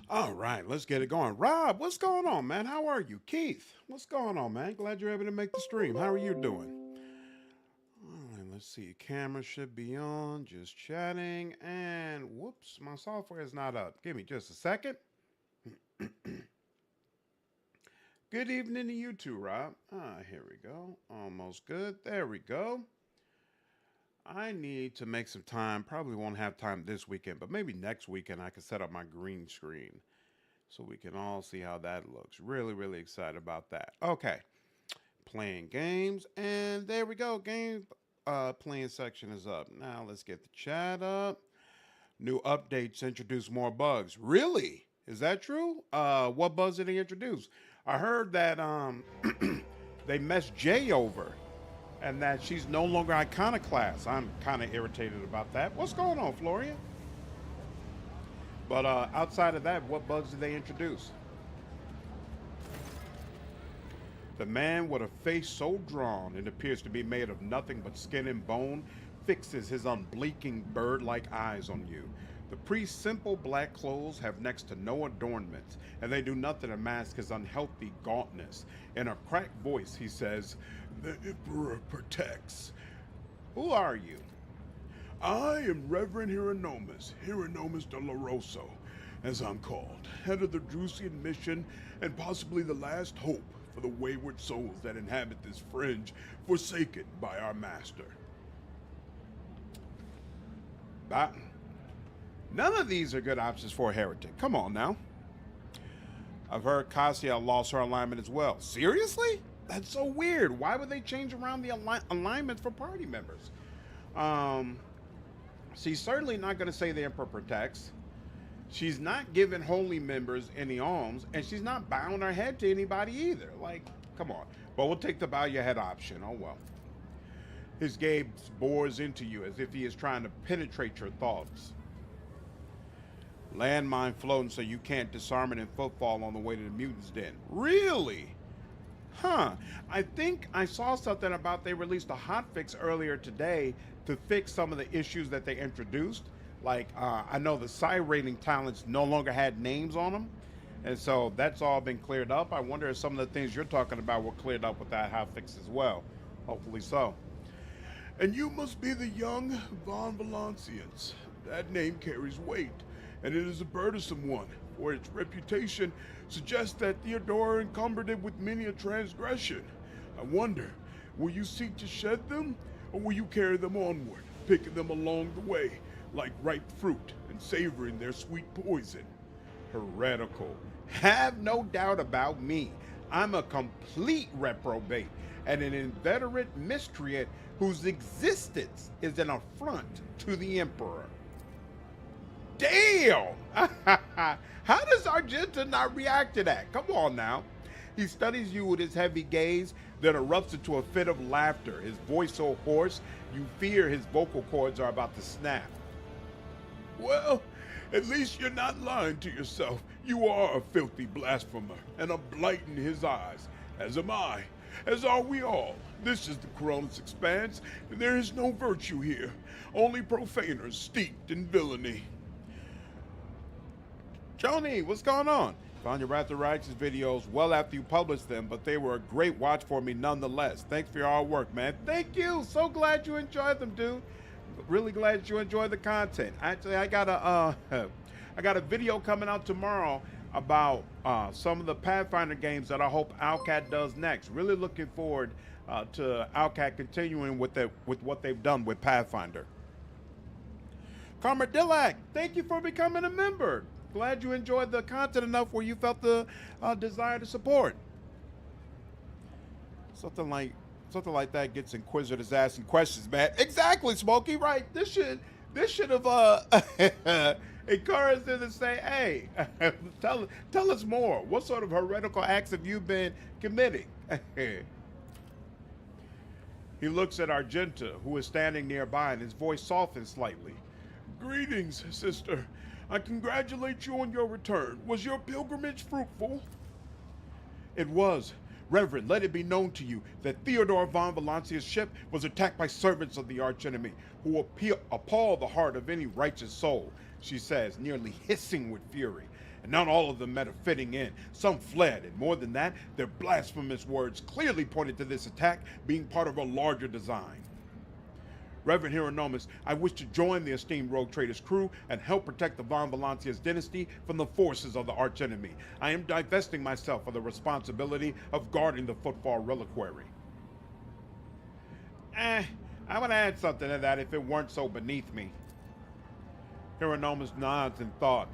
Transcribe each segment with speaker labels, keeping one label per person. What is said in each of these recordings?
Speaker 1: All right, let's get it going. Rob, what's going on, man? How are you? Keith, what's going on, man? Glad you're able to make the stream. How are you doing? All right, let's see. Camera should be on. Just chatting. And whoops, my software is not up. Give me just a second. Good evening to you too, Rob. Here we go. Almost good. There we go. I need to make some time. Probably won't have time this weekend, but maybe next weekend I can set up my green screen so we can all see how that looks. Really, really excited about that. Okay, playing games, and there we go. Game playing section is up. Now let's get the chat up. New updates introduce more bugs. Really? Is that true? What bugs did they introduce? I heard that they messed Jay over and that she's no longer iconoclast. I'm kind of irritated about that. What's going on, Florian? But outside of that, what bugs did they introduce? The man with a face so drawn it appears to be made of nothing but skin and bone fixes his unblinking bird-like eyes on you. The priest's simple black clothes have next to no adornments, and they do nothing to mask his unhealthy gauntness. In a cracked voice, he says, "The Emperor protects." Who are you? I am Reverend Hieronymus Doloroso, as I'm called, head of the Drusian mission and possibly the last hope for the wayward souls that inhabit this fringe forsaken by our master. But none of these are good options for a heretic. Come on now. I've heard Cassia lost her alignment as well. Seriously? That's so weird. Why would they change around the alignments for party members? She's certainly not going to say the Emperor protects. She's not giving holy members any alms, and she's not bowing her head to anybody either. Like, come on. But we'll take the bow your head option. Oh, well. His gaze bores into you as if he is trying to penetrate your thoughts. Landmine floating so you can't disarm it in footfall on the way to the mutant's den. Really? Huh. I think I saw something about they released a hotfix earlier today to fix some of the issues that they introduced. Like, I know the Psi rating talents no longer had names on them. And so that's all been cleared up. I wonder if some of the things you're talking about were cleared up with that hotfix as well. Hopefully so. And you must be the young Von Valancians. That name carries weight, and it is a burdensome one, for its reputation suggests that Theodora encumbered it with many a transgression. I wonder, will you seek to shed them, or will you carry them onward, picking them along the way, like ripe fruit, and savoring their sweet poison? Heretical. Have no doubt about me. I'm a complete reprobate, and an inveterate miscreant whose existence is an affront to the Emperor. Damn! How does Argenta not react to that? Come on now. He studies you with his heavy gaze, then erupts into a fit of laughter, his voice so hoarse you fear his vocal cords are about to snap. Well, at least you're not lying to yourself. You are a filthy blasphemer and a blight in his eyes, as am I, as are we all. This is the Coronis Expanse, and there is no virtue here, only profaners steeped in villainy. Joni, what's going on? Found your Wrath of Righteous videos well after you published them, but they were a great watch for me nonetheless. Thanks for your hard work, man. Thank you. So glad you enjoyed them, dude. Really glad that you enjoyed the content. Actually, I got a video coming out tomorrow about some of the Pathfinder games that I hope Owlcat does next. Really looking forward to Owlcat continuing with what they've done with Pathfinder. Carmadillac, thank you for becoming a member. Glad you enjoyed the content enough where you felt the desire to support. Something like that gets inquisitors asking questions, man. Exactly, Smokey. Right? This should have encouraged them to say, "Hey, tell us more. What sort of heretical acts have you been committing?" He looks at Argenta, who is standing nearby, and his voice softens slightly. Greetings, sister. I congratulate you on your return. Was your pilgrimage fruitful? It was. Reverend, let it be known to you that Theodore von Valancia's ship was attacked by servants of the archenemy, who appall the heart of any righteous soul, she says, nearly hissing with fury. and not all of them met a fitting end. Some fled, and more than that, their blasphemous words clearly pointed to this attack being part of a larger design. Reverend Hieronymus, I wish to join the esteemed Rogue Trader's crew and help protect the Von Valancius dynasty from the forces of the archenemy. I am divesting myself of the responsibility of guarding the Footfall Reliquary. I would add something to that if it weren't so beneath me. Hieronymus nods in thought.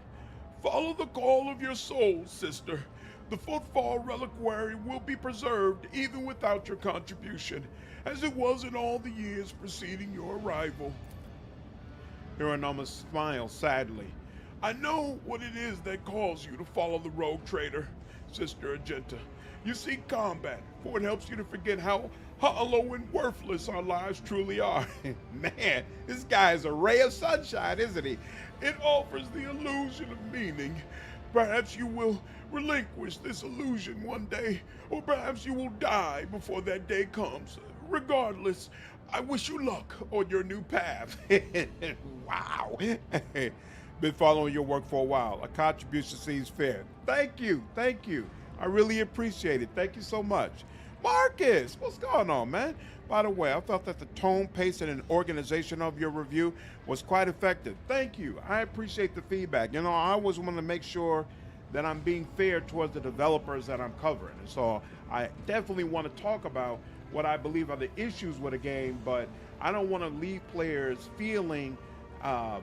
Speaker 1: Follow the call of your soul, sister. The Footfall Reliquary will be preserved even without your contribution, as it was in all the years preceding your arrival. Hieronymus smiles sadly. I know what it is that calls you to follow the Rogue Trader, Sister Argenta. You seek combat, for it helps you to forget how hollow and worthless our lives truly are. Man, this guy is a ray of sunshine, isn't he? It offers the illusion of meaning. Perhaps you will relinquish this illusion one day, or perhaps you will die before that day comes. Regardless, I wish you luck on your new path. Wow. Been following your work for a while. A contribution seems fair. Thank you. Thank you. I really appreciate it. Thank you so much. Marcus, what's going on, man? By the way, I felt that the tone, pace, and organization of your review was quite effective. Thank you. I appreciate the feedback. You know, I always want to make sure that I'm being fair towards the developers that I'm covering. And so I definitely want to talk about what I believe are the issues with a game, but I don't want to leave players feeling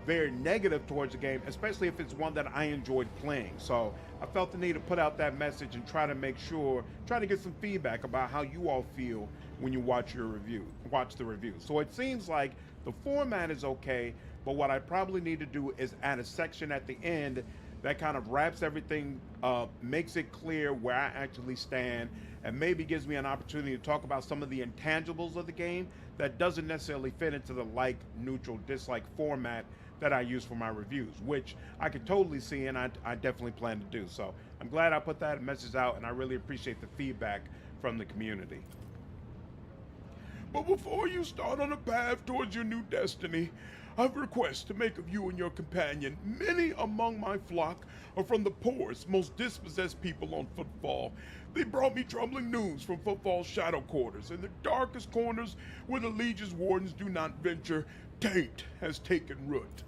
Speaker 1: very negative towards the game, especially if it's one that I enjoyed playing. So I felt the need to put out that message and try to get some feedback about how you all feel when you watch the review. So it seems like the format is okay, but what I probably need to do is add a section at the end that kind of wraps everything up, makes it clear where I actually stand, and maybe gives me an opportunity to talk about some of the intangibles of the game that doesn't necessarily fit into the like, neutral, dislike format that I use for my reviews, which I could totally see, and I definitely plan to do. So I'm glad I put that message out, and I really appreciate the feedback from the community. But before you start on a path towards your new destiny, I've a request to make of you and your companion. Many among my flock are from the poorest, most dispossessed people on Footfall. They brought me troubling news from Footfall's shadow quarters. In the darkest corners where the Legion's wardens do not venture, taint has taken root.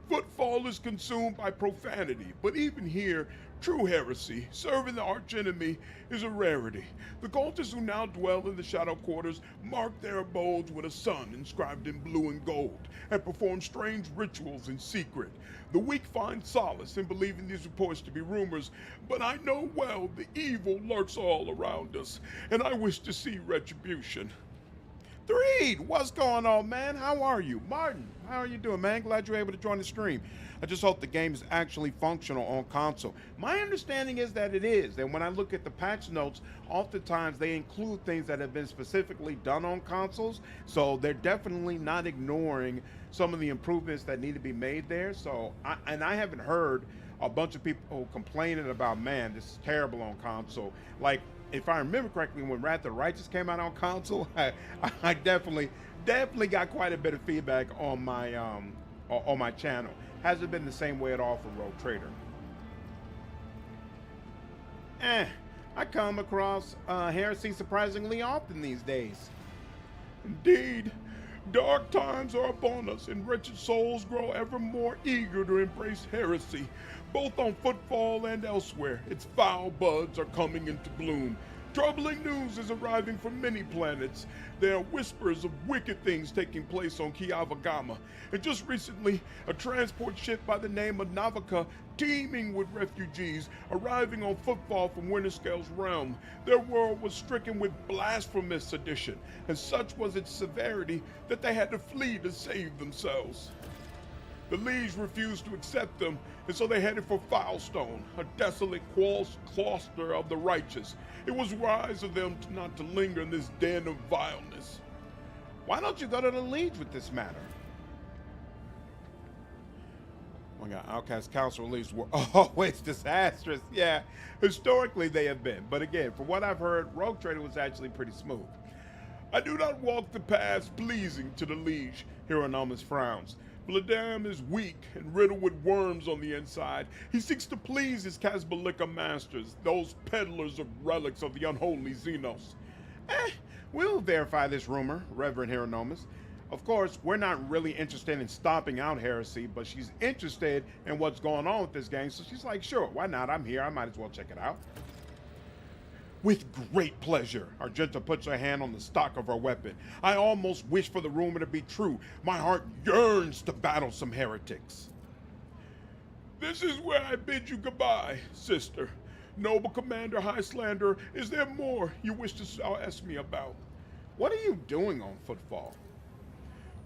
Speaker 1: Footfall is consumed by profanity, but even here, true heresy, serving the archenemy, is a rarity. The cultists who now dwell in the shadow quarters mark their abodes with a sun inscribed in blue and gold, and perform strange rituals in secret. The weak find solace in believing these reports to be rumors, but I know well the evil lurks all around us, and I wish to see retribution. Threed, what's going on, man? How are you? Martin, how are you doing, man? Glad you're able to join the stream. I just hope the game is actually functional on console. My understanding is that it is, and when I look at the patch notes, oftentimes they include things that have been specifically done on consoles, so they're definitely not ignoring some of the improvements that need to be made there. So, I haven't heard a bunch of people complaining about, man, this is terrible on console. Like, if I remember correctly, when Wrath of the Righteous came out on console, I definitely got quite a bit of feedback on my channel. Hasn't been the same way at all for Rogue Trader. I come across heresy surprisingly often these days. Indeed, dark times are upon us, and wretched souls grow ever more eager to embrace heresy. Both on Footfall and elsewhere, its foul buds are coming into bloom. Troubling news is arriving from many planets. There are whispers of wicked things taking place on Kiavagama, and just recently, a transport ship by the name of Navika, teeming with refugees, arriving on Footfall from Winterscale's realm. Their world was stricken with blasphemous sedition, and such was its severity that they had to flee to save themselves. The Liege refused to accept them, and so they headed for Filestone, a desolate cluster of the righteous. It was wise of them not to linger in this den of vileness. Why don't you go to the Liege with this matter? Oh my God, Outcast Council Leagues were always disastrous. Yeah, historically they have been. But again, from what I've heard, Rogue Trader was actually pretty smooth. I do not walk the paths pleasing to the Liege, Hieronymus frowns.
Speaker 2: Vladam is weak and riddled with worms on the inside. He seeks to please his Kazbalika masters, those peddlers of relics of the unholy Xenos.
Speaker 1: We'll verify this rumor, Reverend Hieronymus. Of course, we're not really interested in stomping out heresy, but she's interested in what's going on with this gang, so she's like, sure, why not? I'm here, I might as well check it out. With great pleasure, Argenta puts her hand on the stock of her weapon. I almost wish for the rumor to be true. My heart yearns to battle some heretics.
Speaker 2: This is where I bid you goodbye, sister. Noble Commander Highlander, is there more you wish to ask me about?
Speaker 1: What are you doing on Footfall?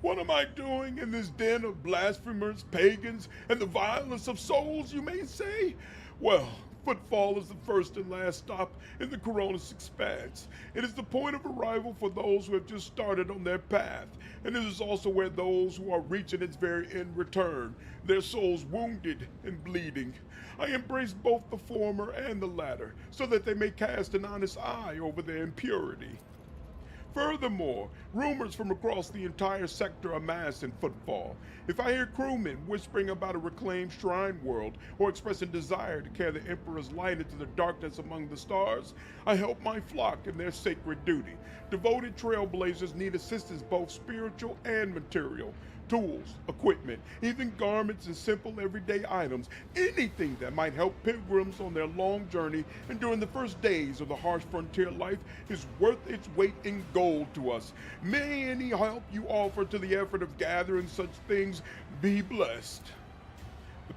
Speaker 2: What am I doing in this den of blasphemers, pagans, and the violence of souls, you may say? Well, Footfall is the first and last stop in the Coronis expanse. It is the point of arrival for those who have just started on their path, and it is also where those who are reaching its very end return, their souls wounded and bleeding. I embrace both the former and the latter, so that they may cast an honest eye over their impurity. Furthermore, rumors from across the entire sector amass in Footfall. If I hear crewmen whispering about a reclaimed shrine world or expressing desire to carry the Emperor's light into the darkness among the stars, I help my flock in their sacred duty. Devoted trailblazers need assistance both spiritual and material. Tools, equipment, even garments and simple everyday items, anything that might help pilgrims on their long journey and during the first days of the harsh frontier life is worth its weight in gold to us. May any help you offer to the effort of gathering such things be blessed.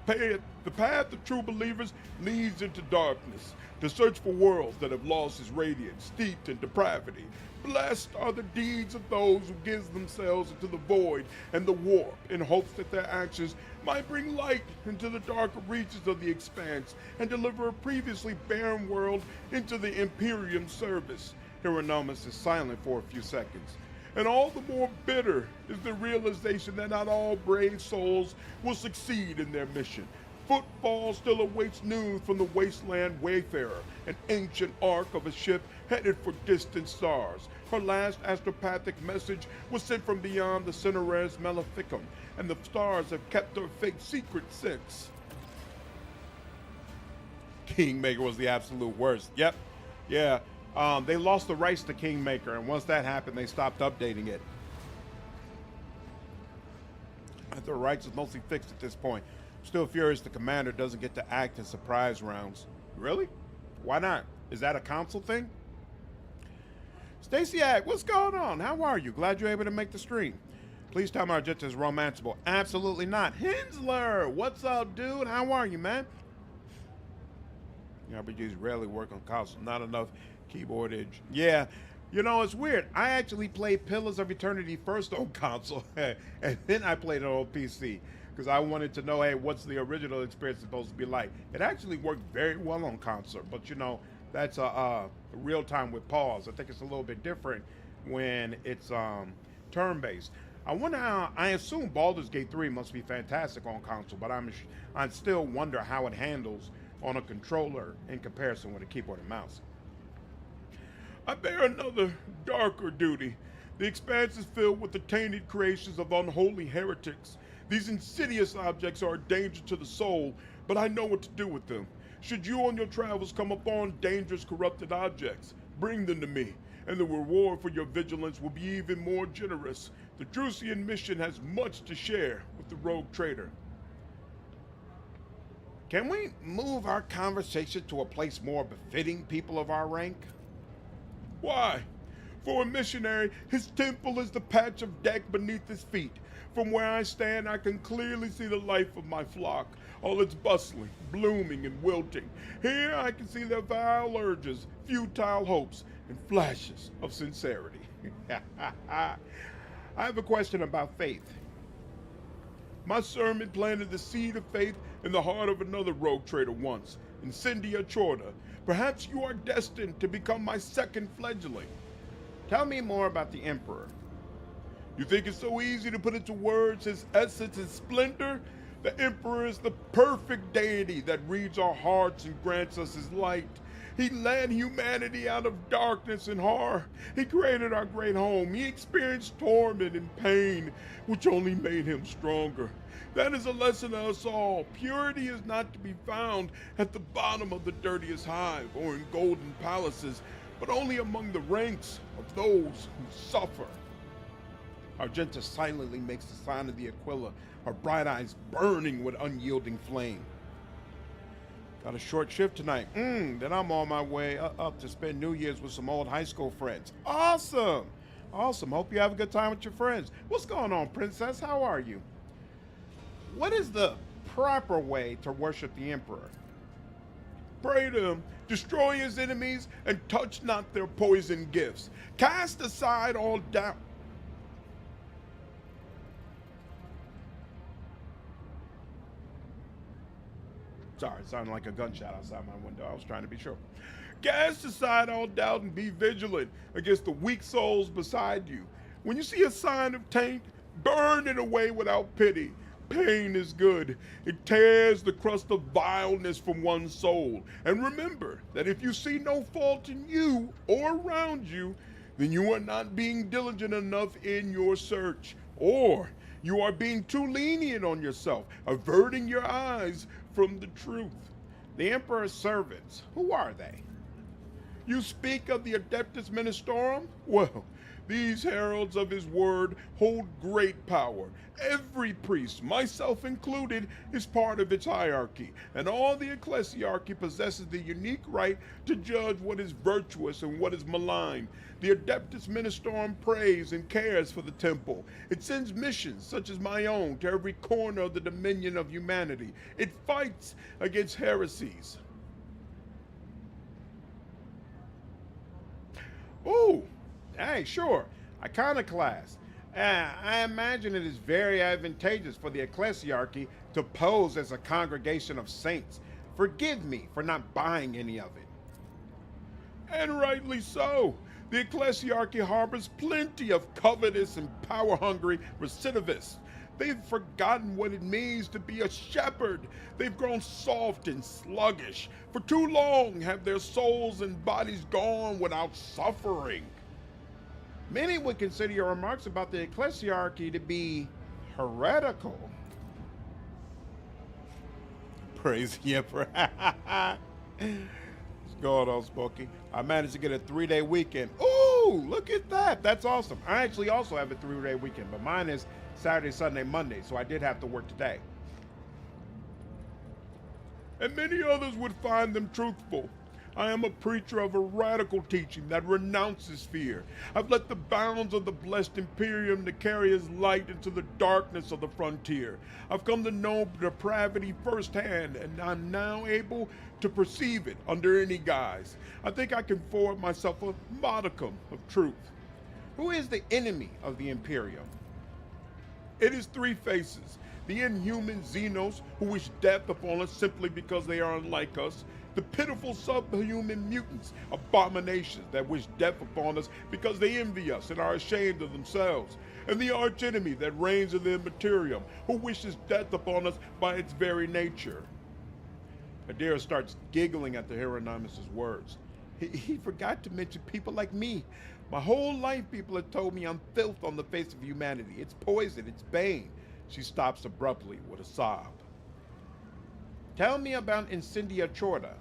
Speaker 2: The path of true believers leads into darkness, to search for worlds that have lost its radiance, steeped in depravity. Blessed are the deeds of those who give themselves into the void and the warp in hopes that their actions might bring light into the darker reaches of the expanse and deliver a previously barren world into the Imperium's service. Hieronymus is silent for a few seconds. And all the more bitter is the realization that not all brave souls will succeed in their mission. Footfall still awaits news from the wasteland wayfarer, an ancient ark of a ship headed for distant stars. Her last astropathic message was sent from beyond the Cineres Maleficum, and the stars have kept her fate secret since.
Speaker 1: Kingmaker was the absolute worst. Yep. Yeah. They lost the rights to Kingmaker, and once that happened, they stopped updating it. I think the rights is mostly fixed at this point. Still furious the commander doesn't get to act in surprise rounds. Really? Why not? Is that a console thing? Stacyak, what's going on? How are you? Glad you're able to make the stream. Please tell me Argenta is romanceable. Absolutely not. Hensler, what's up, dude? How are you, man? RPGs rarely work on console. Not enough keyboardage. Yeah. You know, it's weird. I actually played Pillars of Eternity first on console, and then I played it on PC. Because I wanted to know, hey, what's the original experience supposed to be like? It actually worked very well on console, but you know, that's a real time with pause. I think it's a little bit different when it's turn-based. I wonder how, I assume Baldur's Gate 3 must be fantastic on console, but I still wonder how it handles on a controller in comparison with a keyboard and mouse.
Speaker 2: I bear another darker duty. The expanse is filled with the tainted creations of unholy heretics. These insidious objects are a danger to the soul, but I know what to do with them. Should you on your travels come upon dangerous corrupted objects, bring them to me, and the reward for your vigilance will be even more generous. The Drusian mission has much to share with the rogue trader.
Speaker 1: Can we move our conversation to a place more befitting people of our rank?
Speaker 2: Why? For a missionary, his temple is the patch of deck beneath his feet. From where I stand, I can clearly see the life of my flock, all its bustling, blooming, and wilting. Here I can see their vile urges, futile hopes, and flashes of sincerity.
Speaker 1: I have a question about faith.
Speaker 2: My sermon planted the seed of faith in the heart of another rogue trader once, Incendia Chorda. Perhaps you are destined to become my second fledgling.
Speaker 1: Tell me more about the Emperor.
Speaker 2: You think it's so easy to put into words his essence and splendor? The Emperor is the perfect deity that reads our hearts and grants us his light. He led humanity out of darkness and horror. He created our great home. He experienced torment and pain, which only made him stronger. That is a lesson to us all. Purity is not to be found at the bottom of the dirtiest hive or in golden palaces, but only among the ranks of those who suffer.
Speaker 1: Argenta silently makes the sign of the Aquila, her bright eyes burning with unyielding flame. Got a short shift tonight. Then I'm on my way up to spend New Year's with some old high school friends. Awesome! Awesome. Hope you have a good time with your friends. What's going on, Princess? How are you? What is the proper way to worship the Emperor?
Speaker 2: Pray to him, destroy his enemies, and touch not their poison gifts. Cast aside all doubt.
Speaker 1: Sorry, it sounded like a gunshot outside my window. I was trying to be sure.
Speaker 2: Cast aside all doubt and be vigilant against the weak souls beside you. When you see a sign of taint, burn it away without pity. Pain is good. It tears the crust of vileness from one's soul. And remember that if you see no fault in you or around you, then you are not being diligent enough in your search, or you are being too lenient on yourself, averting your eyes from the truth.
Speaker 1: The Emperor's servants, who are they?
Speaker 2: You speak of the Adeptus Ministorum? Well, these heralds of his word hold great power. Every priest, myself included, is part of its hierarchy, and all the ecclesiarchy possesses the unique right to judge what is virtuous and what is malign. The Adeptus Ministorum prays and cares for the temple. It sends missions, such as my own, to every corner of the dominion of humanity. It fights against heresies.
Speaker 1: Ooh, hey, sure, iconoclast. I imagine it is very advantageous for the ecclesiarchy to pose as a congregation of saints. Forgive me for not buying any of it.
Speaker 2: And rightly so. The ecclesiarchy harbors plenty of covetous and power-hungry recidivists. They've forgotten what it means to be a shepherd. They've grown soft and sluggish. For too long have their souls and bodies gone without suffering.
Speaker 1: Many would consider your remarks about the ecclesiarchy to be heretical. Praise the Emperor. What's going on, Smokey? I managed to get a 3-day weekend. Ooh, look at that. That's awesome. I actually also have a 3-day weekend, but mine is Saturday, Sunday, Monday, so I did have to work today.
Speaker 2: And many others would find them truthful. I am a preacher of a radical teaching that renounces fear. I've let the bounds of the blessed Imperium to carry his light into the darkness of the frontier. I've come to know depravity firsthand, and I'm now able to perceive it under any guise. I think I can forward myself a modicum of truth.
Speaker 1: Who is the enemy of the Imperium?
Speaker 2: It is three faces. The inhuman Xenos, who wish death upon us simply because they are unlike us. The pitiful subhuman mutants, abominations that wish death upon us because they envy us and are ashamed of themselves. And the archenemy that reigns in the Imperium, who wishes death upon us by its very nature.
Speaker 1: Idira starts giggling at the Hieronymus' words. He forgot to mention people like me. My whole life people have told me I'm filth on the face of humanity. It's poison, it's bane. She stops abruptly with a sob. Tell me about Incendia Chorda.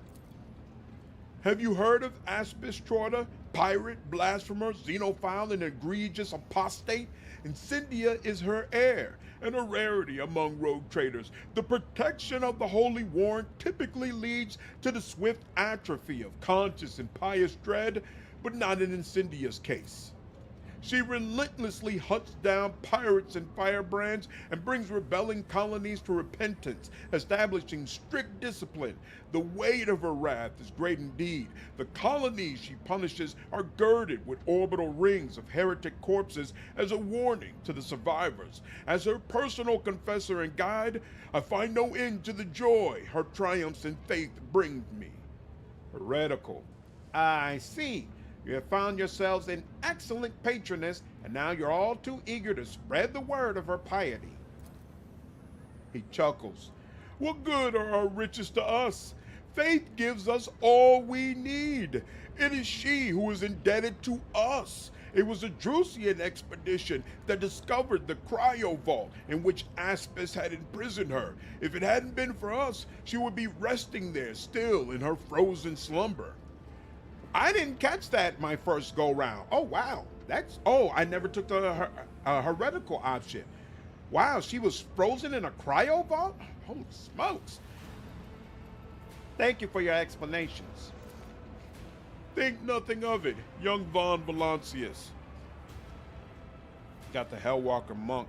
Speaker 2: Have you heard of Aspis Chorda? Pirate, blasphemer, xenophile, and egregious apostate? Incendia is her heir, and a rarity among rogue traders. The protection of the holy warrant typically leads to the swift atrophy of conscious and pious dread, but not in Incendia's case. She relentlessly hunts down pirates and firebrands and brings rebelling colonies to repentance, establishing strict discipline. The weight of her wrath is great indeed. The colonies she punishes are girded with orbital rings of heretic corpses as a warning to the survivors. As her personal confessor and guide, I find no end to the joy her triumphs in faith bring me.
Speaker 1: Heretical. I see. You have found yourselves an excellent patroness, and now you're all too eager to spread the word of her piety.
Speaker 2: He chuckles. What good are our riches to us? Faith gives us all we need. It is she who is indebted to us. It was a Drusian expedition that discovered the cryo vault in which Aspis had imprisoned her. If it hadn't been for us, she would be resting there still in her frozen slumber.
Speaker 1: I didn't catch that my first go round. Oh, wow. I never took the heretical option. Wow, she was frozen in a cryo vault? Holy smokes. Thank you for your explanations.
Speaker 2: Think nothing of it, young Von Valancius.
Speaker 1: Got the Hellwalker Monk,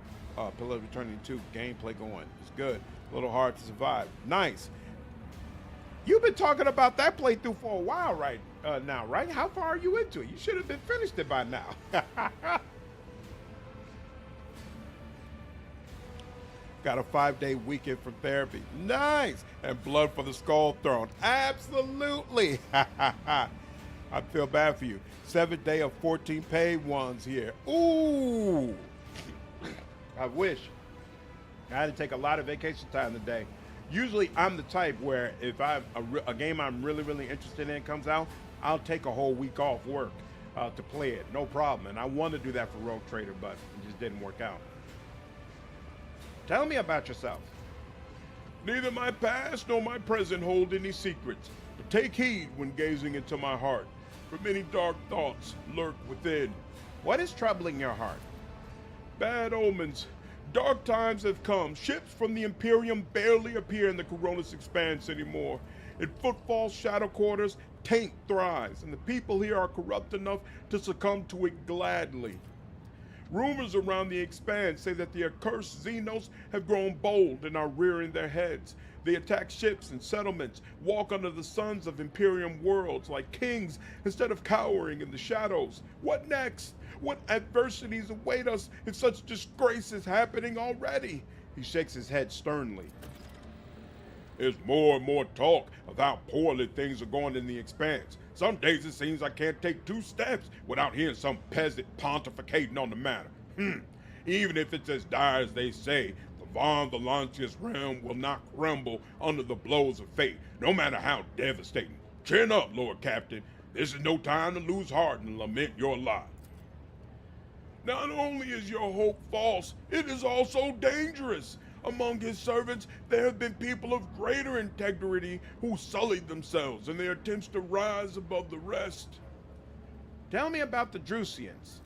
Speaker 1: Pillar of Eternity 2 gameplay going. It's good. A little hard to survive. Nice. You've been talking about that playthrough for a while now, right? How far are you into it? You should have been finished it by now. Got a 5-day weekend from therapy. Nice. And blood for the Skull Throne. Absolutely. I feel bad for you. 7th day of 14 paid ones here. Ooh. I wish. I had to take a lot of vacation time today. Usually I'm the type where if a game I'm really, really interested in comes out, I'll take a whole week off work to play it. No problem. And I want to do that for Rogue Trader, but it just didn't work out. Tell me about yourself.
Speaker 2: Neither my past nor my present hold any secrets, but take heed when gazing into my heart, for many dark thoughts lurk within.
Speaker 1: What is troubling your heart?
Speaker 2: Bad omens. Dark times have come. Ships from the Imperium barely appear in the Coronis Expanse anymore. In Footfall's shadow quarters, taint thrives, and the people here are corrupt enough to succumb to it gladly. Rumors around the Expanse say that the accursed Xenos have grown bold and are rearing their heads. They attack ships and settlements, walk under the suns of Imperium worlds like kings instead of cowering in the shadows. What next? What adversities await us if such disgrace is happening already?
Speaker 1: He shakes his head sternly.
Speaker 2: There's more and more talk of how poorly things are going in the Expanse. Some days it seems I can't take 2 steps without hearing some peasant pontificating on the matter. Even if it's as dire as they say, the Von Valancius realm will not crumble under the blows of fate, no matter how devastating. Chin up, Lord Captain. This is no time to lose heart and lament your lot. Not only is your hope false, it is also dangerous. Among his servants, there have been people of greater integrity who sullied themselves in their attempts to rise above the rest.
Speaker 1: Tell me about the Drusians.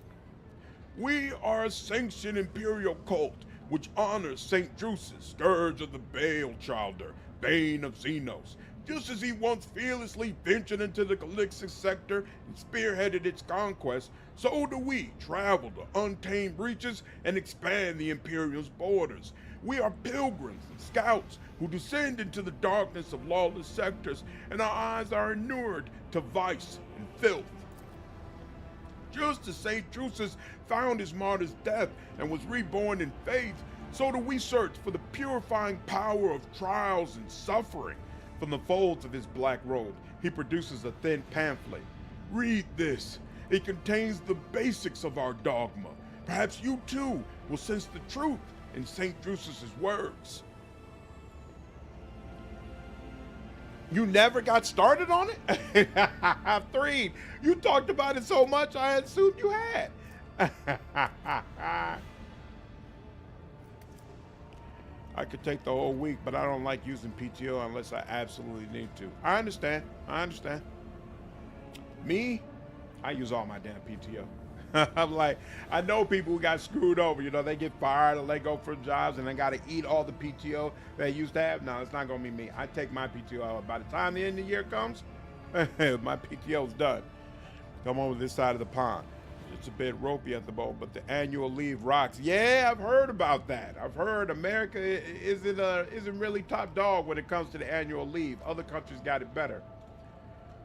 Speaker 2: We are a sanctioned imperial cult which honors St. Drusus, scourge of the Baal Childer, bane of Xenos. Just as he once fearlessly ventured into the Calixis sector and spearheaded its conquest, so do we travel to untamed reaches and expand the Imperium's borders. We are pilgrims and scouts who descend into the darkness of lawless sectors, and our eyes are inured to vice and filth. Just as St. Drusus found his martyr's death and was reborn in faith, so do we search for the purifying power of trials and suffering.
Speaker 1: From the folds of his black robe, he produces a thin pamphlet.
Speaker 2: Read this. It contains the basics of our dogma. Perhaps you too will sense the truth in St. Drusus's words.
Speaker 1: You never got started on it? 3. You talked about it so much, I assumed you had. I could take the whole week, but I don't like using PTO unless I absolutely need to. I understand. Me, I use all my damn PTO. I'm like, I know people who got screwed over. You know, they get fired or let go from jobs and they got to eat all the PTO they used to have. No, it's not going to be me. I take my PTO out. By the time the end of the year comes, my PTO is done. Come over this side of the pond. It's a bit ropey at the moment, but the annual leave rocks. Yeah, I've heard about that. I've heard America isn't really top dog when it comes to the annual leave. Other countries got it better.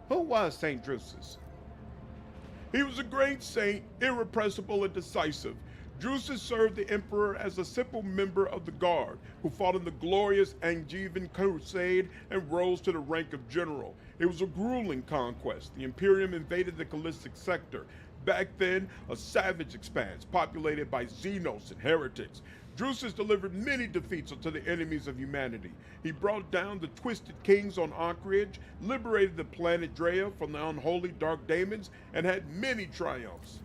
Speaker 1: Who was St. Drusus?
Speaker 2: He was a great saint, irrepressible and decisive. Drusus served the emperor as a simple member of the guard, who fought in the glorious Angevin crusade and rose to the rank of general. It was a grueling conquest. The Imperium invaded the Callistic sector, Back then, a savage expanse populated by Xenos and Heretics. Drusus delivered many defeats to the enemies of humanity. He brought down the Twisted Kings on Anchorage, liberated the planet Drea from the unholy Dark Daemons, and had many triumphs.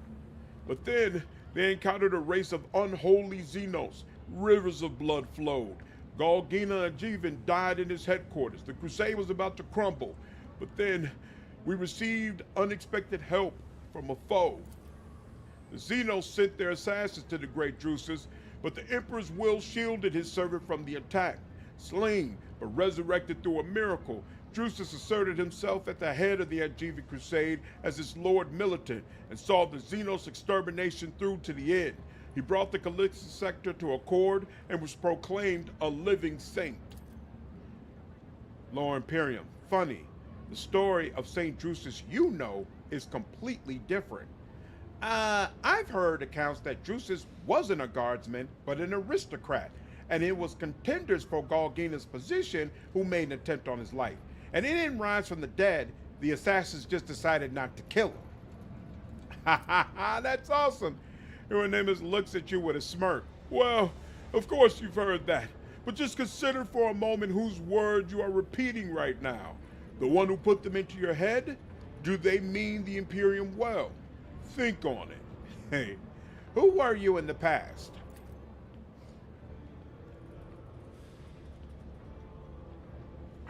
Speaker 2: But then, they encountered a race of unholy Xenos. Rivers of blood flowed. Galgina and Jeevan died in his headquarters. The crusade was about to crumble. But then, we received unexpected help from a foe. The Xenos sent their assassins to the great Drusus, but the Emperor's will shielded his servant from the attack. Slain, but resurrected through a miracle, Drusus asserted himself at the head of the Angivic Crusade as its Lord Militant and saw the Xenos extermination through to the end. He brought the Calixtus sector to accord and was proclaimed a living saint. Lore Imperium. Funny, the story of St. Drusus you know is completely different. I've heard accounts that Drusus wasn't a guardsman, but an aristocrat, and it was contenders for Galgina's position who made an attempt on his life. And he didn't rise from the dead, the assassins just decided not to kill him. Ha ha ha, that's awesome. Your Nemesis looks at you with a smirk. Well, of course you've heard that, but just consider for a moment whose words you are repeating right now. The one who put them into your head? Do they mean the Imperium well? Think on it.
Speaker 1: Hey, who were you in the past?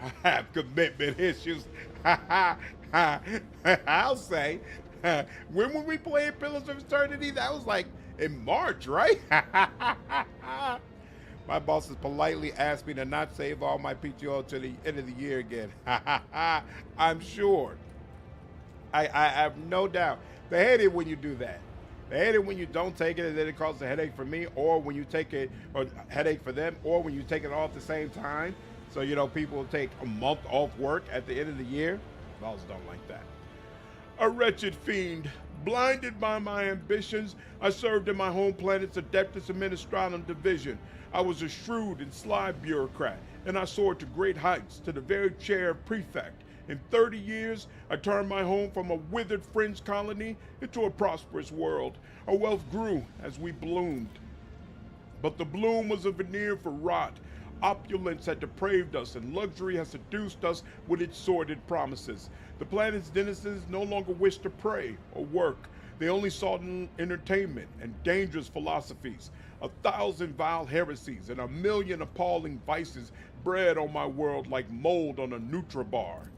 Speaker 2: I have commitment issues.
Speaker 1: I'll say. When were we playing Pillars of Eternity? That was like in March, right? My bosses politely asked me to not save all my PTO to the end of the year again. I'm sure. I have no doubt. They hate it when you do that. They hate it when you don't take it and then it causes a headache for me, or when you take it, or headache for them, or when you take it all at the same time. So, you know, people will take a month off work at the end of the year. Laws don't like that.
Speaker 2: A wretched fiend, blinded by my ambitions, I served in my home planet's Adeptus Administratum division. I was a shrewd and sly bureaucrat, and I soared to great heights, to the very chair of prefect. In 30 years, I turned my home from a withered fringe colony into a prosperous world. Our wealth grew as we bloomed. But the bloom was a veneer for rot. Opulence had depraved us, and luxury has seduced us with its sordid promises. The planet's denizens no longer wished to pray or work. They only sought entertainment and dangerous philosophies. 1,000 vile heresies and 1,000,000 appalling vices bred on my world like mold on a Nutribar.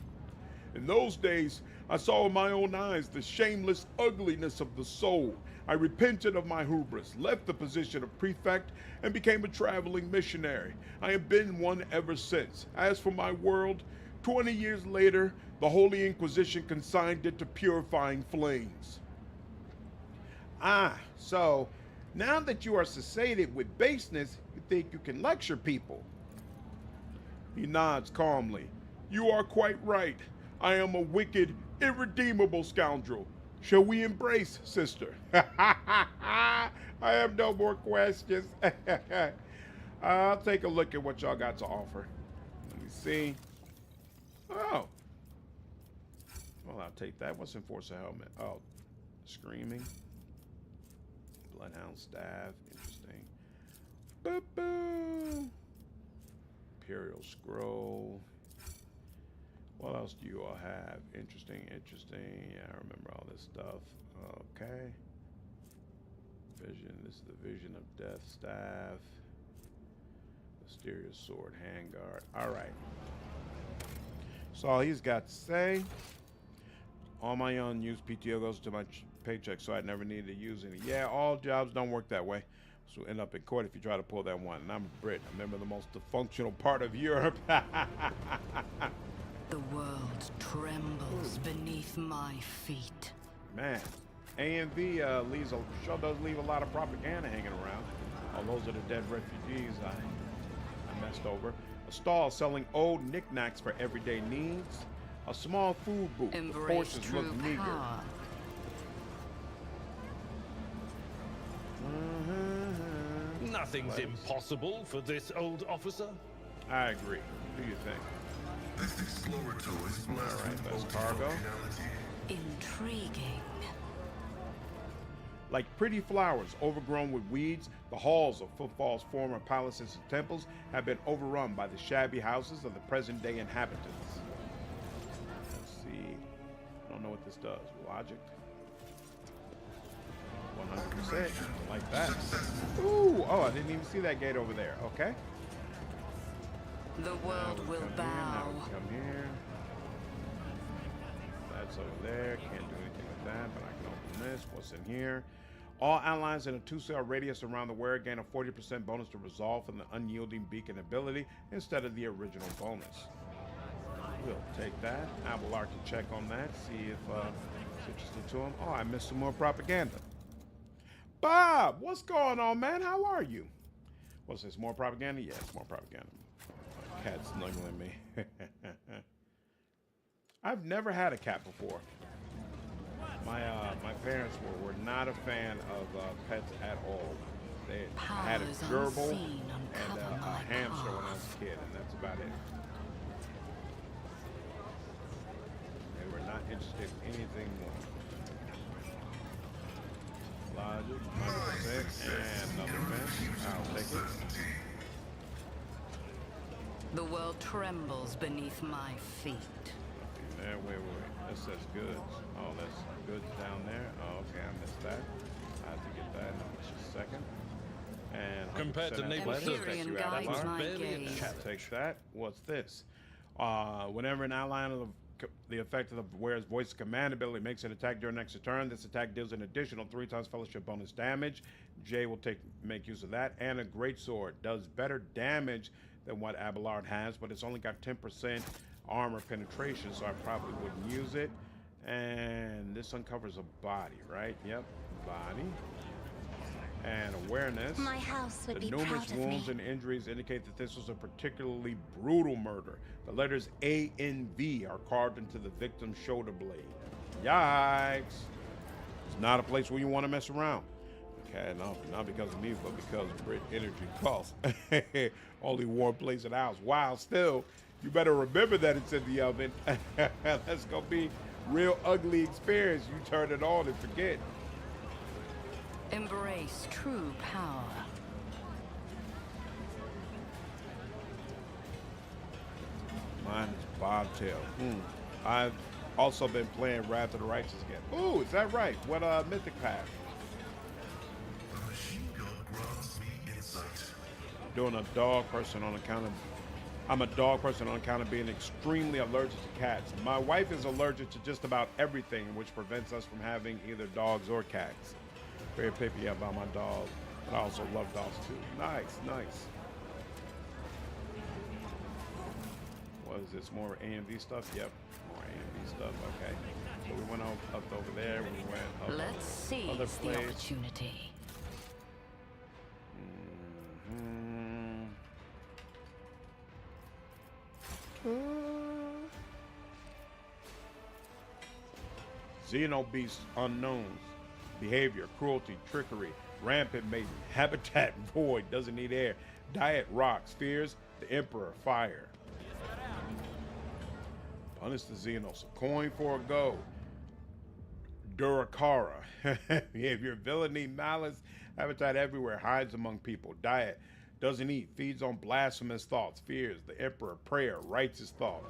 Speaker 2: In those days, I saw with my own eyes the shameless ugliness of the soul. I repented of my hubris, left the position of prefect, and became a traveling missionary. I have been one ever since. As for my world, 20 years later, the Holy Inquisition consigned it to purifying flames.
Speaker 1: Ah, so now that you are satiated with baseness, you think you can lecture people.
Speaker 2: He nods calmly. You are quite right. I am a wicked, irredeemable scoundrel. Shall we embrace, sister?
Speaker 1: I have no more questions. I'll take a look at what y'all got to offer. Let me see. Oh. Well, I'll take that. What's Enforcer helmet? Oh, screaming. Bloodhound staff. Interesting. Boo-boo. Imperial scroll. What else do you all have? Interesting, interesting. Yeah, I remember all this stuff. Okay. Vision. This is the Vision of Death staff. Mysterious sword handguard. All right. So all he's got to say. All my unused PTO goes to my paycheck, so I never need to use any. Yeah, all jobs don't work that way. So we'll end up in court if you try to pull that one. And I'm a Brit. I remember the most dysfunctional part of Europe.
Speaker 3: The world trembles beneath my feet.
Speaker 1: Man, AMV sure does leave a lot of propaganda hanging around. Oh, those are the dead refugees I messed over. A stall selling old knickknacks for everyday needs. A small food booth. The portions look meager.
Speaker 4: Nothing's impossible for this old officer.
Speaker 1: I agree. What do you think?
Speaker 5: This exploratory is
Speaker 1: All right, that's cargo.
Speaker 3: Intriguing.
Speaker 1: Like pretty flowers overgrown with weeds, the halls of Footfall's former palaces and temples have been overrun by the shabby houses of the present-day inhabitants. Let's see. I don't know what this does. Logic. 100%. Like that. Ooh! Oh, I didn't even see that gate over there. Okay.
Speaker 3: The world will bow.
Speaker 1: Now we come here. That's over there. Can't do anything with that, but I can open this. What's in here? All allies in a 2-cell radius around the wearer gain a 40% bonus to resolve from the unyielding beacon ability instead of the original bonus. We'll take that. Abelard can check on that, see if it's interesting to him. Oh, I missed some more propaganda. Bob, what's going on, man? How are you? What's this, more propaganda? Yes, more propaganda. Cat snuggling me. I've never had a cat before. My parents were not a fan of pets at all. I had a gerbil and a hamster when I was a kid, and that's about it. They were not interested in anything more. Logic, 100%, and another fence. I'll take it.
Speaker 3: The world trembles beneath my feet.
Speaker 1: There, wait. That says goods. Oh, that's goods down there. Oh, okay, I missed that. I have to get that in just a second. And
Speaker 4: compared to naval
Speaker 3: Empyrean guides my gaze.
Speaker 1: Take that. What's this? Whenever an ally of the effect of the wearer's voice command ability makes an attack during next turn, this attack deals an additional 3 times fellowship bonus damage. Jay will make use of that. And a greatsword does better damage than what Abelard has, but it's only got 10% armor penetration, so I probably wouldn't use it. And this uncovers a body, right? Yep, body. And awareness.
Speaker 5: My house would be proud of me.
Speaker 1: The numerous wounds and injuries indicate that this was a particularly brutal murder. The letters A and V are carved into the victim's shoulder blade. Yikes. It's not a place where you want to mess around. Okay, no, not because of me, but because Brit energy costs. Only warm place in the house. Wow, still, you better remember that it's in the oven. That's going to be real ugly experience. You turn it on and forget.
Speaker 3: Embrace true power.
Speaker 1: Mine is Bobtail. I've also been playing Wrath of the Righteous again. Ooh, is that right? What mythic pack? Doing a dog person on account of I'm a dog person on account of being extremely allergic to cats. My wife is allergic to just about everything, which prevents us from having either dogs or cats. Very picky about my dog, but I also love dogs too. Nice, nice. What is this? More A&V stuff? Yep, more A&V stuff. Okay. So we went up over there. We went up.
Speaker 3: Let's seize the opportunity. Xeno beasts unknowns. Behavior, cruelty, trickery, rampant mating, habitat void, doesn't need air, diet rocks, fears, the emperor, fire. Punish the Xenos, a coin for a go. Duracara, behavior, villainy, malice, habitat everywhere, hides among people, diet, doesn't eat, feeds on blasphemous thoughts, fears, the emperor, prayer, writes his thought.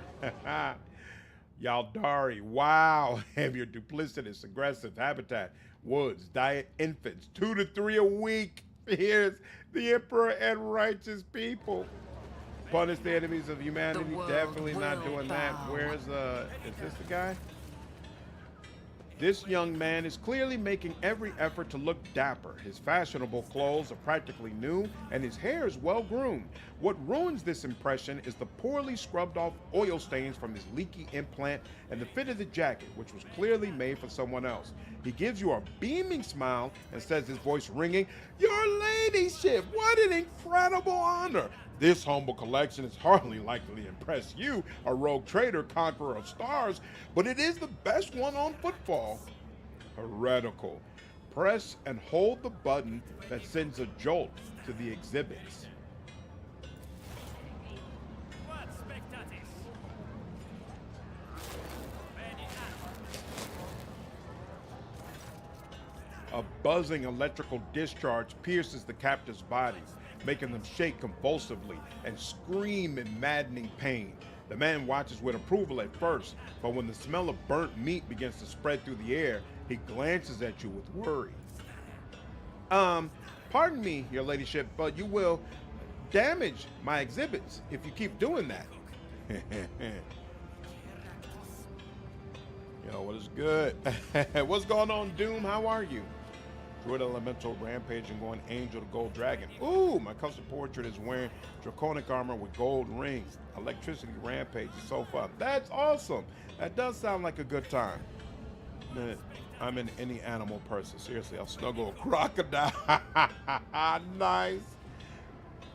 Speaker 3: Yaldari, wow, heavier, duplicitous, aggressive, habitat, woods, diet, infants, 2 to 3 a week. Here's the emperor and righteous people. Punish the enemies of humanity, definitely not doing that. Where's is this the guy? This young man is clearly making every effort to look dapper. His fashionable clothes are practically new, and his hair is well groomed. What ruins this impression is the poorly scrubbed off oil stains from his leaky implant and the fit of the jacket, which was clearly made for someone else. He gives you a beaming smile and says, his voice ringing, "Your ladyship, what an incredible honor! This humble collection is hardly likely to impress you, a rogue trader, conqueror of stars, but it is the best one on Footfall." Heretical. Press and hold the button that sends a jolt to the exhibits. A buzzing electrical discharge pierces the captive's bodies, making them shake convulsively and scream in maddening pain. The man watches with approval at first, but when the smell of burnt meat begins to spread through the air, he glances at you with worry. Pardon me, your ladyship, but you will damage my exhibits if you keep doing that. Yo, what is good? What's going on, Doom? How are you? Druid Elemental Rampaging going Angel to Gold Dragon. Ooh, my custom portrait is wearing draconic armor with gold rings. Electricity Rampage is so fun. That's awesome. That does sound like a good time. Man, I'm an any animal person. Seriously, I'll snuggle a crocodile. Nice.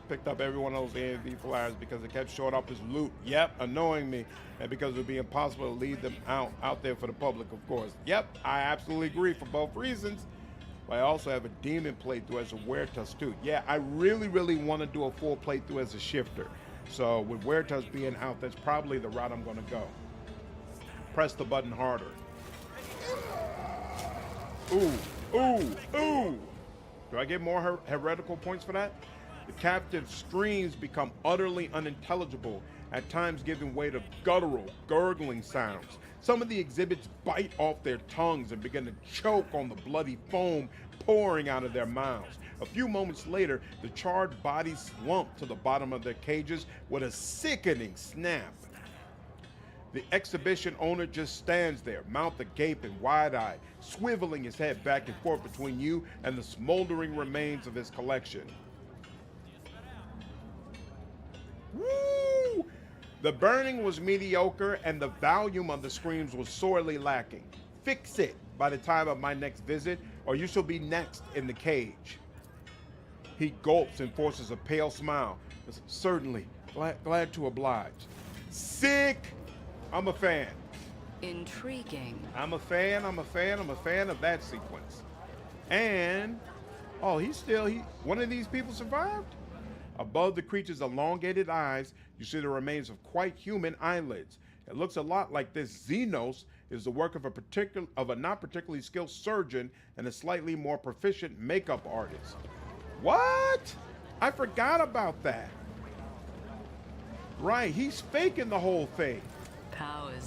Speaker 3: Picked up every one of those AMV flyers because it kept showing up as loot. Yep, annoying me. And because it would be impossible to leave them out there for the public, of course. Yep, I absolutely agree for both reasons. But I also have a demon playthrough as a Weretusk too. Yeah, I really want to do a full playthrough as a shifter. So with Weretusk being out, that's probably the route I'm going to go. Press the button harder. Ooh, ooh, ooh. Do I get more heretical points for that? The captive's screams become utterly unintelligible, at times giving way to guttural, gurgling sounds. Some of the exhibits bite off their tongues and begin to choke on the bloody foam pouring out of their mouths. A few moments later, the charred bodies slump to the bottom of their cages with a sickening snap. The exhibition owner just stands there, mouth agape and wide-eyed, swiveling his head back and forth between you and the smoldering remains of his collection. Woo! The burning was mediocre and the volume of the screams was sorely lacking. Fix it by the time of my next visit, or you shall be next in the cage. He gulps and forces a pale smile. Certainly, glad to oblige. Sick! I'm a fan.
Speaker 5: Intriguing.
Speaker 3: I'm a fan of that sequence. And, oh, one of these people survived? Above the creature's elongated eyes, you see the remains of quite human eyelids. It looks a lot like this Xenos is the work of a not particularly skilled surgeon and a slightly more proficient makeup artist. What? I forgot about that. Right, he's faking the whole thing.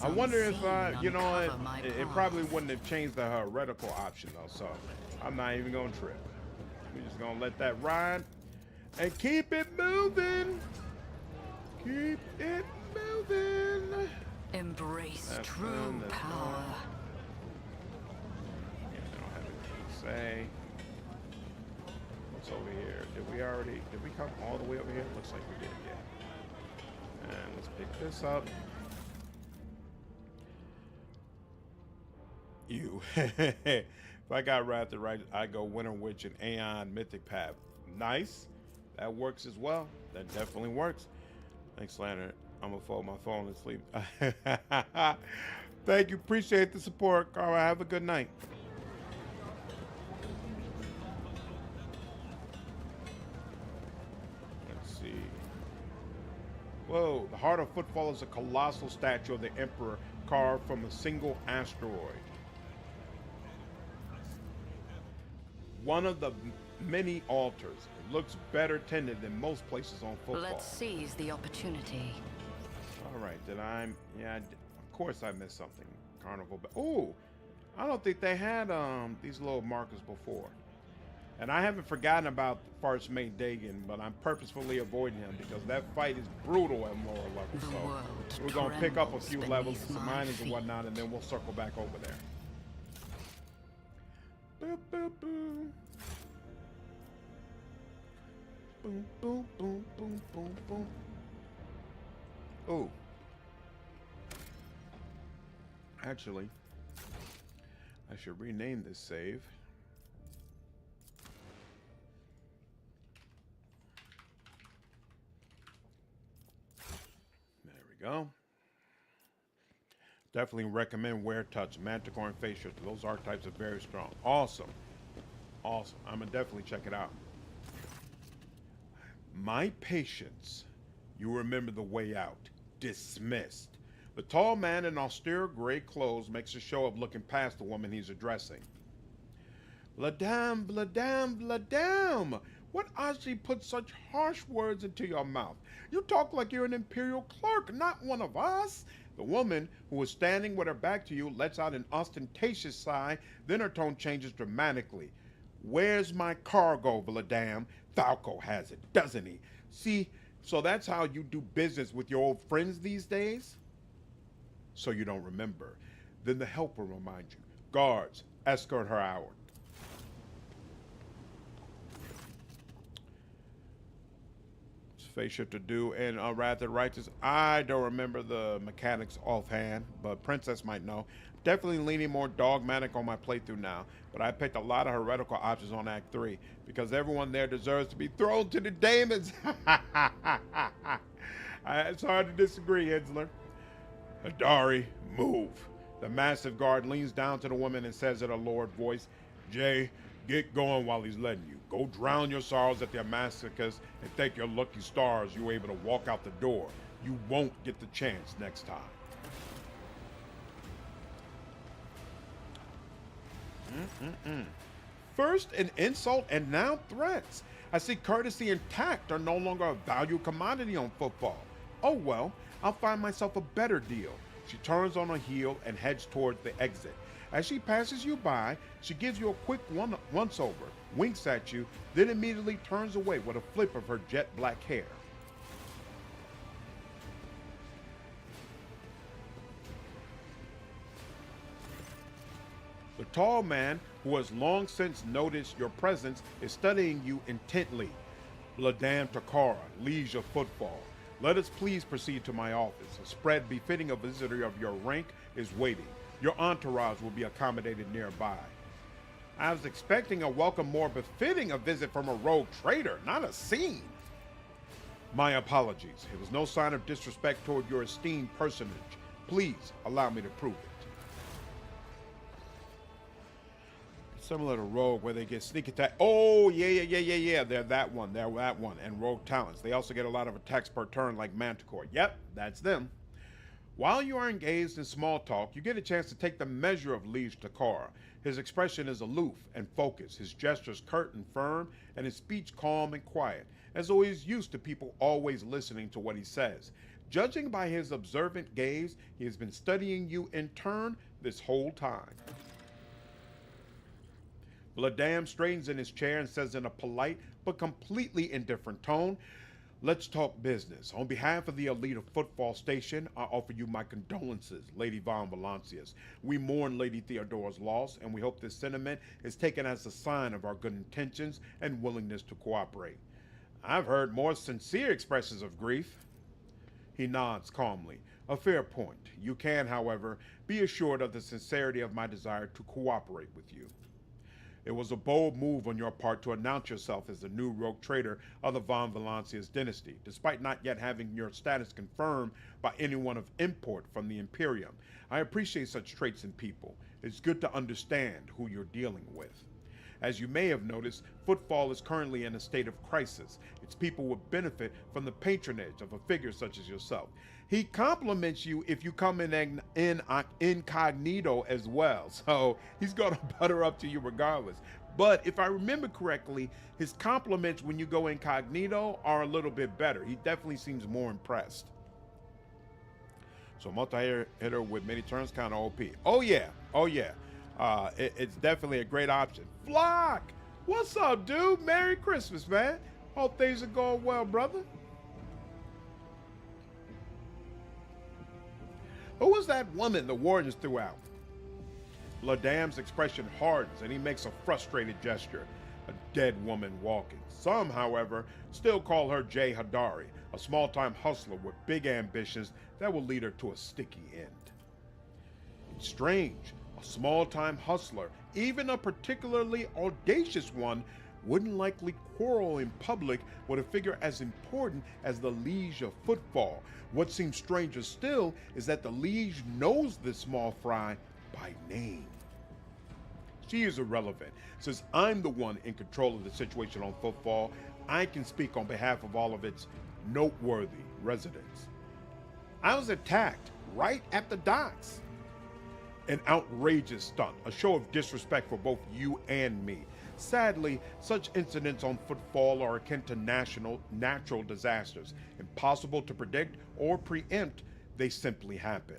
Speaker 3: I wonder if, you know, it probably wouldn't have changed the heretical option though, so I'm not even gonna trip. We're just gonna let that ride and keep it moving. Keep it moving.
Speaker 5: Embrace true power.
Speaker 3: Yeah, I don't have anything to say. What's over here? Did we come all the way over here? Looks like we did, yeah. And let's pick this up. If I got Raptor right, I go Winter Witch and Aeon Mythic Path. Nice. That works as well. That definitely works. Thanks, Lantern. I'm gonna fold my phone and sleep. Thank you. Appreciate the support, Carl. Have a good night. Let's see. Whoa. The Heart of Footfall is a colossal statue of the Emperor carved from a single asteroid. One of the many altars. It looks better tended than most places on Footfall.
Speaker 5: Let's seize the opportunity.
Speaker 3: All right, of course I missed something. Carnival. Ooh, I don't think they had these little markers before. And I haven't forgotten about First Mate Dagon, but I'm purposefully avoiding him because that fight is brutal at lower levels. So we're gonna pick up a few levels, some miners and whatnot, and then we'll circle back over there. Boop, boop, boom. Boom, boom, boom, boom, boom, boom. Oh. Actually, I should rename this save. There we go. Definitely recommend Weretouch, Manticore, and Face Shifter. Those archetypes are very strong. Awesome. Awesome. I'm going to definitely check it out. My patience. You remember the way out. Dismissed. The tall man in austere gray clothes makes a show of looking past the woman he's addressing. Vladam, Vladam, Vladam! What Ajay put such harsh words into your mouth? You talk like you're an imperial clerk, not one of us. The woman, who was standing with her back to you, lets out an ostentatious sigh, then her tone changes dramatically. Where's my cargo, Vladam? Falco has it, doesn't he? See, so that's how you do business with your old friends these days? So you don't remember. Then the help will remind you. Guards, escort her out. Face shift to do and Wrath of the Righteous. I don't remember the mechanics offhand, but Princess might know. Definitely leaning more dogmatic on my playthrough now, but I picked a lot of heretical options on Act 3 because everyone there deserves to be thrown to the demons. It's hard to disagree, Hinsler. Hadari, move. The massive guard leans down to the woman and says in a lowered voice, Jay, get going while he's letting you. Go drown your sorrows at their massacres and thank your lucky stars you were able to walk out the door. You won't get the chance next time. First an insult and now threats. I see courtesy and tact are no longer a valued commodity on football. Oh well, I'll find myself a better deal. She turns on her heel and heads towards the exit. As she passes you by, she gives you a quick once-over, winks at you, then immediately turns away with a flip of her jet black hair. The tall man, who has long since noticed your presence, is studying you intently. Vladam Takara, liege of footfall. Let us please proceed to my office. A spread befitting a visitor of your rank is waiting. Your entourage will be accommodated nearby. I was expecting a welcome more befitting a visit from a rogue trader, not a scene. My apologies. It was no sign of disrespect toward your esteemed personage. Please allow me to prove it. Similar to Rogue, where they get sneak attack. Oh, yeah. They're that one. And Rogue talents. They also get a lot of attacks per turn like Manticore. Yep, that's them. While you are engaged in small talk, you get a chance to take the measure of Liege Takara. His expression is aloof and focused, his gestures curt and firm, and his speech calm and quiet, as though he's used to people always listening to what he says. Judging by his observant gaze, he has been studying you in turn this whole time. Vladam straightens in his chair and says in a polite but completely indifferent tone, let's talk business. On behalf of the elite of Footfall Station, I offer you my condolences, Lady Von Valancius. We mourn Lady Theodora's loss, and we hope this sentiment is taken as a sign of our good intentions and willingness to cooperate. I've heard more sincere expressions of grief. He nods calmly. A fair point. You can, however, be assured of the sincerity of my desire to cooperate with you. It was a bold move on your part to announce yourself as the new rogue trader of the Von Valancius dynasty, despite not yet having your status confirmed by anyone of import from the Imperium. I appreciate such traits in people. It's good to understand who you're dealing with. As you may have noticed, Footfall is currently in a state of crisis. Its people would benefit from the patronage of a figure such as yourself. He compliments you if you come in incognito as well, so he's going to butter up to you regardless. But if I remember correctly, his compliments when you go incognito are a little bit better. He definitely seems more impressed. So multi-hitter with many turns, kind of OP. Oh yeah. It's definitely a great option. Flock, what's up, dude? Merry Christmas, man. Hope things are going well, brother. Who was that woman the wardens threw out? Vladam's expression hardens and he makes a frustrated gesture. A dead woman walking. Some, however, still call her Jay Hadari, a small-time hustler with big ambitions that will lead her to a sticky end. It's strange. A small-time hustler, even a particularly audacious one, wouldn't likely quarrel in public with a figure as important as the Liege of Footfall. What seems stranger still is that the Liege knows this small fry by name. She is irrelevant. Since I'm the one in control of the situation on Footfall, I can speak on behalf of all of its noteworthy residents. I was attacked right at the docks. An outrageous stunt, a show of disrespect for both you and me. Sadly, such incidents on footfall are akin to natural disasters. Impossible to predict or preempt, they simply happen.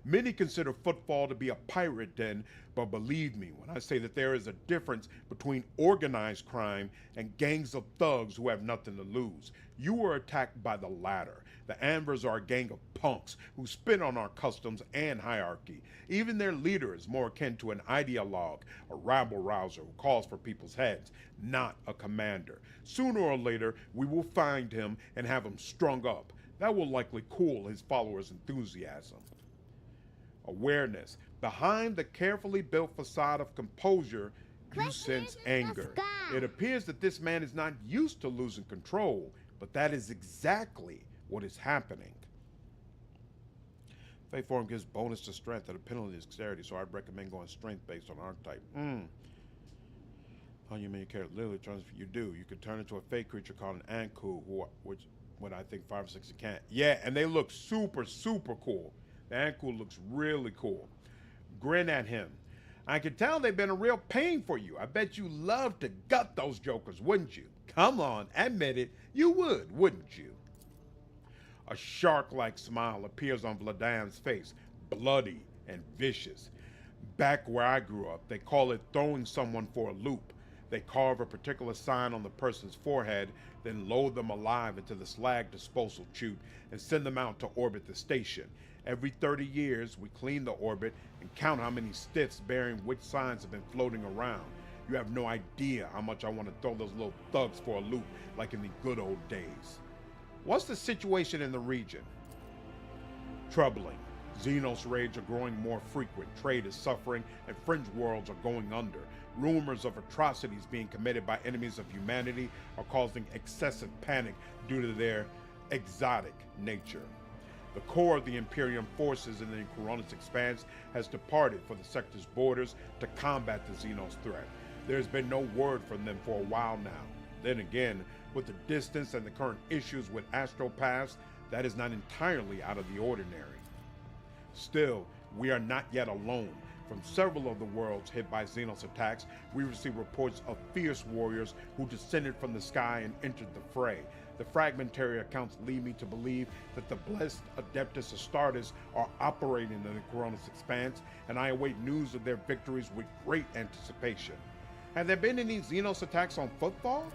Speaker 3: Many consider footfall to be a pirate den, but believe me when I say that there is a difference between organized crime and gangs of thugs who have nothing to lose. You were attacked by the latter. The Ambers are a gang of punks who spit on our customs and hierarchy. Even their leader is more akin to an ideologue, a rabble-rouser who calls for people's heads, not a commander. Sooner or later, we will find him and have him strung up. That will likely cool his followers' enthusiasm. Awareness. Behind the carefully built facade of composure, you sense anger. It appears that this man is not used to losing control, but that is exactly what is happening. Fate form gives bonus to strength at a penalty to dexterity, so I'd recommend going strength based on archetype. Oh, you mean you character literally turns? You do. You could turn into a fake creature called an Anku, which I think 5 or 6 you can't. Yeah, and they look super, super cool. The Anku looks really cool. Grin at him. I can tell they've been a real pain for you. I bet you love to gut those jokers, wouldn't you? Come on, admit it. You would, wouldn't you? A shark-like smile appears on Vladim's face, bloody and vicious. Back where I grew up, they call it throwing someone for a loop. They carve a particular sign on the person's forehead, then load them alive into the slag disposal chute and send them out to orbit the station. Every 30 years, we clean the orbit and count how many stiffs bearing which signs have been floating around. You have no idea how much I want to throw those little thugs for a loop like in the good old days. What's the situation in the region? Troubling. Xenos raids are growing more frequent, trade is suffering, and fringe worlds are going under. Rumors of atrocities being committed by enemies of humanity are causing excessive panic due to their exotic nature. The core of the Imperium forces in the Coronis Expanse has departed for the sector's borders to combat the Xenos threat. There has been no word from them for a while now. Then again, with the distance and the current issues with Astropaths, that is not entirely out of the ordinary. Still, we are not yet alone. From several of the worlds hit by Xenos attacks, we receive reports of fierce warriors who descended from the sky and entered the fray. The fragmentary accounts lead me to believe that the blessed Adeptus Astartes are operating in the Coronis Expanse, and I await news of their victories with great anticipation. Have there been any Xenos attacks on Footfall?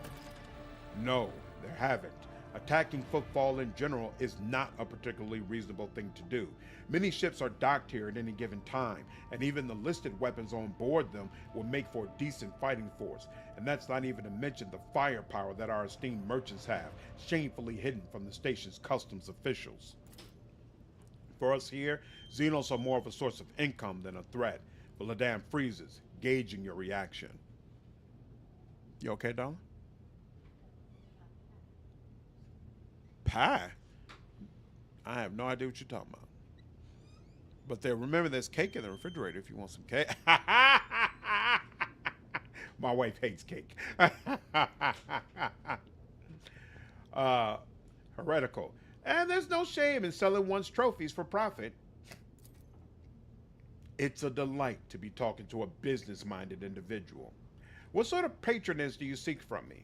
Speaker 3: No, there haven't. Attacking Footfall in general is not a particularly reasonable thing to do. Many ships are docked here at any given time, and even the listed weapons on board them will make for a decent fighting force. And that's not even to mention the firepower that our esteemed merchants have, shamefully hidden from the station's customs officials. For us here, Xenos are more of a source of income than a threat. Vladam freezes, gauging your reaction. You okay, darling? Pie? I have no idea what you're talking about. But remember, there's cake in the refrigerator if you want some cake. My wife hates cake. Heretical. And there's no shame in selling one's trophies for profit. It's a delight to be talking to a business-minded individual. What sort of patronage do you seek from me?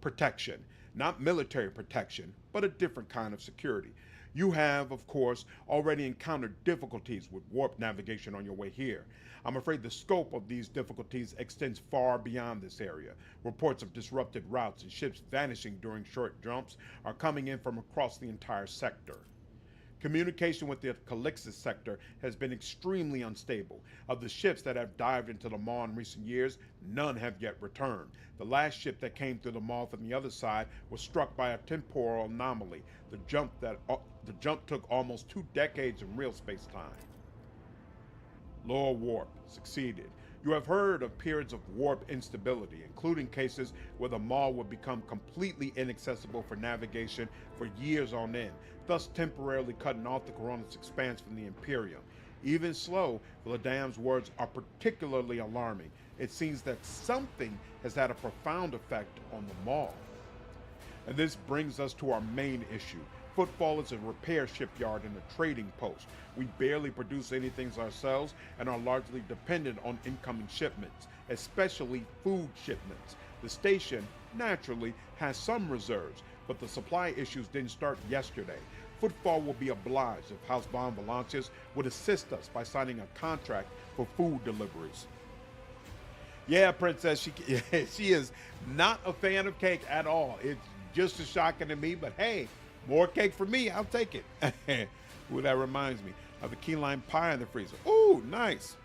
Speaker 3: Protection. Not military protection, but a different kind of security. You have, of course, already encountered difficulties with warp navigation on your way here. I'm afraid the scope of these difficulties extends far beyond this area. Reports of disrupted routes and ships vanishing during short jumps are coming in from across the entire sector. Communication with the Calixis sector has been extremely unstable. Of the ships that have dived into the Maw in recent years, none have yet returned. The last ship that came through the Maw from the other side was struck by a temporal anomaly. The jump took almost 2 decades in real space-time. Lower warp succeeded. You have heard of periods of warp instability, including cases where the Maw would become completely inaccessible for navigation for years on end, thus temporarily cutting off the Coronis Expanse from the Imperium. Even slow, Vladam's words are particularly alarming. It seems that something has had a profound effect on the Maw. And this brings us to our main issue. Footfall is a repair shipyard and a trading post. We barely produce anything ourselves and are largely dependent on incoming shipments, especially food shipments. The station, naturally, has some reserves, but the supply issues didn't start yesterday. Footfall will be obliged if House Von Valancius would assist us by signing a contract for food deliveries. Yeah, Princess, she is not a fan of cake at all. It's just as shocking to me, but hey, more cake for me, I'll take it. Ooh, that reminds me of the key lime pie in the freezer. Ooh, nice.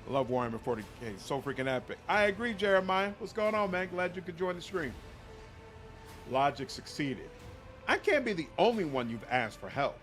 Speaker 3: I love Warhammer 40K, so freaking epic. I agree, Jeremiah. What's going on, man? Glad you could join the stream. Logic succeeded. I can't be the only one you've asked for help.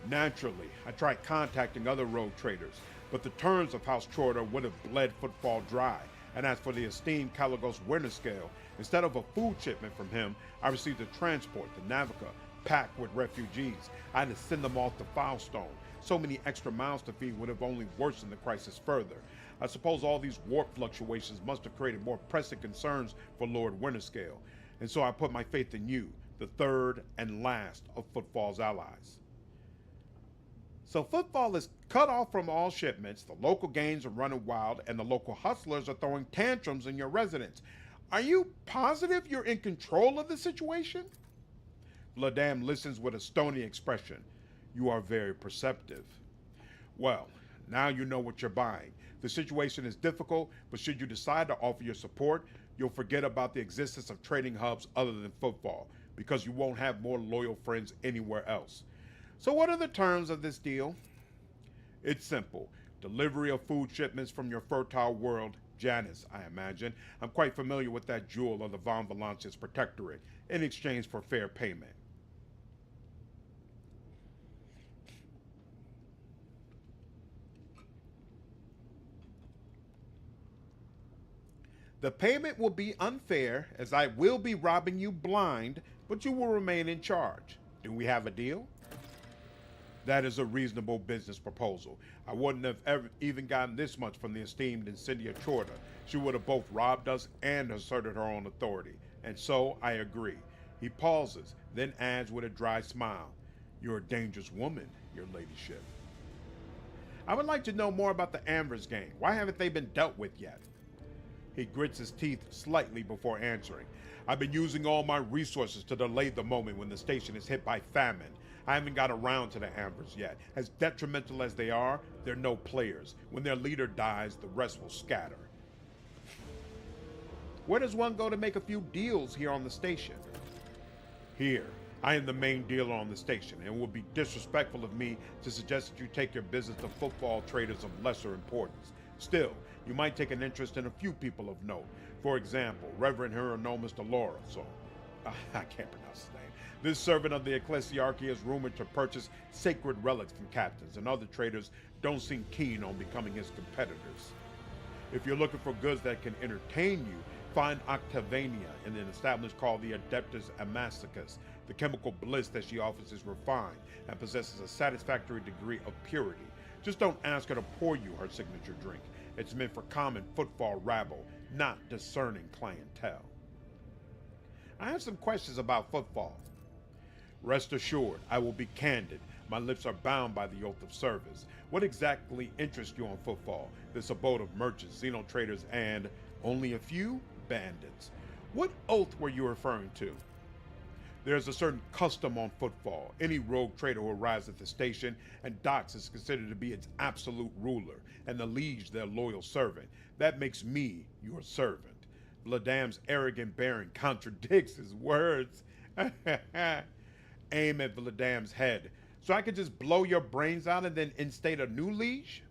Speaker 3: Naturally, I tried contacting other rogue traders, but the terms of House Chorda would have bled Footfall dry. And as for the esteemed Caligos Winterscale, instead of a food shipment from him, I received a transport, the Navica, packed with refugees. I had to send them off to Filestone. So many extra miles to feed would have only worsened the crisis further. I suppose all these warp fluctuations must have created more pressing concerns for Lord Winterscale. And so I put my faith in you, the third and last of Footfall's allies. So Footfall is cut off from all shipments, the local gangs are running wild, and the local hustlers are throwing tantrums in your residence. Are you positive you're in control of the situation? Vladam listens with a stony expression. You are very perceptive. Well, now you know what you're buying. The situation is difficult, but should you decide to offer your support, you'll forget about the existence of trading hubs other than Footfall, because you won't have more loyal friends anywhere else. So what are the terms of this deal? It's simple. Delivery of food shipments from your fertile world, Janus, I imagine. I'm quite familiar with that jewel of the Von Valancius Protectorate, in exchange for fair payment. The payment will be unfair, as I will be robbing you blind, but you will remain in charge. Do we have a deal? That is a reasonable business proposal. I wouldn't have even gotten this much from the esteemed Incendia Chorda. She would have both robbed us and asserted her own authority. And so I agree. He pauses, then adds with a dry smile, You're a dangerous woman, your ladyship. I would like to know more about the Amber's gang. Why haven't they been dealt with yet? He grits his teeth slightly before answering. I've been using all my resources to delay the moment when the station is hit by famine. I haven't got around to the Ambers yet. As detrimental as they are, they're no players. When their leader dies, the rest will scatter. Where does one go to make a few deals here on the station? Here. I am the main dealer on the station, and it would be disrespectful of me to suggest that you take your business to Footfall traders of lesser importance. Still, you might take an interest in a few people of note. For example, Reverend Hieronymus Delora, I can't pronounce his name. This servant of the ecclesiarchy is rumored to purchase sacred relics from captains, and other traders don't seem keen on becoming his competitors. If you're looking for goods that can entertain you, find Octavania in an establishment called the Adeptus Amasticus. The chemical bliss that she offers is refined and possesses a satisfactory degree of purity. Just don't ask her to pour you her signature drink. It's meant for common Footfall rabble, not discerning clientele. I have some questions about Footfall. Rest assured, I will be candid. My lips are bound by the oath of service. What exactly interests you on Footfall? This abode of merchants, xeno traders, and only a few bandits. What oath were you referring to? There's a certain custom on Footfall. Any rogue trader who arrives at the station and docks is considered to be its absolute ruler, and the liege their loyal servant. That makes me your servant. Vladam's arrogant bearing contradicts his words. Aim at Vladam's head, so I could just blow your brains out and then instate a new liege?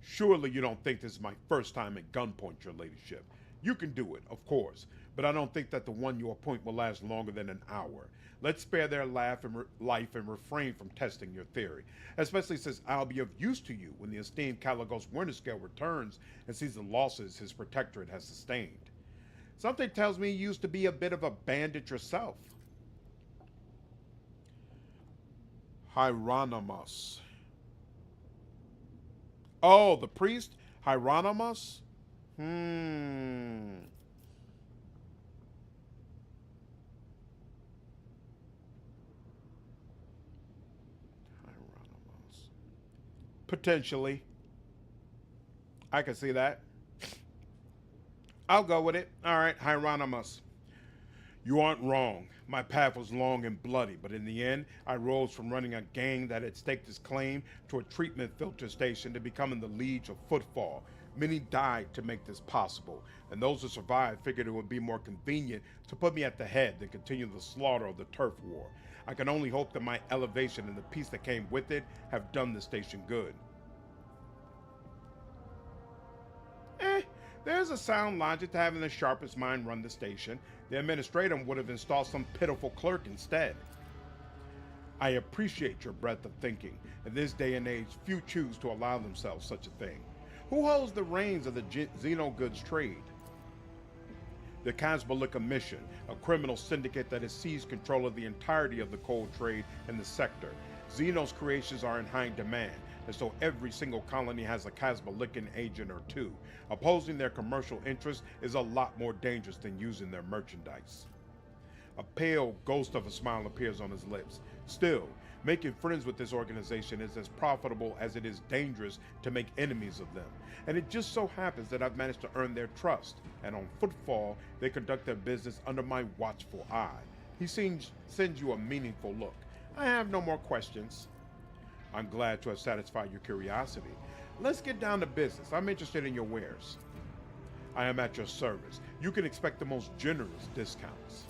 Speaker 3: Surely you don't think this is my first time at gunpoint, your ladyship. You can do it, of course, but I don't think that the one you appoint will last longer than an hour. Let's spare their life and refrain from testing your theory, especially since I'll be of use to you when the esteemed Caligos Winterscale returns and sees the losses his protectorate has sustained. Something tells me you used to be a bit of a bandit yourself. Hieronymus. Oh, the priest? Hieronymus?
Speaker 1: Potentially. I can see that. I'll go with it. All right, Hieronymus.
Speaker 3: You aren't wrong. My path was long and bloody, but in the end, I rose from running a gang that had staked its claim to a treatment filter station to becoming the Liege of Footfall. Many died to make this possible, and those who survived figured it would be more convenient to put me at the head than continue the slaughter of the turf war. I can only hope that my elevation and the peace that came with it have done the station good.
Speaker 1: There's a sound logic to having the sharpest mind run the station. The administrator would have installed some pitiful clerk instead.
Speaker 3: I appreciate your breadth of thinking. In this day and age, few choose to allow themselves such a thing.
Speaker 1: Who holds the reins of the xenogoods trade?
Speaker 3: The Casbalika Mission, a criminal syndicate that has seized control of the entirety of the coal trade in the sector. Xeno's creations are in high demand, and so every single colony has a Casbalikan agent or two. Opposing their commercial interests is a lot more dangerous than using their merchandise. A pale ghost of a smile appears on his lips. Still, making friends with this organization is as profitable as it is dangerous to make enemies of them. And it just so happens that I've managed to earn their trust, and on Footfall, they conduct their business under my watchful eye. He sends you a meaningful look.
Speaker 1: I have no more questions.
Speaker 3: I'm glad to have satisfied your curiosity.
Speaker 1: Let's get down to business. I'm interested in your wares.
Speaker 3: I am at your service. You can expect the most generous discounts.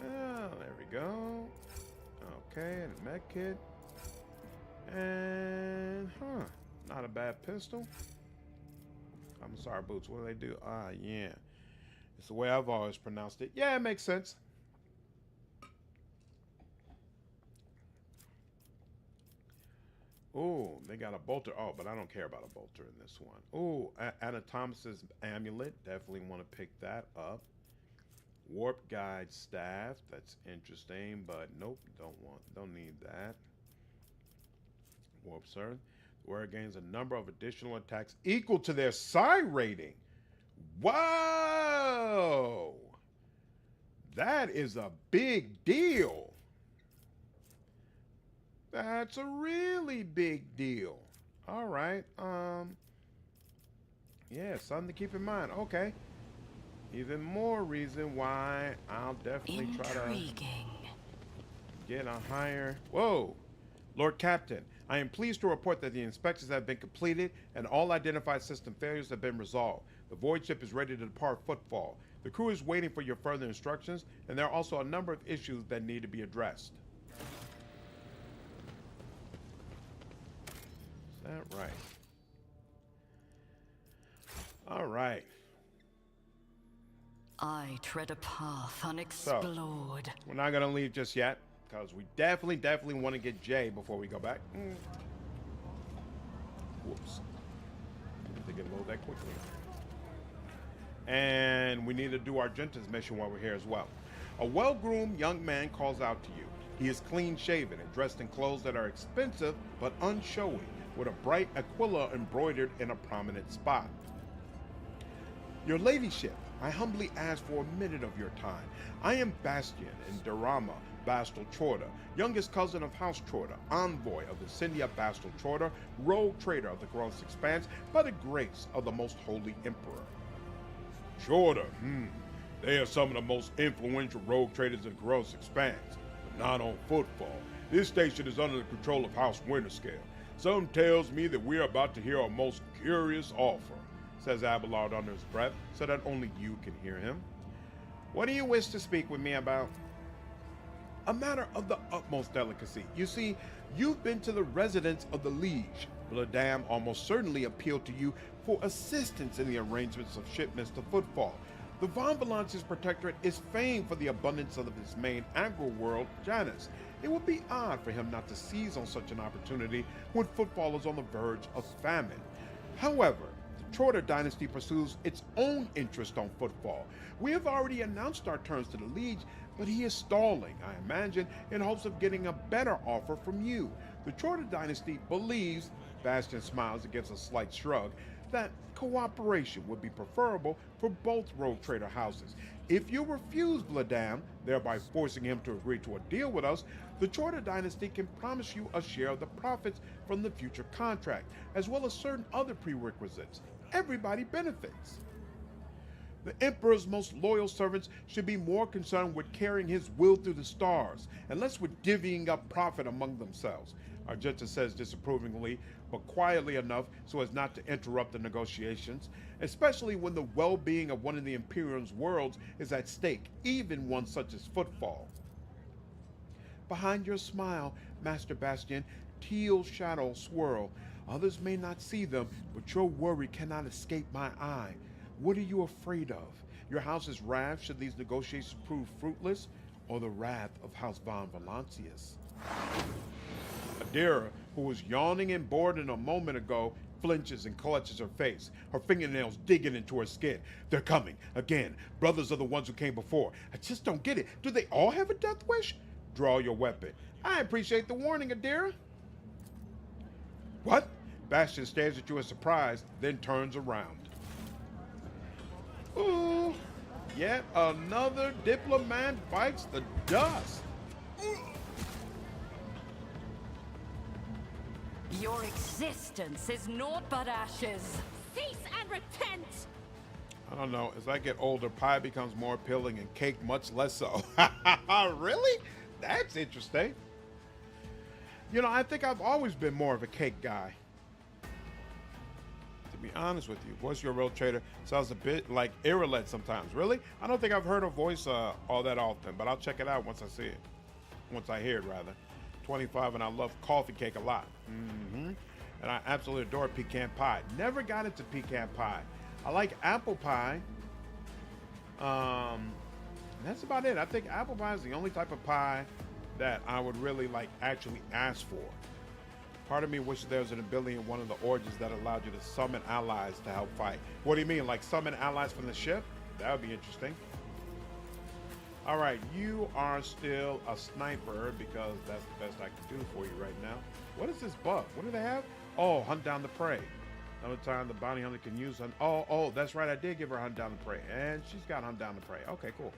Speaker 1: Oh, there we go. Okay, and a med kit. And, not a bad pistol. I'm sorry, Boots. What do they do? Ah, yeah. It's the way I've always pronounced it. Yeah, it makes sense. Oh, they got a bolter. Oh, but I don't care about a bolter in this one. Oh, Anatomus's amulet. Definitely want to pick that up. Warp guide staff. That's interesting, but nope, don't need that. Warp sir. The wearer gains a number of additional attacks equal to their psi rating. Whoa! That is a big deal. That's a really big deal. All right. Yeah, something to keep in mind. Okay. Even more reason why I'll definitely try to get a higher... Whoa! Lord Captain, I am pleased to report that the inspections have been completed and all identified system failures have been resolved. The void ship is ready to depart Footfall. The crew is waiting for your further instructions, and there are also a number of issues that need to be addressed. Is that right? All right.
Speaker 5: I tread a path unexplored.
Speaker 3: So, we're not going to leave just yet, because we definitely want to get Jay before we go back. Whoops. Didn't think it'd load that quickly. And we need to do our Argenta's mission while we're here as well. A well-groomed young man calls out to you. He is clean-shaven and dressed in clothes that are expensive but unshowy, with a bright aquila embroidered in a prominent spot. Your ladyship, I humbly ask for a minute of your time. I am Bastian in Dirama, Bastel Chorda, youngest cousin of House Chorda, envoy of the Syndia Bastel Chorda, rogue trader of the Gross Expanse, by the grace of the most holy emperor.
Speaker 2: Chorda, they are some of the most influential rogue traders in Gross Expanse, but not on Footfall. This station is under the control of House Winterscale. Something tells me that we're about to hear a most curious offer, says Abelard under his breath, so that only you can hear him.
Speaker 1: What do you wish to speak with me about?
Speaker 3: A matter of the utmost delicacy. You see, you've been to the residence of the Liege. Vladam almost certainly appealed to you for assistance in the arrangements of shipments to Footfall. The Von Valance's protectorate is famed for the abundance of its main agro-world, Janus. It would be odd for him not to seize on such an opportunity when Footfall is on the verge of famine. However, the Chorda dynasty pursues its own interest on Footfall. We have already announced our terms to the Liege, but he is stalling, I imagine, in hopes of getting a better offer from you. The Chorda dynasty believes, Bastian smiles and gives a slight shrug, that cooperation would be preferable for both rogue trader houses. If you refuse Vladam, thereby forcing him to agree to a deal with us, The Chorta dynasty can promise you a share of the profits from the future contract, as well as certain other prerequisites. Everybody benefits. The Emperor's most loyal servants should be more concerned with carrying his will through the stars, and less with divvying up profit among themselves, Argenta says disapprovingly, but quietly enough so as not to interrupt the negotiations, especially when the well-being of one of the Imperium's worlds is at stake, even one such as Footfall. Behind your smile, Master Bastion, teal shadows swirl. Others may not see them, but your worry cannot escape my eye. What are you afraid of? Your house's wrath should these negotiations prove fruitless, or the wrath of House von Valancius? Idira, who was yawning and bored a moment ago, flinches and clutches her face, her fingernails digging into her skin. They're coming, again. Brothers are the ones who came before. I just don't get it. Do they all have a death wish? Draw your weapon. I appreciate the warning, Idira. What? Bastion stares at you in surprise, then turns around. Ooh, yet another diplomat bites the dust.
Speaker 5: Your existence is naught but ashes.
Speaker 6: Cease and repent!
Speaker 3: I don't know. As I get older, pie becomes more appealing and cake much less so. Really? That's interesting. You know, I think I've always been more of a cake guy. To be honest with you, Voice Your Real Trader sounds a bit like Yrilet sometimes. Really? I don't think I've heard her voice all that often, but I'll check it out once I see it. Once I hear it, rather. 25, and I love coffee cake a lot. And I absolutely adore pecan pie. Never got into pecan pie. I like apple pie. That's about it. I think apple pie is the only type of pie that I would really like actually ask for. Part of me wishes there was an ability in one of the origins that allowed you to summon allies to help fight. What do you mean, like summon allies from the ship? That would be interesting. All right, you are still a sniper because that's the best I can do for you right now. What is this buff? What do they have? Oh, hunt down the prey. Another time the bounty hunter can use hunt. Oh, that's right. I did give her hunt down the prey, and she's got hunt down the prey. Okay, cool.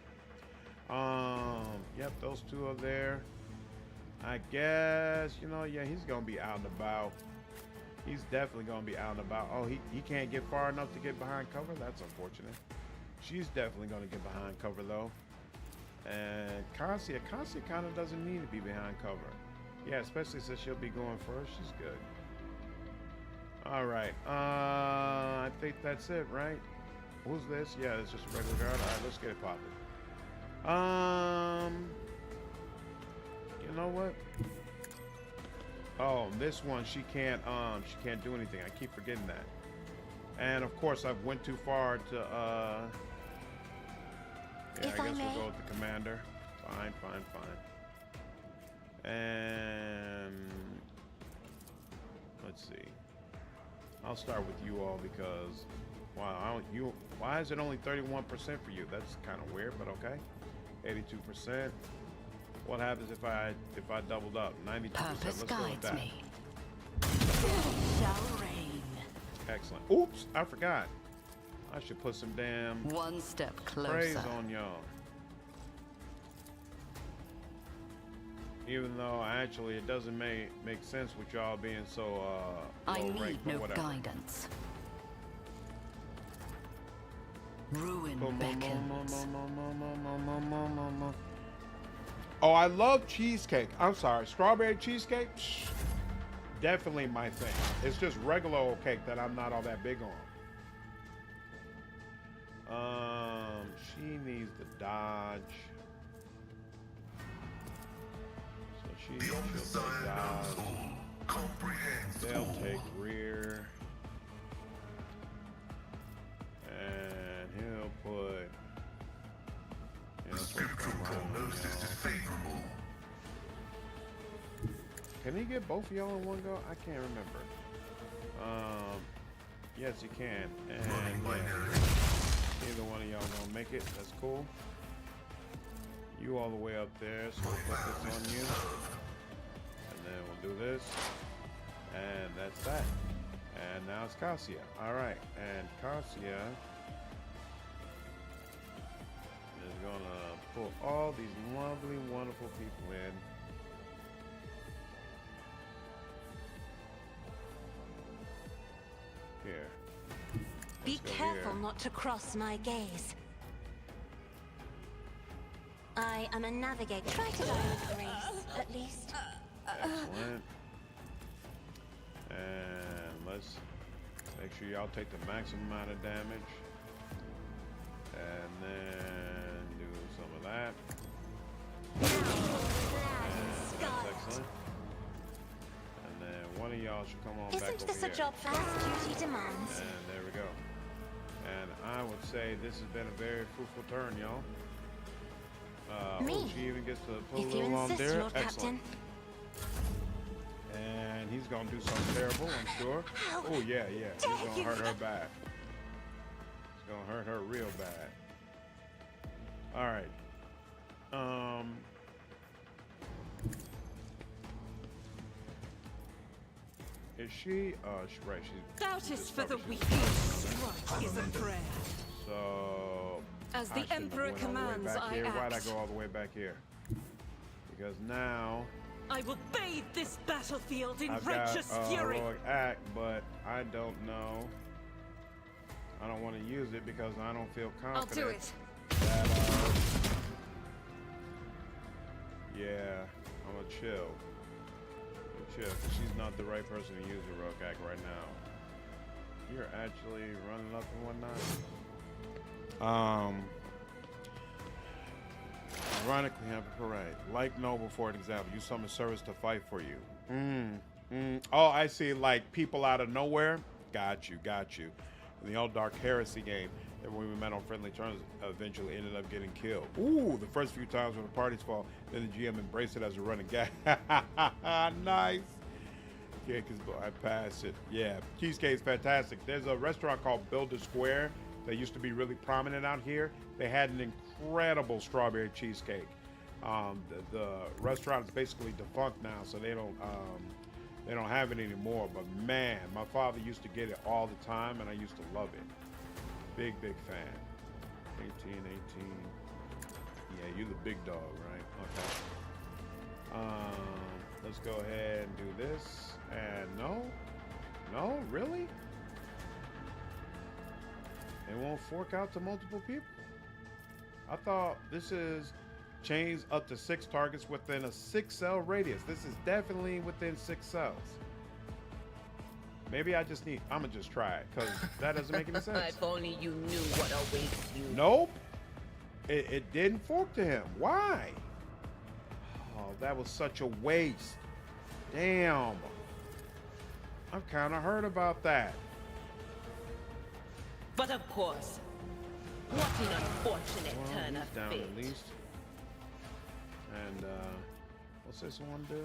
Speaker 3: Yep, those two are there. I guess, you know, yeah, he's gonna be out and about. He's definitely gonna be out and about. Oh, he can't get far enough to get behind cover. That's unfortunate. She's definitely gonna get behind cover though. And Cassia kind of doesn't need to be behind cover. Yeah, especially since she'll be going first. She's good. All right. I think that's it, right? Who's this? Yeah, it's just a regular guard. All right, let's get it popping. You know what? Oh, this one she can't do anything. I keep forgetting that. And of course, I've went too far to yeah, I guess we'll go with the commander. Fine. And let's see. I'll start with you all because wow, why is it only 31% for you? That's kind of weird, but okay. 82%. What happens if I doubled up? 92%.
Speaker 5: Purpose
Speaker 3: Let's go with
Speaker 5: guides
Speaker 3: that.
Speaker 5: me. Shall reign.
Speaker 3: Excellent. Oops, I forgot. I should put some damn
Speaker 5: One step
Speaker 3: praise
Speaker 5: closer.
Speaker 3: on y'all. Even though actually it doesn't make sense with y'all being so
Speaker 5: I
Speaker 3: low
Speaker 5: need
Speaker 3: ranked, but
Speaker 5: no
Speaker 3: whatever.
Speaker 5: guidance. Ruin
Speaker 3: Boom, boom,
Speaker 5: beckons.
Speaker 3: boom. Oh, I love cheesecake. I'm sorry, strawberry cheesecake. Psh, definitely my thing. It's just regular old cake that I'm not all that big on. She needs to dodge. So she'll take dodge. They'll take rear. And he'll put. Can he get both of y'all in one go? I can't remember. Yes, he can. And neither one of y'all gonna make it. That's cool. You all the way up there, so we'll put this on you. And then we'll do this. And that's that. And now it's Cassia. Alright, and Cassia is gonna pull all these lovely, wonderful people in. Here.
Speaker 7: Be
Speaker 3: Let's go
Speaker 7: careful
Speaker 3: here.
Speaker 7: not to cross my gaze. I am a navigator. Try to die with grace, at least.
Speaker 3: Excellent. And let's make sure y'all take the maximum amount of damage. And then do some of that. And that's excellent. And then one of y'all should come on back
Speaker 7: Isn't
Speaker 3: over
Speaker 7: this a
Speaker 3: here.
Speaker 7: job fast duty demands?
Speaker 3: And there we go. And I would say this has been a very fruitful turn, y'all.
Speaker 7: Me?
Speaker 3: Oh, she even gets to put a
Speaker 7: If you
Speaker 3: little on
Speaker 7: insist,
Speaker 3: there.
Speaker 7: Lord
Speaker 3: Excellent.
Speaker 7: Captain.
Speaker 3: And he's gonna do something terrible, I'm sure. Oh yeah, yeah. He's gonna hurt her bad. He's gonna hurt her real bad. All right. Is she? Right. She's.
Speaker 5: Doubt is for the weak.
Speaker 8: Strike is a prayer.
Speaker 3: So.
Speaker 5: As
Speaker 3: I
Speaker 5: the
Speaker 3: shouldn't have
Speaker 5: Emperor
Speaker 3: went all the way
Speaker 5: commands,
Speaker 3: back
Speaker 5: I
Speaker 3: here. Why'd I
Speaker 5: act.
Speaker 3: go all the way back here? Because now
Speaker 5: I will bathe this battlefield in
Speaker 3: I've got
Speaker 5: righteous
Speaker 3: a
Speaker 5: fury.
Speaker 3: heroic act, but I don't know. I don't want to use it because I don't feel
Speaker 5: I'll
Speaker 3: confident.
Speaker 5: do it.
Speaker 3: That, yeah, I'm gonna chill. Chill, because she's not the right person to use heroic act right now. You're actually running up and whatnot. Ironically, I'm correct. Like Noble, for example, you summon service to fight for you. Oh, I see. Like people out of nowhere. Got you. In the old Dark Heresy game, that when we met on friendly terms, eventually ended up getting killed. Ooh, the first few times when the parties fall, then the GM embraced it as a running gag. Nice. Yeah, because I passed it. Yeah, cheesecake's fantastic. There's a restaurant called Builder Square that used to be really prominent out here. They had an incredible strawberry cheesecake. The restaurant is basically defunct now, so they don't have it anymore. But man, my father used to get it all the time, and I used to love it. Big fan. 18. Yeah, you're the big dog, right? Okay. Let's go ahead and do this. And no, really? It won't fork out to multiple people? I thought this is chains up to 6 targets within a 6-cell radius. This is definitely within 6 cells. Maybe I just need, I'm gonna just try it, because that doesn't make any sense.
Speaker 9: If only you knew what awaits you.
Speaker 3: Nope. It didn't fork to him. Why? Oh, that was such a waste. Damn. I'm kind of hurt about that.
Speaker 9: But of course, what an unfortunate
Speaker 3: Well,
Speaker 9: turn
Speaker 3: he's
Speaker 9: of
Speaker 3: down
Speaker 9: fate.
Speaker 3: at least. And what's this one do?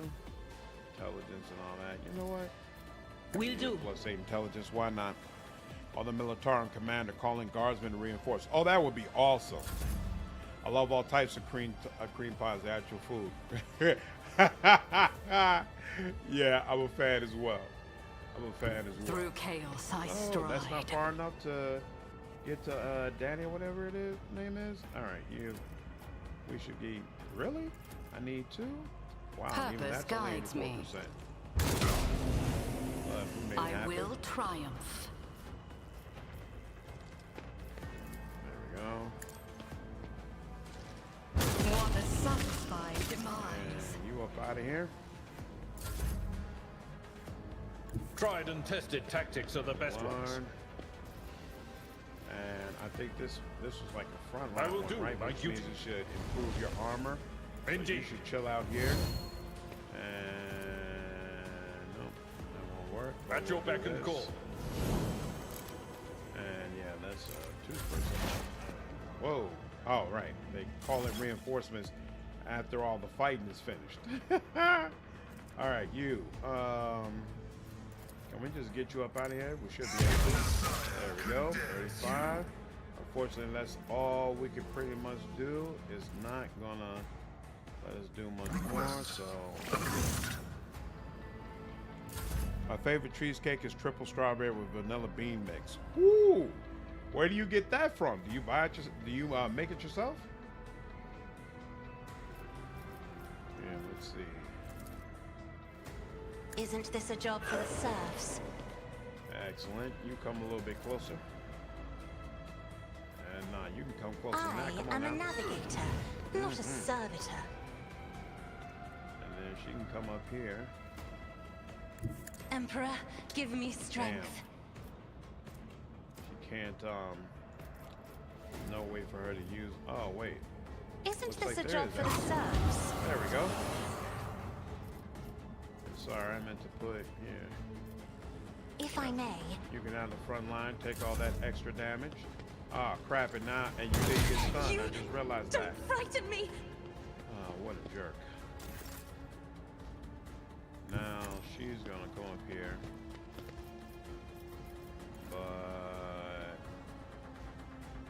Speaker 3: Intelligence and all that. You know what?
Speaker 9: Will do.
Speaker 3: Plus 8 intelligence. Why not? Or the Militarum commander calling guardsmen to reinforce. Oh, that would be awesome. I love all types of cream pies, the actual food. Yeah, I'm a fan as well.
Speaker 5: Through chaos I
Speaker 3: Oh,
Speaker 5: stride.
Speaker 3: that's not far enough to get to Danny or whatever it is name is. All right, we should be really. I need 2. Wow, even
Speaker 5: Purpose
Speaker 3: that's only
Speaker 5: guides me.
Speaker 3: 84%. But we made it
Speaker 5: I
Speaker 3: happen.
Speaker 5: will triumph.
Speaker 3: There we go.
Speaker 5: What a satisfying demise.
Speaker 3: And you up out of here.
Speaker 4: Tried and tested tactics are the best ones.
Speaker 3: One. And I think this was like a front
Speaker 4: I
Speaker 3: line
Speaker 4: will
Speaker 3: one,
Speaker 4: do
Speaker 3: right?
Speaker 4: my
Speaker 3: Which
Speaker 4: duty.
Speaker 3: means it should improve your armor. So you
Speaker 4: Indeed.
Speaker 3: should chill out here. And nope, that won't work. but
Speaker 4: At your
Speaker 3: we'll do
Speaker 4: beck and
Speaker 3: this.
Speaker 4: call.
Speaker 3: And yeah, that's 2%. Whoa. Oh, right. They call it reinforcements after all the fighting is finished. All right, you. Can we just get you up out of here? We should be able to. There we go. 35. Unfortunately, that's all we can pretty much do. It's not gonna let us do much more, so. My favorite cheesecake is triple strawberry with vanilla bean mix. Woo! Where do you get that from? Do you buy it? Do you make it yourself? Yeah, let's see.
Speaker 7: Isn't this a job for the serfs?
Speaker 3: Excellent. You come a little bit closer. And you can come closer than that. Come on
Speaker 7: I am
Speaker 3: now.
Speaker 7: a navigator, not a servitor.
Speaker 3: And then she can come up here.
Speaker 7: Emperor, give me strength.
Speaker 3: She can't, no way for her to use, oh wait.
Speaker 7: Isn't
Speaker 3: Looks
Speaker 7: this
Speaker 3: like
Speaker 7: a
Speaker 3: there
Speaker 7: job
Speaker 3: is
Speaker 7: for the serfs?
Speaker 3: There we go. Sorry, I meant to put, yeah.
Speaker 7: If I may.
Speaker 3: You can out the front line, take all that extra damage. Ah, crap it now, and you did get stunned. I just realized
Speaker 7: Don't
Speaker 3: that.
Speaker 7: frighten me!
Speaker 3: Oh, what a jerk. Now, she's gonna come up here. But...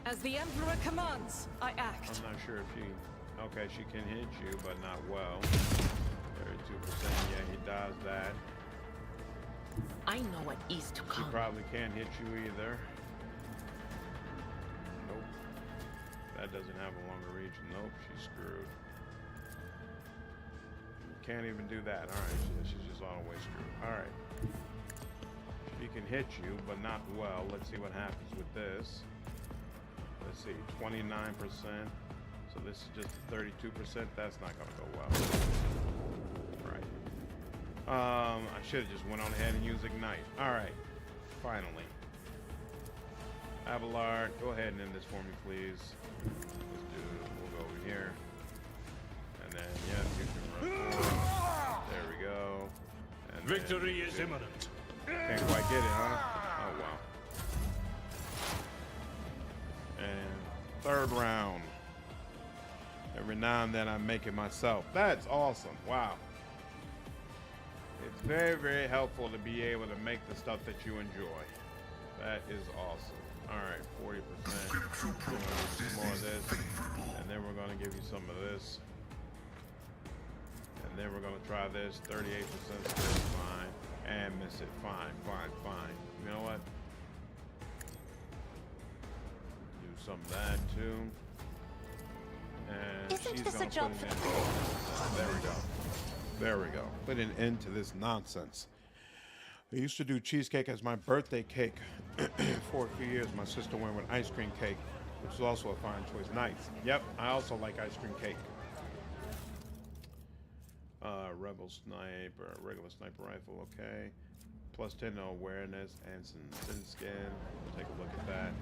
Speaker 9: As the Emperor commands, I act.
Speaker 3: I'm not sure if she... Okay, she can hit you, but not well. 32%, yeah, he does that.
Speaker 9: I know what is to
Speaker 3: She
Speaker 9: come.
Speaker 3: probably can't hit you either. Nope. That doesn't have a longer reach. Nope, she's screwed. Can't even do that. Alright, she's just all the way screwed. Alright. She can hit you, but not well. Let's see what happens with this. Let's see, 29%. So this is just 32%. That's not gonna go well. Right. I should have just went on ahead and used Ignite. Alright. Finally. Abelard, go ahead and end this for me, please. Let's do it. We'll go over here. And then, yes, you can run forward. There we go. And
Speaker 4: Victory is imminent.
Speaker 3: can't quite get it, huh? Oh, wow. And third round. Every now and then I make it myself. That's awesome. Wow. It's very, very helpful to be able to make the stuff that you enjoy. That is awesome. All right, 40%. We're gonna do some more of this. And then we're going to give you some of this. And then we're going to try this. 38% still fine. And miss it. Fine, fine, fine. You know what? Do some of that too. And
Speaker 7: Isn't
Speaker 3: she's
Speaker 7: this a
Speaker 3: gonna
Speaker 7: job
Speaker 3: put
Speaker 7: for
Speaker 3: an end to it. There we go. There we go. Put an end to this nonsense. I used to do cheesecake as my birthday cake for a few years. My sister went with ice cream cake, which is also a fine choice. Nice. Yep, I also like ice cream cake. Rebel sniper, regular sniper rifle, okay. Plus 10 to awareness and some thin skin. Take a look at that.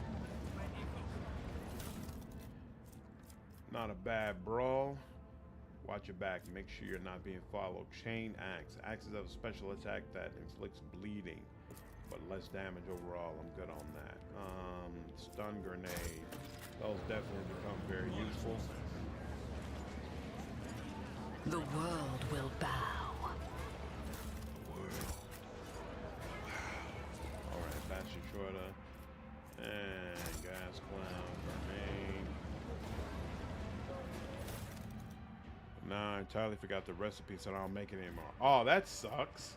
Speaker 3: Not a bad brawl. Watch your back. Make sure you're not being followed. Chain axe. Axes have a special attack that inflicts bleeding, but less damage overall. I'm good on that. Stun grenade. Those definitely become very useful.
Speaker 9: The world will bow.
Speaker 3: Alright, faster, shorter. And gas cloud, grenade. Nah, I entirely forgot the recipe, so I don't make it anymore. Oh, that sucks.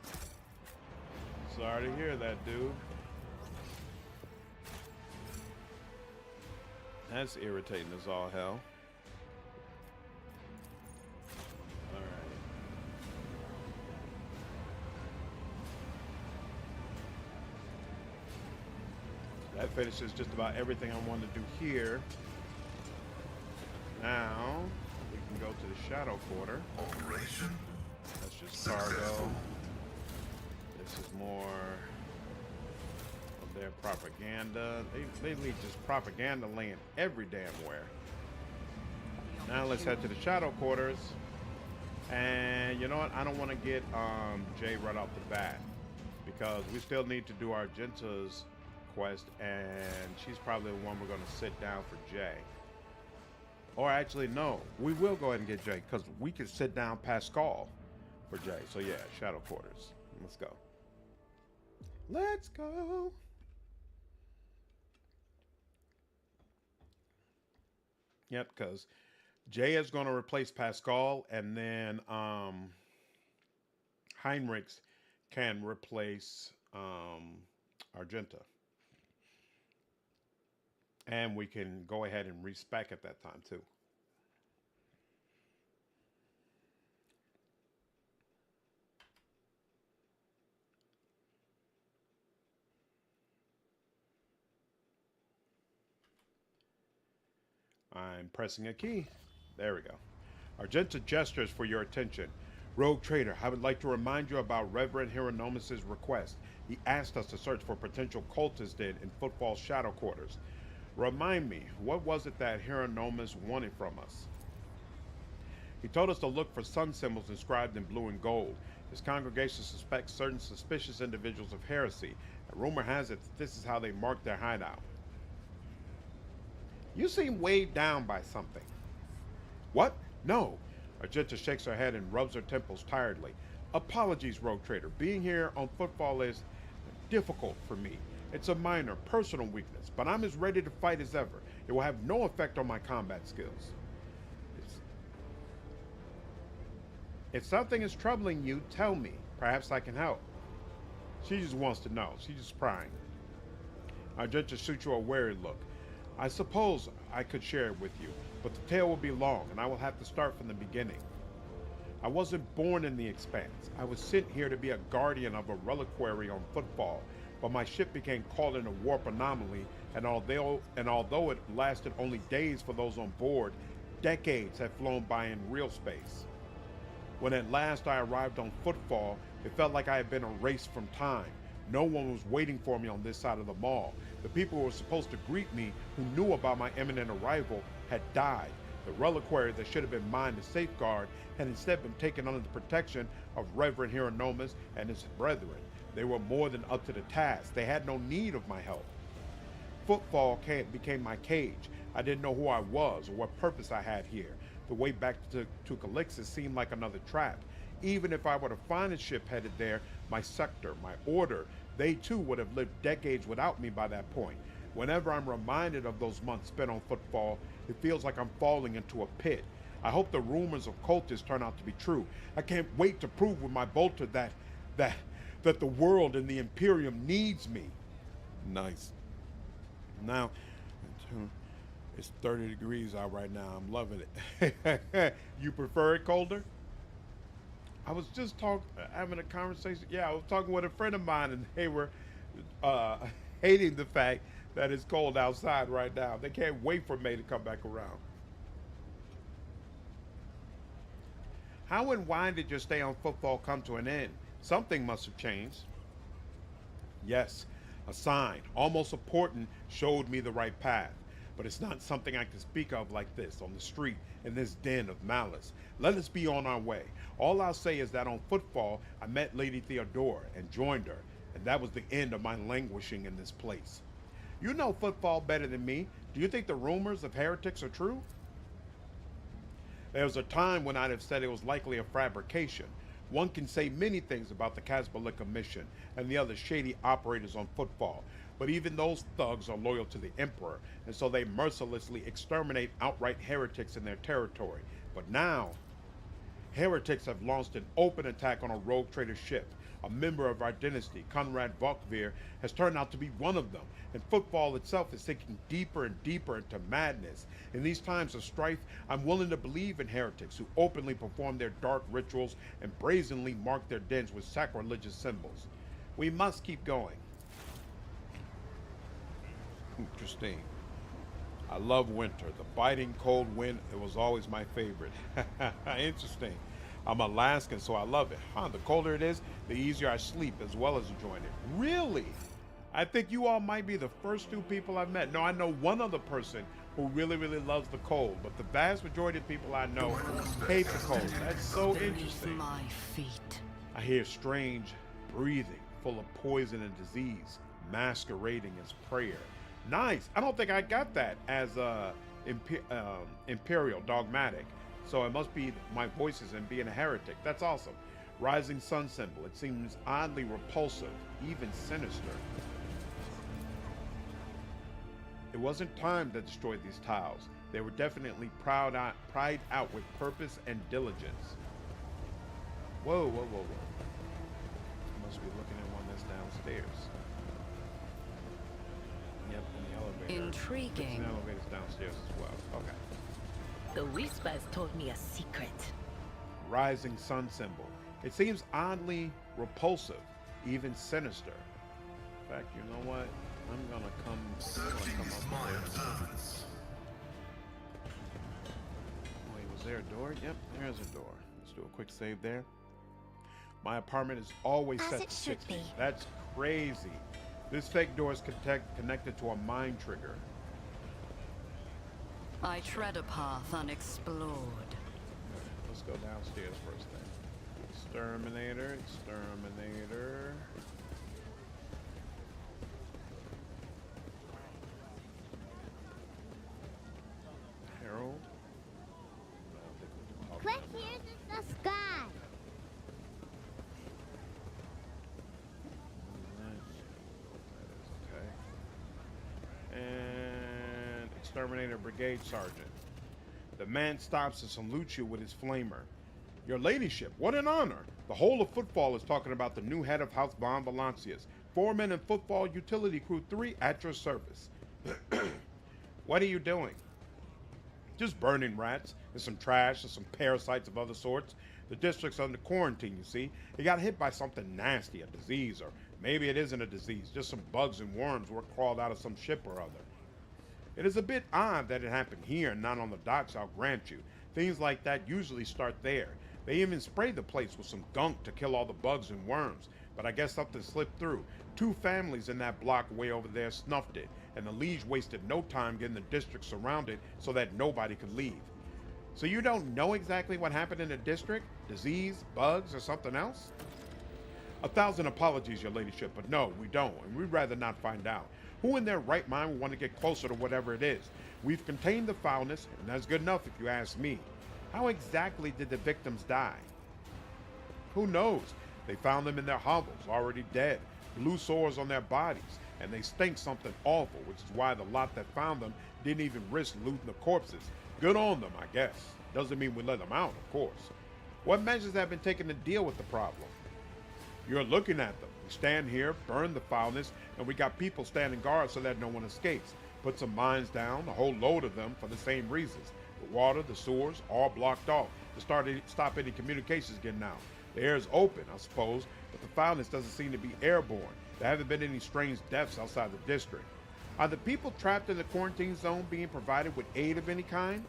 Speaker 3: Sorry to hear that, dude. That's irritating as all hell. Alright. That finishes just about everything I wanted to do here. Now, we can go to the Shadow Quarter. That's just cargo. This is more of their propaganda. They leave just propaganda laying every damn where. Now let's head to the Shadow Quarters. And you know what? I don't want to get Jay right off the bat, because we still need to do our Genta's quest, and she's probably the one we're going to sit down for Jay. Or actually, no, we will go ahead and get Jay, because we could sit down Pasqal for Jay. So yeah, Shadow Quarters. Let's go. Let's go. Yep, because Jay is going to replace Pasqal, and then Heinrix can replace Argenta. And we can go ahead and respec at that time too. I'm pressing a key. There we go. Argenta gestures for your attention. Rogue Trader, I would like to remind you about Reverend Hieronymus' request. He asked us to search for potential cultists dead in Footfall's shadow quarters. Remind me, what was it that Hieronymus wanted from us? He told us to look for sun symbols inscribed in blue and gold. His congregation suspects certain suspicious individuals of heresy, and rumor has it that this is how they mark their hideout. You seem weighed down by something. What? No. Argenta shakes her head and rubs her temples tiredly. Apologies, Rogue Trader. Being here on Footfall is difficult for me. It's a minor, personal weakness, but I'm as ready to fight as ever. It will have no effect on my combat skills. If something is troubling you, tell me. Perhaps I can help. She just wants to know. She's just prying. Argenta shoots you a wary look. I suppose I could share it with you, but the tale will be long, and I will have to start from the beginning. I wasn't born in the Expanse. I was sent here to be a guardian of a reliquary on Footfall, but my ship became caught in a warp anomaly, and although it lasted only days for those on board, decades had flown by in real space. When at last I arrived on Footfall, it felt like I had been erased from time. No one was waiting for me on this side of the mall. The people who were supposed to greet me, who knew about my imminent arrival, had died. The reliquary that should have been mine to safeguard had instead been taken under the protection of Reverend Hieronymus and his brethren. They were more than up to the task. They had no need of my help. Footfall became my cage. I didn't know who I was or what purpose I had here. The way back to Calixtus seemed like another trap. Even if I were to find a ship headed there, my sector, my order, they too would have lived decades without me by that point. Whenever I'm reminded of those months spent on Footfall, it feels like I'm falling into a pit. I hope the rumors of cultists turn out to be true. I can't wait to prove with my bolter that the world and the Imperium needs me. Nice. Now, it's 30 degrees out right now. I'm loving it. You prefer it colder? I was just having a conversation. Yeah, I was talking with a friend of mine, and they were hating the fact that it's cold outside right now. They can't wait for May to come back around. How and why did your stay on Footfall come to an end? Something must have changed. Yes, a sign, almost a portent, showed me the right path. But it's not something I can speak of like this, on the street, in this den of malice. Let us be on our way. All I'll say is that on Footfall, I met Lady Theodora and joined her, and that was the end of my languishing in this place. You know Footfall better than me. Do you think the rumors of heretics are true? There was a time when I'd have said it was likely a fabrication. One can say many things about the Casbalika mission and the other shady operators on Footfall, but even those thugs are loyal to the Emperor, and so they mercilessly exterminate outright heretics in their territory. But now, heretics have launched an open attack on a rogue trader ship. A member of our dynasty, Conrad Vokvir, has turned out to be one of them, and Footfall itself is sinking deeper and deeper into madness. In these times of strife, I'm willing to believe in heretics who openly perform their dark rituals and brazenly mark their dens with sacrilegious symbols. We must keep going. Interesting. I love winter. The biting cold wind, it was always my favorite. Interesting. I'm Alaskan, so I love it. The colder it is, the easier I sleep as well as enjoying it. Really? I think you all might be the first two people I've met. No, I know one other person who really, really loves the cold, but the vast majority of people I know hate the cold. That's so interesting.
Speaker 9: My feet.
Speaker 3: I hear strange breathing, full of poison and disease, masquerading as prayer. Nice. I don't think I got that as Imperial Dogmatic. So it must be my voices and being a heretic. That's awesome. Rising sun symbol. It seems oddly repulsive, even sinister. It wasn't time that destroyed these tiles. They were definitely pried out with purpose and diligence. Whoa, whoa, whoa, whoa. I must be looking at one that's downstairs. Yep, in the elevator.
Speaker 9: Intriguing.
Speaker 3: The elevator's downstairs as well. Okay.
Speaker 9: The whispers told me a secret.
Speaker 3: Rising sun symbol. It seems oddly repulsive, even sinister. In fact, you know what? I'm gonna come up with this. there a door? Yep, there's a door. Let's do a quick save there. My apartment is always
Speaker 7: As
Speaker 3: set
Speaker 7: it
Speaker 3: to
Speaker 7: should
Speaker 3: 60.
Speaker 7: be.
Speaker 3: That's crazy. This fake door is connected to a mine trigger.
Speaker 5: I tread a path unexplored.
Speaker 3: Let's go downstairs first then. Exterminator, exterminator. Harold.
Speaker 6: Quick, here's the sky.
Speaker 3: Okay. And Exterminator Brigade Sergeant. The man stops to salute you with his flamer. Your ladyship, what an honor. The whole of Footfall is talking about the new head of House Von Valancius. 4 men in Footfall Utility Crew 3 at your service. What are you doing? Just burning rats and some trash and some parasites of other sorts. The district's under quarantine, you see. It got hit by something nasty, a disease, or maybe it isn't a disease, just some bugs and worms were crawled out of some ship or other. It is a bit odd that it happened here and not on the docks, I'll grant you. Things like that usually start there. They even spray the place with some gunk to kill all the bugs and worms, but I guess something slipped through. 2 families in that block way over there snuffed it, and the Liege wasted no time getting the district surrounded so that nobody could leave. So you don't know exactly what happened in the district? Disease, bugs, or something else? 1,000 apologies, your ladyship, but no, we don't, and we'd rather not find out. Who in their right mind would want to get closer to whatever it is? We've contained the foulness, and that's good enough if you ask me. How exactly did the victims die? Who knows? They found them in their hovels, already dead, blue sores on their bodies, and they stink something awful, which is why the lot that found them didn't even risk looting the corpses. Good on them, I guess. Doesn't mean we let them out, of course. What measures have been taken to deal with the problem? You're looking at them. We stand here, burn the foulness, and we got people standing guard so that no one escapes. Put some mines down, a whole load of them for the same reasons. The water, the sewers, all blocked off to stop any communications getting out. The air is open, I suppose, but the foulness doesn't seem to be airborne. There haven't been any strange deaths outside the district. Are the people trapped in the quarantine zone being provided with aid of any kind?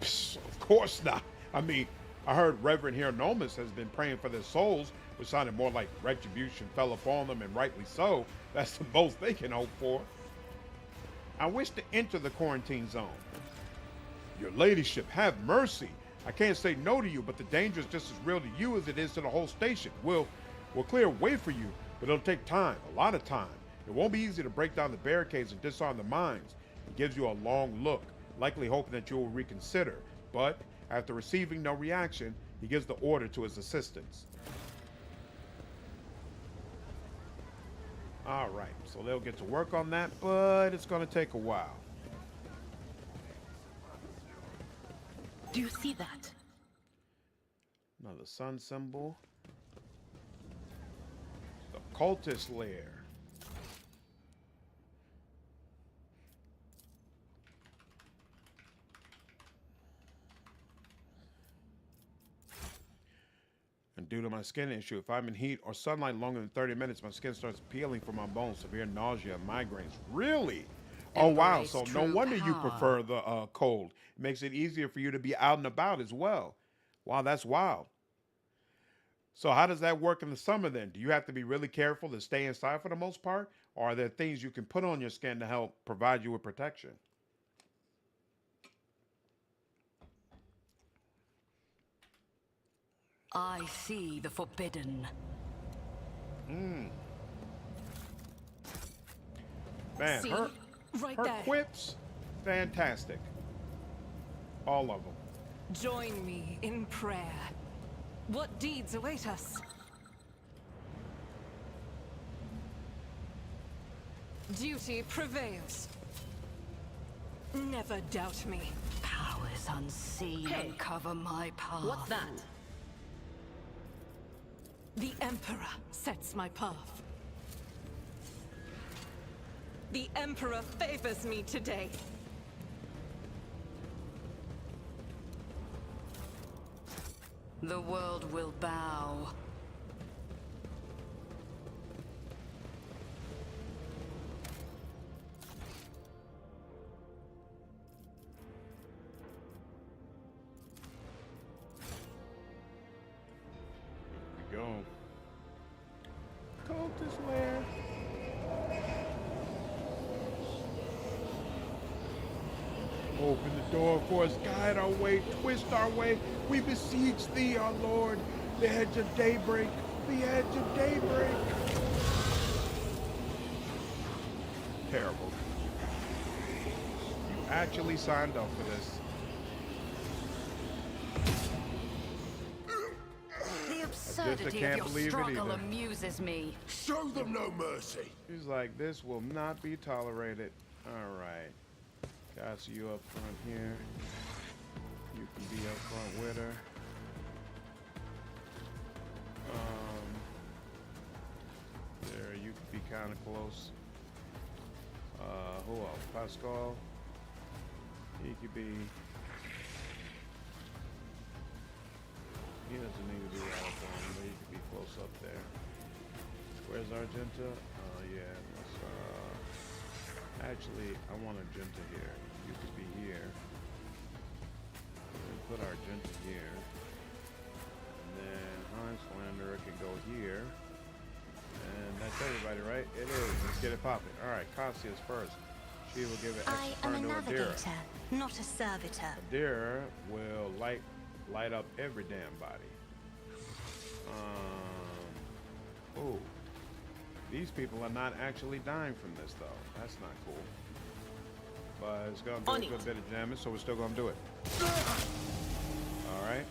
Speaker 3: Psst, of course not. I mean, I heard Reverend Hieronymus has been praying for their souls, which sounded more like retribution fell upon them, and rightly so. That's the most they can hope for. I wish to enter the quarantine zone. Your ladyship, have mercy. I can't say no to you, but the danger is just as real to you as it is to the whole station. We'll clear a way for you, but it'll take time, a lot of time. It won't be easy to break down the barricades and disarm the mines. He gives you a long look, likely hoping that you will reconsider. But after receiving no reaction, he gives the order to his assistants. All right, so they'll get to work on that, but it's going to take a while.
Speaker 9: Do you see that?
Speaker 3: Another sun symbol. The cultist lair. And due to my skin issue, if I'm in heat or sunlight longer than 30 minutes, my skin starts peeling from my bones, severe nausea and migraines. Really? Oh, wow. So no wonder you prefer the cold. It makes it easier for you to be out and about as well. Wow, that's wild. So how does that work in the summer then? Do you have to be really careful to stay inside for the most part? Or are there things you can put on your skin to help provide you with protection?
Speaker 5: I see the forbidden.
Speaker 3: Man,
Speaker 9: See?
Speaker 3: her
Speaker 9: Right there.
Speaker 3: quips, fantastic. All of them.
Speaker 9: Join me in prayer. What deeds await us? Duty prevails. Never doubt me.
Speaker 5: Powers unseen
Speaker 9: Hey.
Speaker 5: uncover my path.
Speaker 9: What's that? The Emperor sets my path. The Emperor favors me today.
Speaker 5: The world will bow.
Speaker 1: cultist lair? Open the door for us, guide our way, twist our way. We beseech thee, our Lord. The edge of daybreak, the edge of daybreak. Terrible. You actually signed up for this.
Speaker 5: The absurdity of your struggle amuses me.
Speaker 2: Show them no mercy.
Speaker 1: He's like, this will not be tolerated. All right. Cassia, you up front here. You can be up front with her. There, you can be kind of close. Who else? Pasqal. He could be. He doesn't need to be right up on him, but he could be close up there. Where's Argenta? Yeah. Let's, actually, I want Argenta here. You could be here. We'll put Argenta here. And then Heinrix can go here. And that's everybody, right? It is. Let's get it popping. All right, Cassia's first. She will give it
Speaker 7: I
Speaker 1: extra
Speaker 7: am a
Speaker 1: turn to
Speaker 7: navigator,
Speaker 1: Idira.
Speaker 7: not a servitor.
Speaker 1: Idira will light up every damn body. Oh, these people are not actually dying from this though. That's not cool. But it's gonna do a good bit of damage, so we're still gonna do it. All right.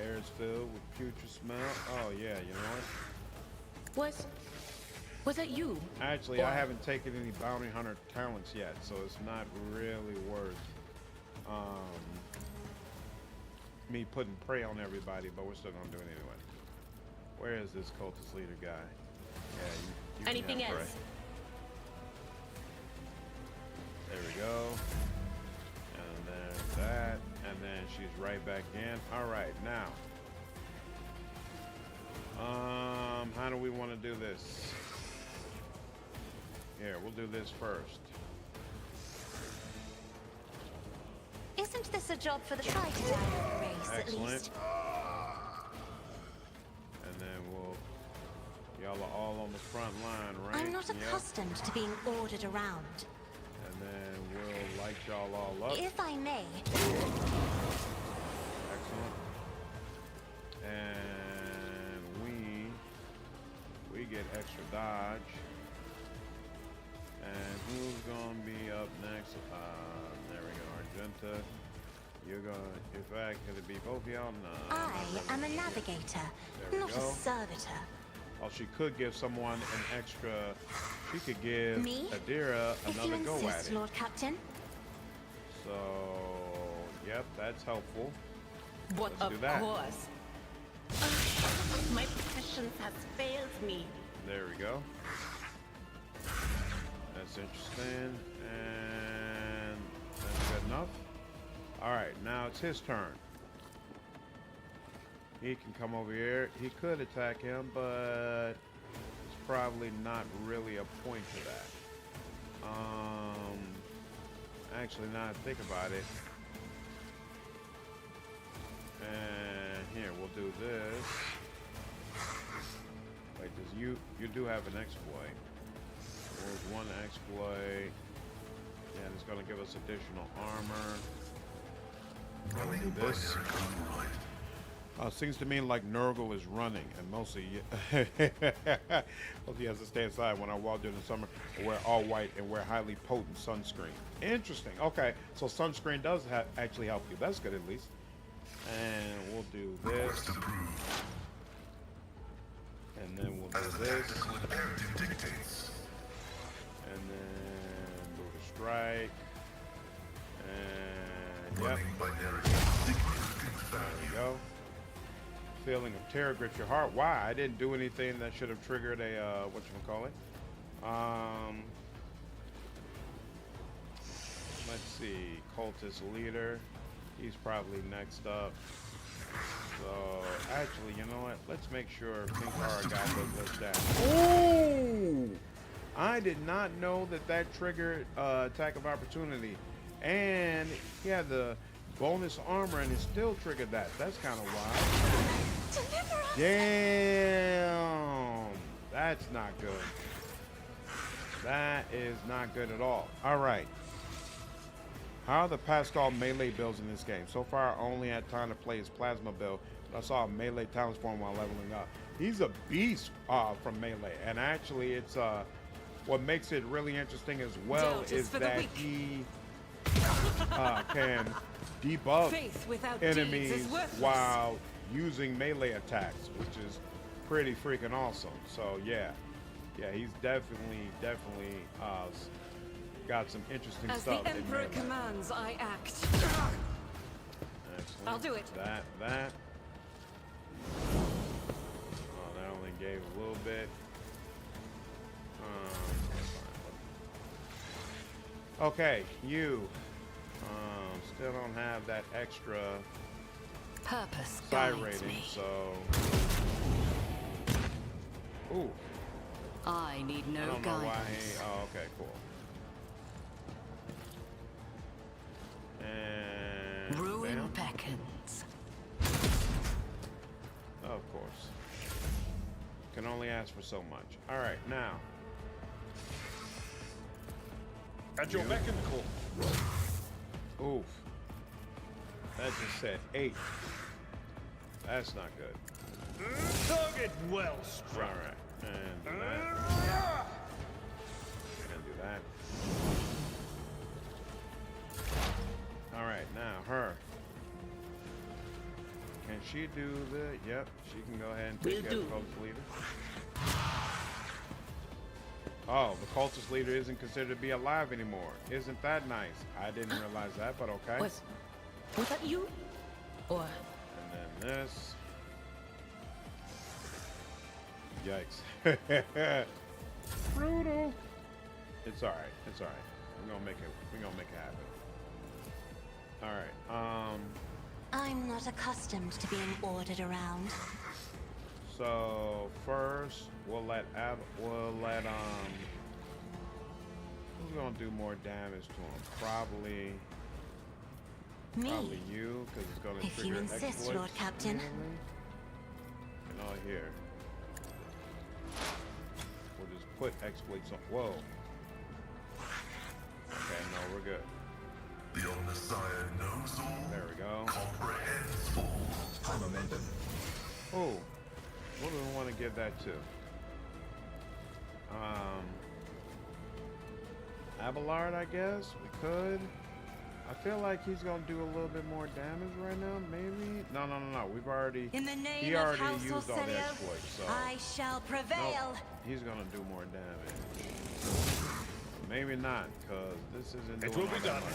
Speaker 1: Air is filled with putrid smell. Oh yeah, you know what?
Speaker 5: Was that you?
Speaker 1: Actually, I haven't taken any bounty hunter talents yet, so it's not really worth me putting prey on everybody, but we're still gonna do it anyway. Where is this cultist leader guy? Yeah, you
Speaker 5: Anything
Speaker 1: can have
Speaker 5: else?
Speaker 1: prey. There we go. And there's that. And then she's right back in. All right, now. How do we want to do this? Here, we'll do this first.
Speaker 7: Isn't this a job for the Triton race, at
Speaker 1: Excellent.
Speaker 7: least?
Speaker 1: And then y'all are all on the front line, right?
Speaker 7: I'm not accustomed to being ordered around.
Speaker 1: And then we'll light y'all all up.
Speaker 7: If I may.
Speaker 1: Excellent. And we get extra dodge. And who's gonna be up next? There we go, Argenta. You're gonna, in fact, could it be both of y'all? No.
Speaker 7: I am a navigator, not a servitor.
Speaker 1: Oh, she could give someone an extra. She could give
Speaker 7: Me?
Speaker 1: Idira another
Speaker 7: If you
Speaker 1: go at
Speaker 7: insist,
Speaker 1: it.
Speaker 7: Lord Captain.
Speaker 1: So, yep, that's helpful.
Speaker 5: What?
Speaker 1: Let's do that.
Speaker 5: Course.
Speaker 10: My patience has failed me.
Speaker 1: There we go. That's interesting. And that's good enough. All right, now it's his turn. He can come over here. He could attack him, but it's probably not really a point to that. Actually, now that I think about it. And here, we'll do this. Wait, you do have an exploit. There's one exploit. And it's going to give us additional armor. We'll do this. Seems to me like Nurgle is running, and mostly he has to stay inside when I walk during the summer, wear all white and wear highly potent sunscreen. Interesting. Okay, so sunscreen does actually help you. That's good at least. And we'll do this. And then we'll do this. And then move a strike. And yep. There we go. Feeling of terror grips your heart. Why? I didn't do anything that should have triggered a whatchamacallit. Let's see. Cultist leader. He's probably next up. So actually, you know what? Let's make sure Pinkara got this down. Oh! I did not know that triggered attack of opportunity, and he had the bonus armor and it still triggered that. That's kind of wild. Damn,
Speaker 3: That's not good. That is not good at all. All right. How are the Pasqal melee builds in this game? So far, I only had time to play his plasma build, but I saw a melee talents form while leveling up. He's a beast from melee, and actually, it's what makes it really interesting as well is that he can debuff enemies while using melee attacks, which is pretty freaking awesome. So yeah, he's definitely got some interesting stuff.
Speaker 9: As the Emperor commands, I act.
Speaker 3: Excellent.
Speaker 9: I'll do it.
Speaker 3: That. Oh, that only gave a little bit. Okay, you still don't have that extra
Speaker 5: Purpose
Speaker 3: psi
Speaker 5: guides
Speaker 3: rating,
Speaker 5: me.
Speaker 3: so. Ooh.
Speaker 5: I need no
Speaker 3: I don't know
Speaker 5: guidance.
Speaker 3: why he. Oh, okay, cool. And
Speaker 5: Ruin
Speaker 3: bam.
Speaker 5: beckons.
Speaker 3: Of course. Can only ask for so much. All right, now.
Speaker 4: At your beck and call.
Speaker 3: Oof. That just said 8. That's not good.
Speaker 4: Target well struck.
Speaker 3: All right, and do that. And do that. All right, now her. Can she do the? Yep, she can go ahead and take care of the cultist leader. Oh, the cultist leader isn't considered to be alive anymore. Isn't that nice? I didn't realize that, but okay.
Speaker 5: Was that you? Or
Speaker 3: And then this. Yikes. Brutal. It's alright. It's alright. We're gonna make it happen. Alright.
Speaker 7: I'm not accustomed to being ordered around.
Speaker 3: So first we'll let who's gonna do more damage to him? Probably you, because it's gonna
Speaker 7: If
Speaker 3: trigger
Speaker 7: you insist,
Speaker 3: exploits
Speaker 7: Lord Captain.
Speaker 3: immediately. And all here. We'll just put exploits on. Whoa. Okay, no, we're good.
Speaker 2: The Omnissiah knows all,
Speaker 3: There we go.
Speaker 2: comprehends all. Momentum.
Speaker 3: Oh, what do we want to give that to? Abelard, I guess we could. I feel like he's gonna do a little bit more damage right now. Maybe. No. We've already.
Speaker 7: In the name
Speaker 3: He
Speaker 7: of
Speaker 3: already
Speaker 7: House
Speaker 3: used all the
Speaker 7: Orselio,
Speaker 3: exploits, so.
Speaker 7: I shall prevail.
Speaker 3: Nope, he's gonna do more damage. Maybe not, cause this isn't doing
Speaker 4: It will
Speaker 3: all
Speaker 4: be
Speaker 3: that
Speaker 4: done.
Speaker 3: much.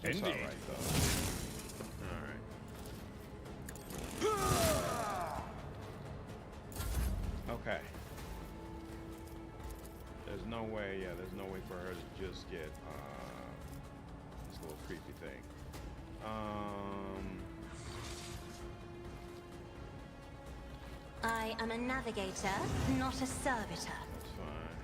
Speaker 3: It's
Speaker 4: Indeed.
Speaker 3: alright though. Alright. Okay. There's no way, there's no way for her to just get this little creepy thing.
Speaker 7: I am a navigator, not a servitor.
Speaker 3: That's fine.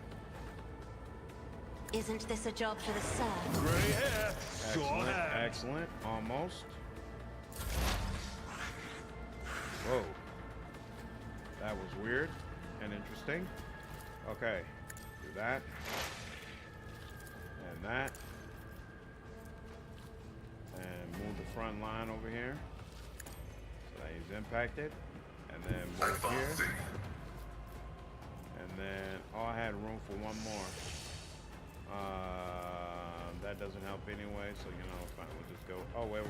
Speaker 7: Isn't this a job for the serf?
Speaker 4: Gray hair. Sure
Speaker 3: Excellent,
Speaker 4: hand.
Speaker 3: excellent. Almost. Whoa. That was weird and interesting. Okay. Do that. And that. And move the front line over here. So that he's impacted. And then move here. And then, oh, I had room for one more. That doesn't help anyway, so you know, fine, we'll just go. Oh, wait.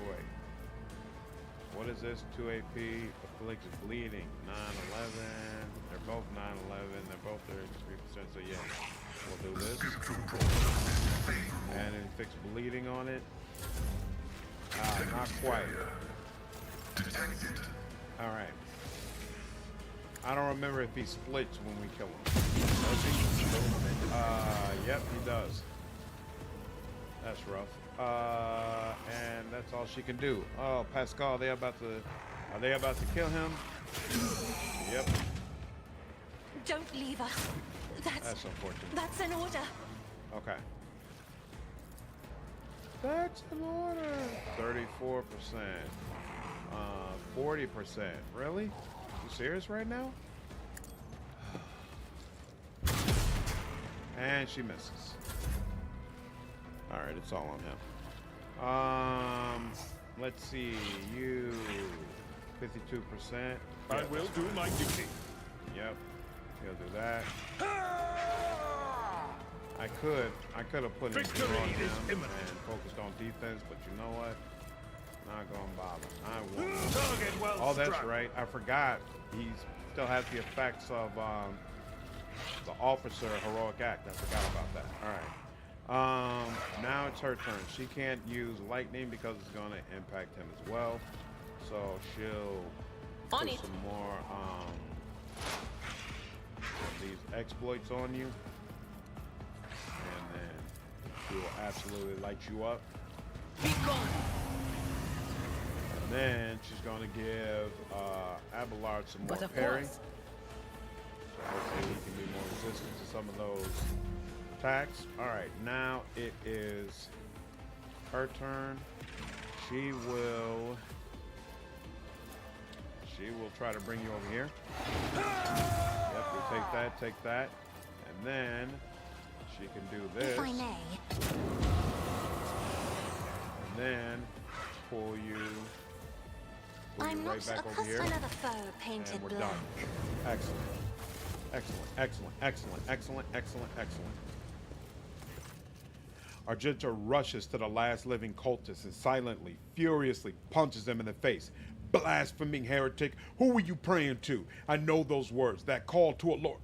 Speaker 3: What is this? 2 AP, afflicts bleeding, 9/11. They're both 9/11. They're both 33%. So yeah, we'll do this. And then fix bleeding on it. Not quite. All right. I don't remember if he splits when we kill him. Does he? Yep, he does. That's rough. And that's all she can do. Oh, Pasqal, are they about to kill him? Yep.
Speaker 7: Don't leave us.
Speaker 3: That's unfortunate.
Speaker 7: That's an order.
Speaker 3: Okay. That's an order. 34%. 40%. Really? You serious right now? And she misses. Alright, it's all on him. Let's see. You 52%.
Speaker 4: I will do my duty.
Speaker 3: Yep. He'll do that. I could have put him
Speaker 4: Victory
Speaker 3: on him
Speaker 4: is
Speaker 3: and
Speaker 4: imminent.
Speaker 3: focused on defense, but you know what? Not gonna bother. I won't.
Speaker 4: Target well
Speaker 3: Oh, that's
Speaker 4: struck.
Speaker 3: right. I forgot. He still has the effects of the officer heroic act. I forgot about that. All right. Now it's her turn. She can't use lightning because it's gonna impact him as well. So she'll
Speaker 10: On
Speaker 3: put
Speaker 10: it.
Speaker 3: some more of these exploits on you, and then she will absolutely light you up.
Speaker 10: Be gone.
Speaker 3: And then she's gonna give Abelard some more
Speaker 10: But of
Speaker 3: parry.
Speaker 10: course.
Speaker 3: So hopefully he can be more resistant to some of those attacks. Alright, now it is her turn. She will try to bring you over here. Yep, you take that. And then she can do this.
Speaker 7: If I may.
Speaker 3: And then pull you
Speaker 7: I'm
Speaker 3: right
Speaker 7: not
Speaker 3: back over here.
Speaker 7: another foe painted
Speaker 3: And we're
Speaker 7: black.
Speaker 3: done. Excellent. Excellent. Argenta rushes to the last living cultist and silently, furiously punches him in the face. Blaspheming heretic, who were you praying to? I know those words, that call to a lord.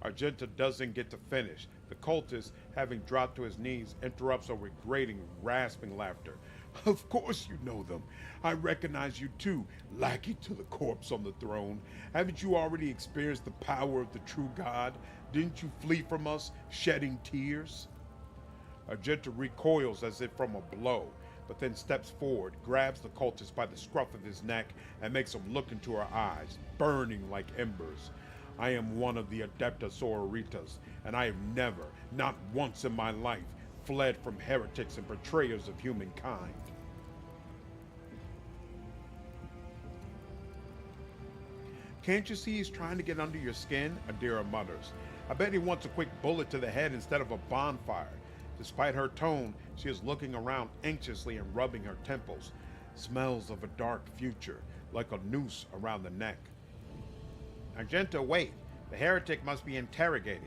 Speaker 3: Argenta doesn't get to finish. The cultist, having dropped to his knees, interrupts her with grating, rasping laughter. Of course you know them. I recognize you too, lackey to the corpse on the throne. Haven't you already experienced the power of the true God? Didn't you flee from us, shedding tears? Argenta recoils as if from a blow, but then steps forward, grabs the cultist by the scruff of his neck, and makes him look into her eyes, burning like embers. I am one of the Adepta Sororitas, and I have never, not once in my life, fled from heretics and betrayers of humankind. Can't you see he's trying to get under your skin? Idira mutters. I bet he wants a quick bullet to the head instead of a bonfire. Despite her tone, she is looking around anxiously and rubbing her temples. Smells of a dark future, like a noose around the neck. Argenta, wait. The heretic must be interrogated.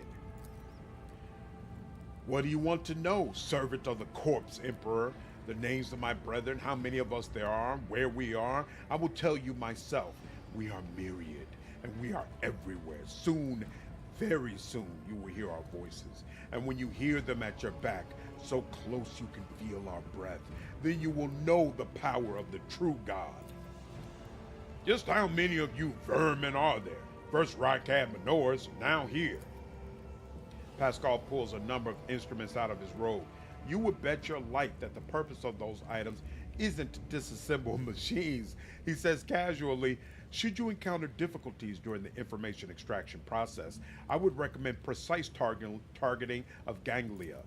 Speaker 3: What do you want to know, servant of the corpse, Emperor? The names of my brethren, how many of us there are, where we are? I will tell you myself. We are myriad, and we are everywhere. Soon, very soon, you will hear our voices. And when you hear them at your back, so close you can feel our breath, then you will know the power of the true God. Just how many of you vermin are there? First Rycad Minoris, now here. Pasqal pulls a number of instruments out of his robe. You would bet your life that the purpose of those items isn't to disassemble machines. He says casually, should you encounter difficulties during the information extraction process, I would recommend precise targeting of ganglia.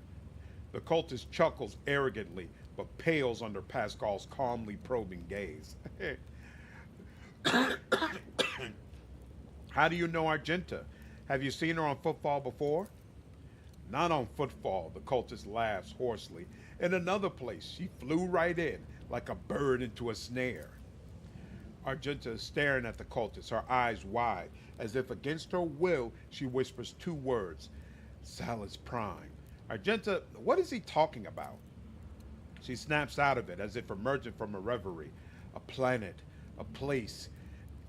Speaker 3: The cultist chuckles arrogantly, but pales under Pascal's calmly probing gaze. How do you know Argenta? Have you seen her on Footfall before? Not on Footfall, the cultist laughs hoarsely. In another place, she flew right in, like a bird into a snare. Argenta is staring at the cultist, her eyes wide, as if against her will, she whispers two words, Salus Prime. Argenta, what is he talking about? She snaps out of it, as if emerging from a reverie. A planet, a place.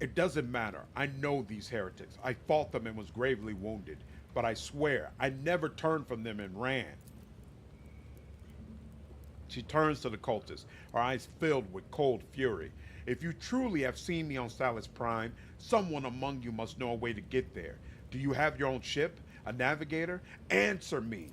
Speaker 3: It doesn't matter. I know these heretics. I fought them and was gravely wounded. But I swear, I never turned from them and ran. She turns to the cultist, her eyes filled with cold fury. If you truly have seen me on Salus Prime, someone among you must know a way to get there. Do you have your own ship? A navigator? Answer me.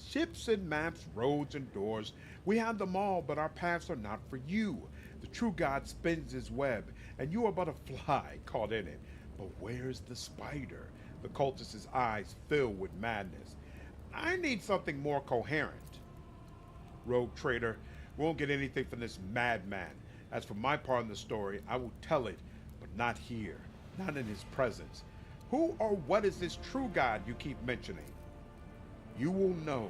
Speaker 3: Ships and maps, roads and doors. We have them all, but our paths are not for you. The true God spins his web, and you are but a fly caught in it. But where's the spider? The cultist's eyes fill with madness. I need something more coherent. Rogue trader, we won't get anything from this madman. As for my part in the story, I will tell it, but not here, not in his presence. Who or what is this true god you keep mentioning? You will know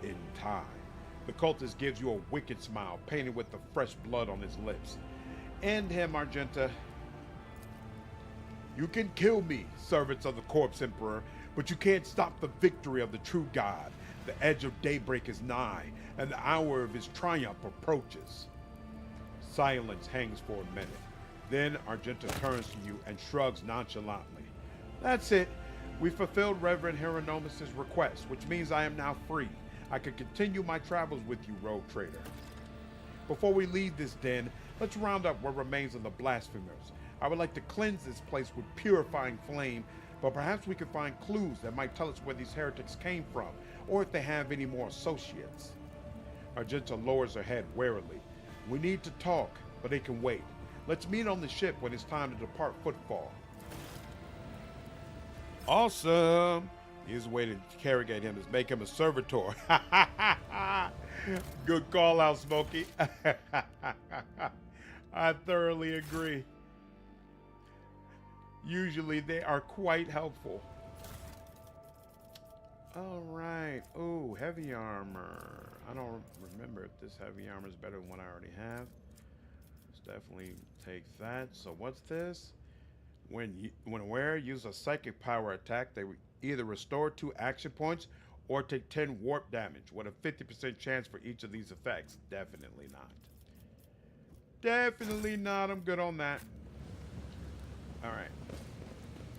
Speaker 3: in time. The cultist gives you a wicked smile, painted with the fresh blood on his lips. End him, Argenta. You can kill me, servants of the Corpse Emperor, but you can't stop the victory of the true god. The edge of daybreak is nigh, and the hour of his triumph approaches. Silence hangs for a minute. Then Argenta turns to you and shrugs nonchalantly. That's it. We fulfilled Reverend Hieronymus' request, which means I am now free. I can continue my travels with you, rogue trader. Before we leave this den, let's round up what remains of the blasphemers. I would like to cleanse this place with purifying flame, but perhaps we can find clues that might tell us where these heretics came from, or if they have any more associates. Argenta lowers her head warily. We need to talk, but it can wait. Let's meet on the ship when it's time to depart Footfall. Awesome! The easiest way to interrogate him is make him a servitor. Good call out, Smokey. I thoroughly agree. Usually they are quite helpful. All right. Ooh, heavy armor. I don't remember if this heavy armor is better than what I already have. Let's definitely take that. So what's this? When aware, use a psychic power attack. They either restore 2 action points or take 10 warp damage with a 50% chance for each of these effects. Definitely not. Definitely not. I'm good on that. All right.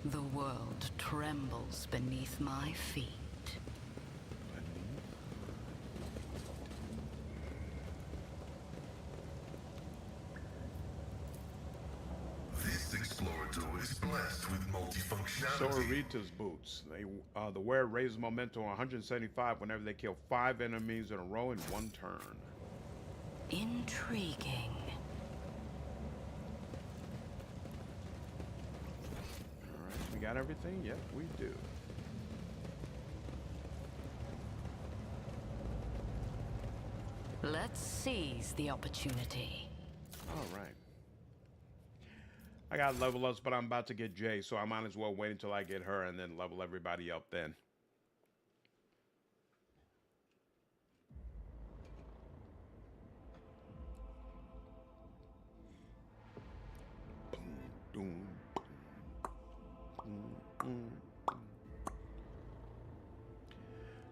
Speaker 5: The world trembles beneath my feet.
Speaker 11: This explorator is blessed with multifunctionality.
Speaker 3: So are Rita's boots. The wearer raises momentum 175 whenever they kill 5 enemies in a row in 1 turn.
Speaker 5: Intriguing.
Speaker 3: Alright, we got everything? Yep, we do.
Speaker 5: Let's seize the opportunity.
Speaker 3: Alright. I got level ups, but I'm about to get Jay, so I might as well wait until I get her and then level everybody up then.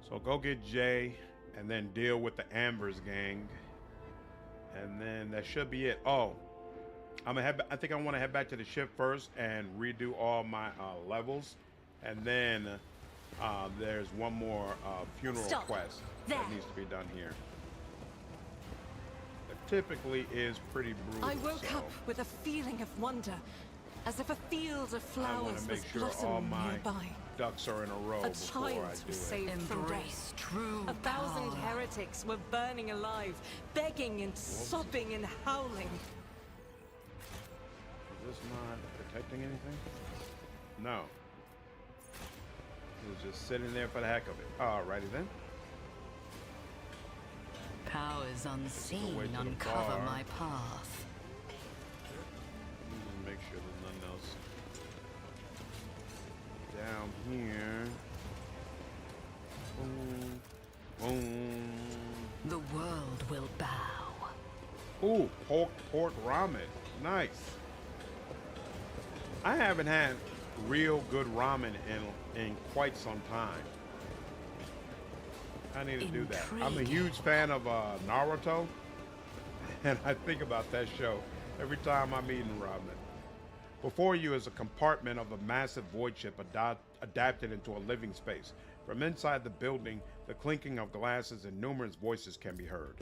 Speaker 3: So go get Jay and then deal with the Ambers gang. And then that should be it. Oh, I think I want to head back to the ship first and redo all my levels. And then there's one more funeral quest that needs to be done here. It typically is pretty brutal.
Speaker 9: I woke up with a feeling of wonder, as if a field of flowers was blossoming nearby.
Speaker 3: Ducks are in a row
Speaker 9: A
Speaker 3: before I
Speaker 9: child
Speaker 3: do
Speaker 9: was
Speaker 3: it.
Speaker 9: saved from death.
Speaker 5: True
Speaker 9: 1,000
Speaker 5: power.
Speaker 9: heretics were burning alive, begging and sobbing and howling.
Speaker 3: Is this not protecting anything? No. It was just sitting there for the heck of it. Alrighty then.
Speaker 5: Powers unseen
Speaker 3: way to the
Speaker 5: uncover
Speaker 3: bar.
Speaker 5: my path.
Speaker 3: Let me make sure there's nothing else down here. Boom. Boom.
Speaker 5: The world will bow.
Speaker 3: Ooh, pork ramen. Nice. I haven't had real good ramen in quite some time. I need to do that. I'm a huge fan of Naruto, and I think about that show every time I'm eating ramen. Before you is a compartment of a massive void ship adapted into a living space. From inside the building, the clinking of glasses and numerous voices can be heard.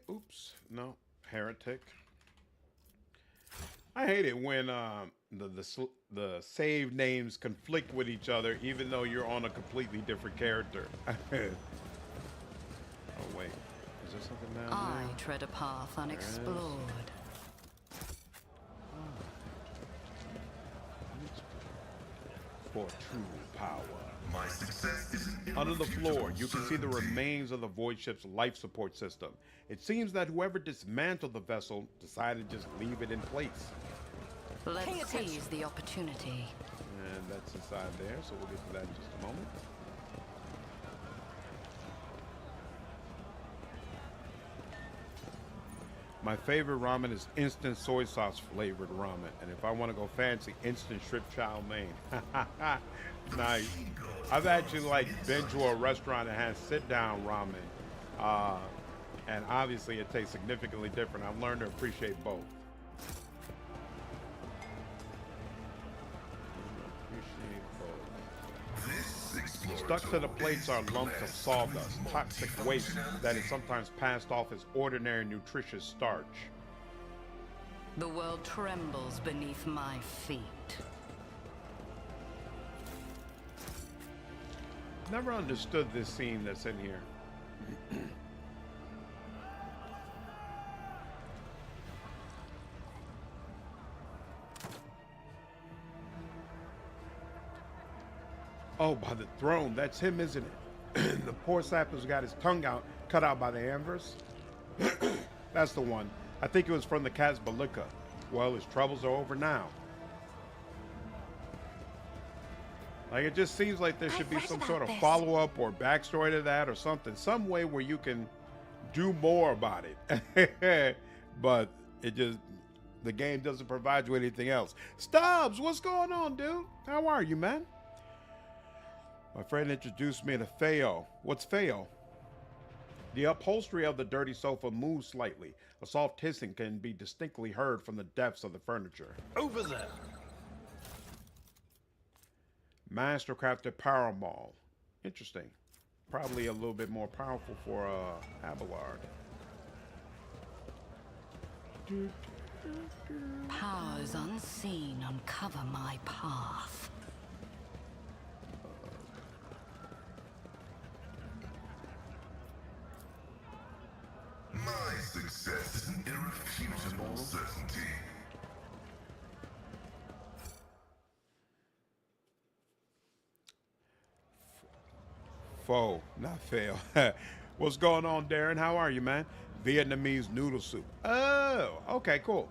Speaker 3: Oops, no, Heretic.
Speaker 1: I hate it when the save names conflict with each other, even though you're on a completely different character. Oh wait, is there something down there?
Speaker 5: I tread a path unexplored.
Speaker 1: For true power.
Speaker 11: My success is an
Speaker 1: Under the floor, you can see the
Speaker 11: certainty.
Speaker 1: remains of the void ship's life support system. It seems that whoever dismantled the vessel decided to just leave it in place.
Speaker 5: Let's seize the opportunity.
Speaker 1: And that's inside there, so we'll get to that in just a moment. My favorite ramen is instant soy sauce flavored ramen. And if I want to go fancy, instant shrimp chow mein. Nice. I've actually like been to a restaurant that has sit down ramen. And obviously it tastes significantly different. I've learned to appreciate both. Stuck to the plates are lumps of sawdust, toxic waste that is sometimes passed off as ordinary nutritious starch.
Speaker 5: The world trembles beneath my feet.
Speaker 1: Never understood this scene that's in here. Oh, by the throne. That's him, isn't it? The poor sapper's got his tongue out, cut out by the anvers. That's the one. I think it was from the Casbalika. Well, his troubles are over now. Like, it just seems like there should be some sort of follow-up or backstory to that or something. Some way where you can do more about it. But it just, the game doesn't provide you anything else. Stubbs, what's going on, dude? How are you, man? My friend introduced me to Feo. What's Feo? The upholstery of the dirty sofa moves slightly. A soft hissing can be distinctly heard from the depths of the furniture.
Speaker 4: Over there.
Speaker 1: Mastercrafted Pyromancer. Interesting. Probably a little bit more powerful for Abelard.
Speaker 5: Powers unseen uncover my path.
Speaker 11: My success is an irrefutable certainty.
Speaker 1: Foe, not fail. What's going on, Darren? How are you, man? Vietnamese noodle soup. Oh, okay, cool.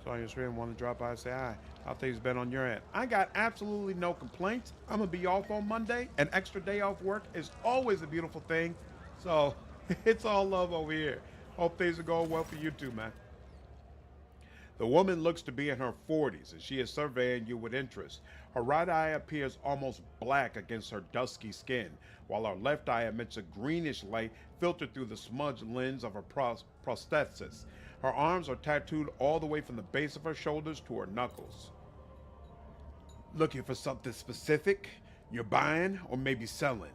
Speaker 1: Saw your stream, want to drop by and say hi. How things been on your end? I got absolutely no complaints. I'm gonna be off on Monday. An extra day off work is always a beautiful thing. So it's all love over here. Hope things are going well for you too, man. The woman looks to be in her 40s, and she is surveying you with interest. Her right eye appears almost black against her dusky skin, while her left eye emits a greenish light filtered through the smudged lens of her prosthesis. Her arms are tattooed all the way from the base of her shoulders to her knuckles. Looking for something specific? You're buying or maybe selling?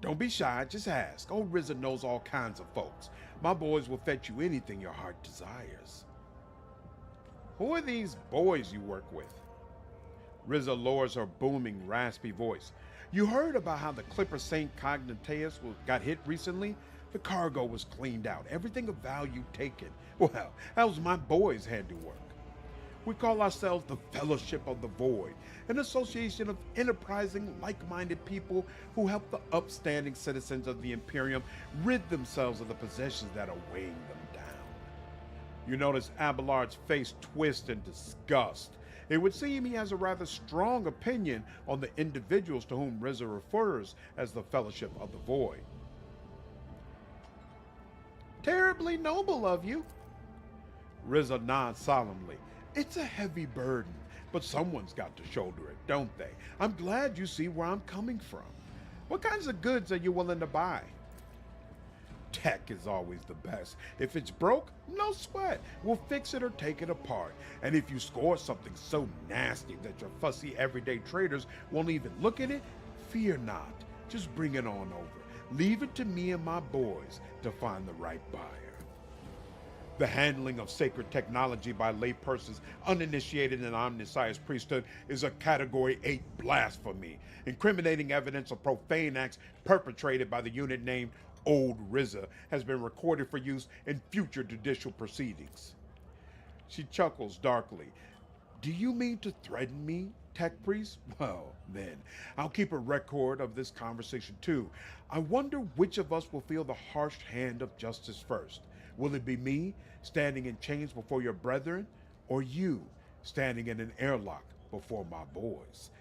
Speaker 1: Don't be shy, just ask. Old RZA knows all kinds of folks. My boys will fetch you anything your heart desires. Who are these boys you work with? RZA lowers her booming, raspy voice. You heard about how the Clipper St. Cognateus got hit recently? The cargo was cleaned out, everything of value taken. Well, that was my boys' handiwork. We call ourselves the Fellowship of the Void, an association of enterprising, like-minded people who help the upstanding citizens of the Imperium rid themselves of the possessions that are weighing them down. You notice Abelard's face twist in disgust. It would seem he has a rather strong opinion on the individuals to whom RZA refers as the Fellowship of the Void. Terribly noble of you. RZA nods solemnly. It's a heavy burden, but someone's got to shoulder it, don't they? I'm glad you see where I'm coming from. What kinds of goods are you willing to buy? Tech is always the best. If it's broke, no sweat. We'll fix it or take it apart. And if you score something so nasty that your fussy everyday traders won't even look at it, fear not. Just bring it on over. Leave it to me and my boys to find the right buyer.
Speaker 3: The handling of sacred technology by laypersons uninitiated in Omnissiah's priesthood is a Category 8 blasphemy, incriminating evidence of profane acts perpetrated by the unit named Old Rizza has been recorded for use in future judicial proceedings. She chuckles darkly. Do you mean to threaten me, Tech Priest? Well, then, I'll keep a record of this conversation too. I wonder which of us will feel the harsh hand of justice first. Will it be me, standing in chains before your brethren, or you, standing in an airlock before my boys?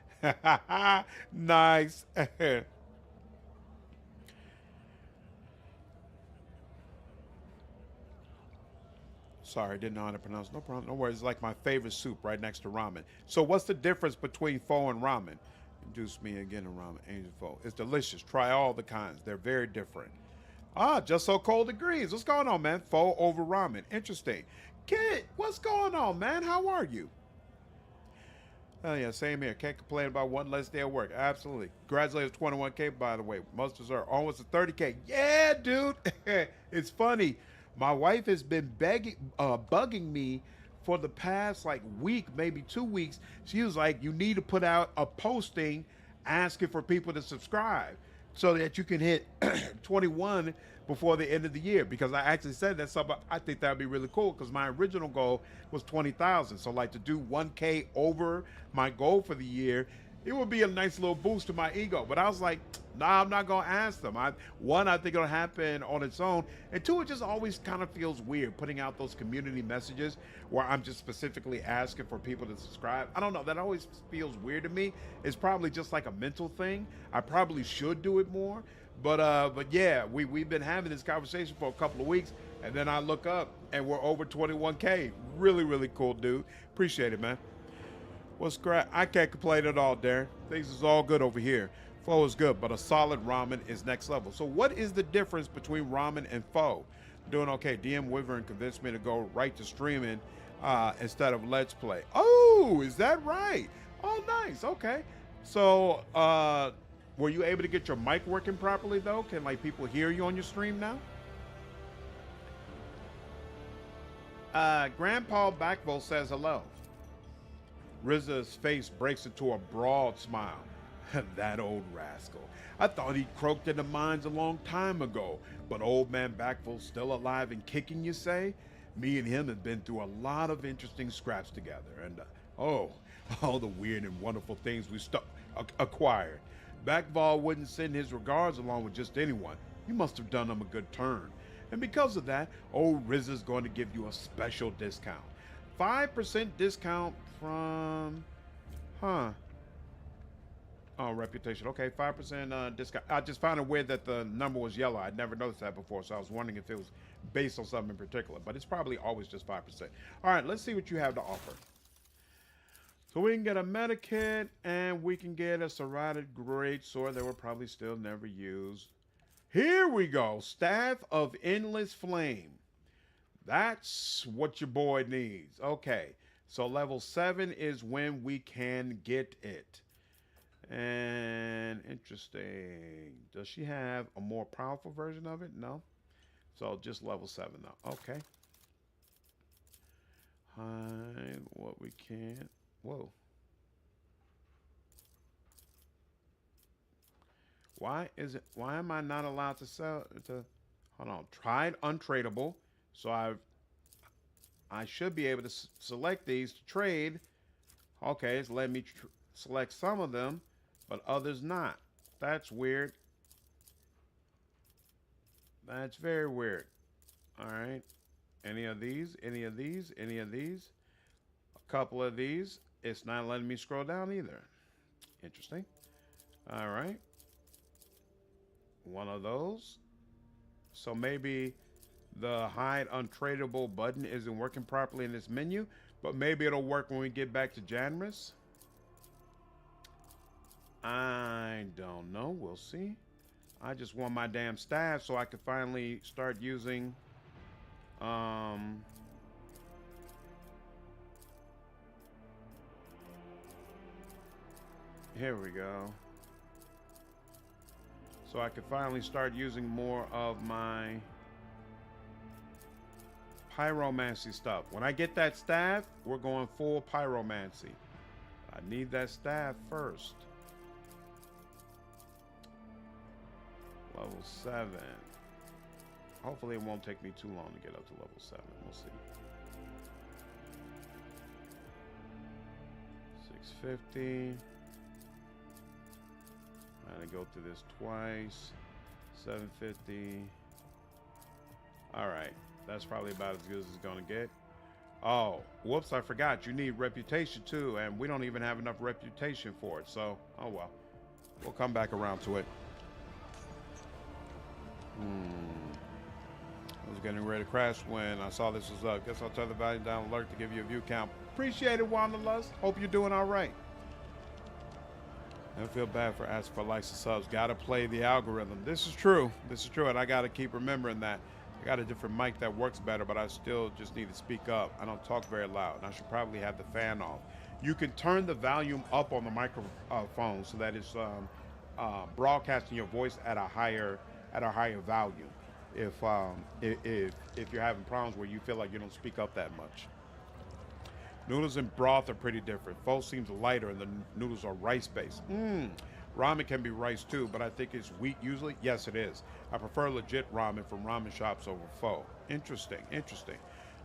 Speaker 3: Nice. Sorry, didn't know how to pronounce. No problem. No worries. It's like my favorite soup right next to ramen. So what's the difference between pho and ramen? Induce me again in ramen. Angel pho. It's delicious. Try all the kinds. They're very different. Ah, Just So Cold agrees. What's going on, man? Pho over ramen. Interesting. Kid, what's going on, man? How are you? Oh, yeah, same here. Can't complain about one less day of work. Absolutely. Congratulations, 21K, by the way. Most deserved. Almost a 30K. Yeah, dude. It's funny. My wife has been bugging me for the past like week, maybe 2 weeks. She was like, you need to put out a posting asking for people to subscribe so that you can hit 21 before the end of the year. Because I actually said that something, I think that'd be really cool because my original goal was 20,000. So like to do 1K over my goal for the year, it would be a nice little boost to my ego. But I was like, nah, I'm not gonna ask them. One, I think it'll happen on its own. And two, it just always kind of feels weird putting out those community messages where I'm just specifically asking for people to subscribe. I don't know, that always feels weird to me. It's probably just like a mental thing. I probably should do it more. But yeah, we've been having this conversation for a couple of weeks, and then I look up and we're over 21K. Really, really cool, dude. Appreciate it, man. What's great? I can't complain at all, Darren. Things is all good over here. Pho is good, but a solid ramen is next level. So what is the difference between ramen and pho? Doing okay. DM Wyvern convinced me to go right to streaming instead of Let's Play. Oh, is that right? Oh, nice. Okay. So were you able to get your mic working properly, though? Can like people hear you on your stream now? Grandpa Backville says hello. Rizza's face breaks into a broad smile. That old rascal. I thought he'd croaked in the mines a long time ago, but old man Backville's still alive and kicking, you say? Me and him have been through a lot of interesting scraps together, and all the weird and wonderful things we acquired. Backval wouldn't send his regards along with just anyone. You must have done him a good turn. And because of that, old Rizza's going to give you a special discount. 5% discount from, oh, reputation. Okay, 5% discount. I just found it weird that the number was yellow. I'd never noticed that before, so I was wondering if it was based on something in particular, but it's probably always just 5%. All right, let's see what you have to offer. So we can get a medikit, and we can get a serrated greatsword that we'll probably still never use. Here we go. Staff of Endless Flame. That's what your boy needs. Okay, so level 7 is when we can get it. And interesting. Does she have a more powerful version of it? No. So just level 7 though. Okay. Hide what we can. Whoa. Why am I not allowed to sell hold on. Tried untradeable. So I should be able to select these to trade. Okay, it's letting me select some of them, but others not. That's weird. That's very weird. All right. Any of these? Any of these? Any of these? A couple of these. It's not letting me scroll down either. Interesting. All right. One of those. So maybe the hide untradeable button isn't working properly in this menu, but maybe it'll work when we get back to Janris. I don't know. We'll see. I just want my damn staff so I can finally start using here we go. So I can finally start using more of my Pyromancy stuff. When I get that staff, we're going full pyromancy. I need that staff first. Level 7. Hopefully it won't take me too long to get up to level 7. We'll see. 650. I'm gonna go through this twice. 750. All right, that's probably about as good as it's gonna get. Oh, whoops, I forgot. You need reputation too, and we don't even have enough reputation for it. So, oh well. We'll come back around to it. I was getting ready to crash when I saw this was up. Guess I'll turn the volume down alert to give you a view count. Appreciate it, Wanderlust. Hope you're doing all right. I don't feel bad for asking for likes and subs. Gotta play the algorithm. This is true. This is true, and I gotta keep remembering that. I got a different mic that works better, but I still just need to speak up. I don't talk very loud, and I should probably have the fan off. You can turn the volume up on the microphone so that it's broadcasting your voice at a higher volume. If you're having problems where you feel like you don't speak up that much. Noodles and broth are pretty different. Pho seems lighter and the noodles are rice-based. Ramen can be rice too, but I think it's wheat usually. Yes, it is. I prefer legit ramen from ramen shops over pho. Interesting, interesting.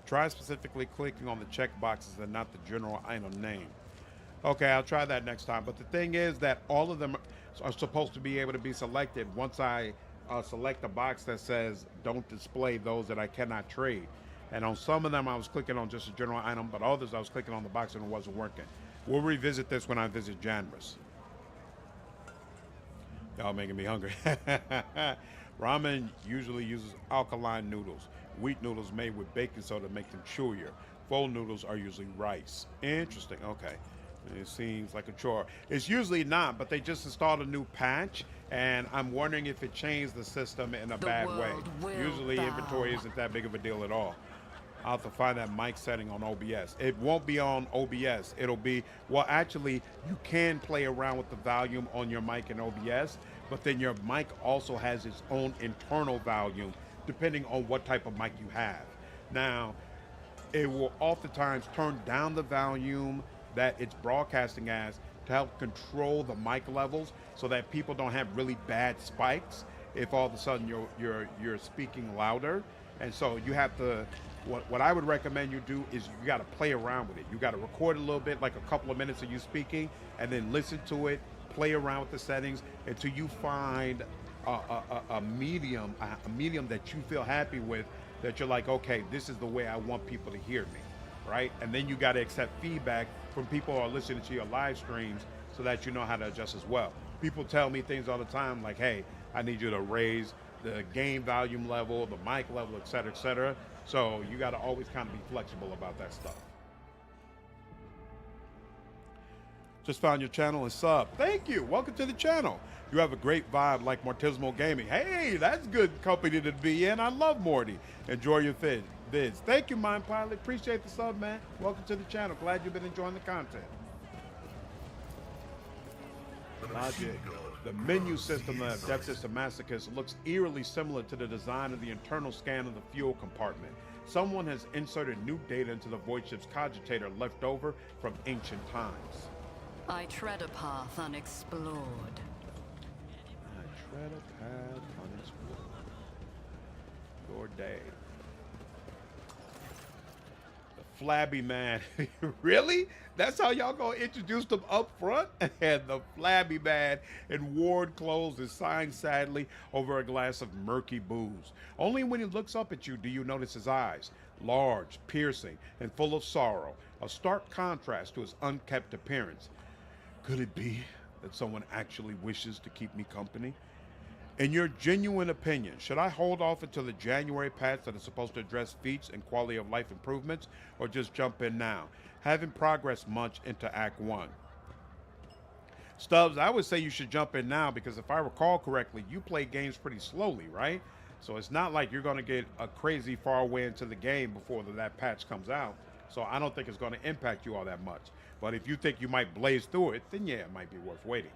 Speaker 3: Try specifically clicking on the check boxes and not the general item name. Okay, I'll try that next time. But the thing is that all of them are supposed to be able to be selected once I select a box that says don't display those that I cannot trade. And on some of them I was clicking on just a general item, but others I was clicking on the box and it wasn't working. We'll revisit this when I visit Janris. Y'all making me hungry. Ramen usually uses alkaline noodles. Wheat noodles made with baking soda make them chewier. Pho noodles are usually rice. Interesting, okay. It seems like a chore. It's usually not, but they just installed a new patch, and I'm wondering if it changed the system in a bad way. Usually inventory isn't that big of a deal at all. I'll have to find that mic setting on OBS. It won't be on OBS. It'll be, well, actually, you can play around with the volume on your mic in OBS, but then your mic also has its own internal volume, depending on what type of mic you have. Now, it will oftentimes turn down the volume that it's broadcasting as to help control the mic levels so that people don't have really bad spikes if all of a sudden you're speaking louder. And so you have to, what I would recommend you do is you got to play around with it. You got to record a little bit, like a couple of minutes of you speaking, and then listen to it, play around with the settings until you find a medium that you feel happy with, that you're like, okay, this is the way I want people to hear me, right? And then you got to accept feedback from people who are listening to your live streams so that you know how to adjust as well. People tell me things all the time like, hey, I need you to raise the game volume level, the mic level, et cetera, et cetera. So you got to always kind of be flexible about that stuff. Just found your channel and sub. Thank you. Welcome to the channel. You have a great vibe like Mortismo Gaming. Hey, that's good company to be in. I love Morty. Enjoy your vids. Thank you, Mind Pilot. Appreciate the sub, man. Welcome to the channel. Glad you've been enjoying the content. Logic. The menu system of Adeptus and Masochist looks eerily similar to the design of the internal scan of the fuel compartment. Someone has inserted new data into the void ship's cogitator left over from ancient times.
Speaker 5: I tread a path unexplored.
Speaker 3: I tread a path unexplored. Your day. The flabby man. Really? That's how y'all gonna introduce them up front? And the flabby man in worn clothes is sighing sadly over a glass of murky booze. Only when he looks up at you do you notice his eyes. Large, piercing, and full of sorrow. A stark contrast to his unkempt appearance. Could it be that someone actually wishes to keep me company? In your genuine opinion, should I hold off until the January patch that is supposed to address feats and quality of life improvements, or just jump in now? Haven't progressed much into Act 1. Stubbs, I would say you should jump in now because if I recall correctly, you play games pretty slowly, right? So it's not like you're going to get a crazy far way into the game before that patch comes out. So I don't think it's going to impact you all that much. But if you think you might blaze through it, then yeah, it might be worth waiting.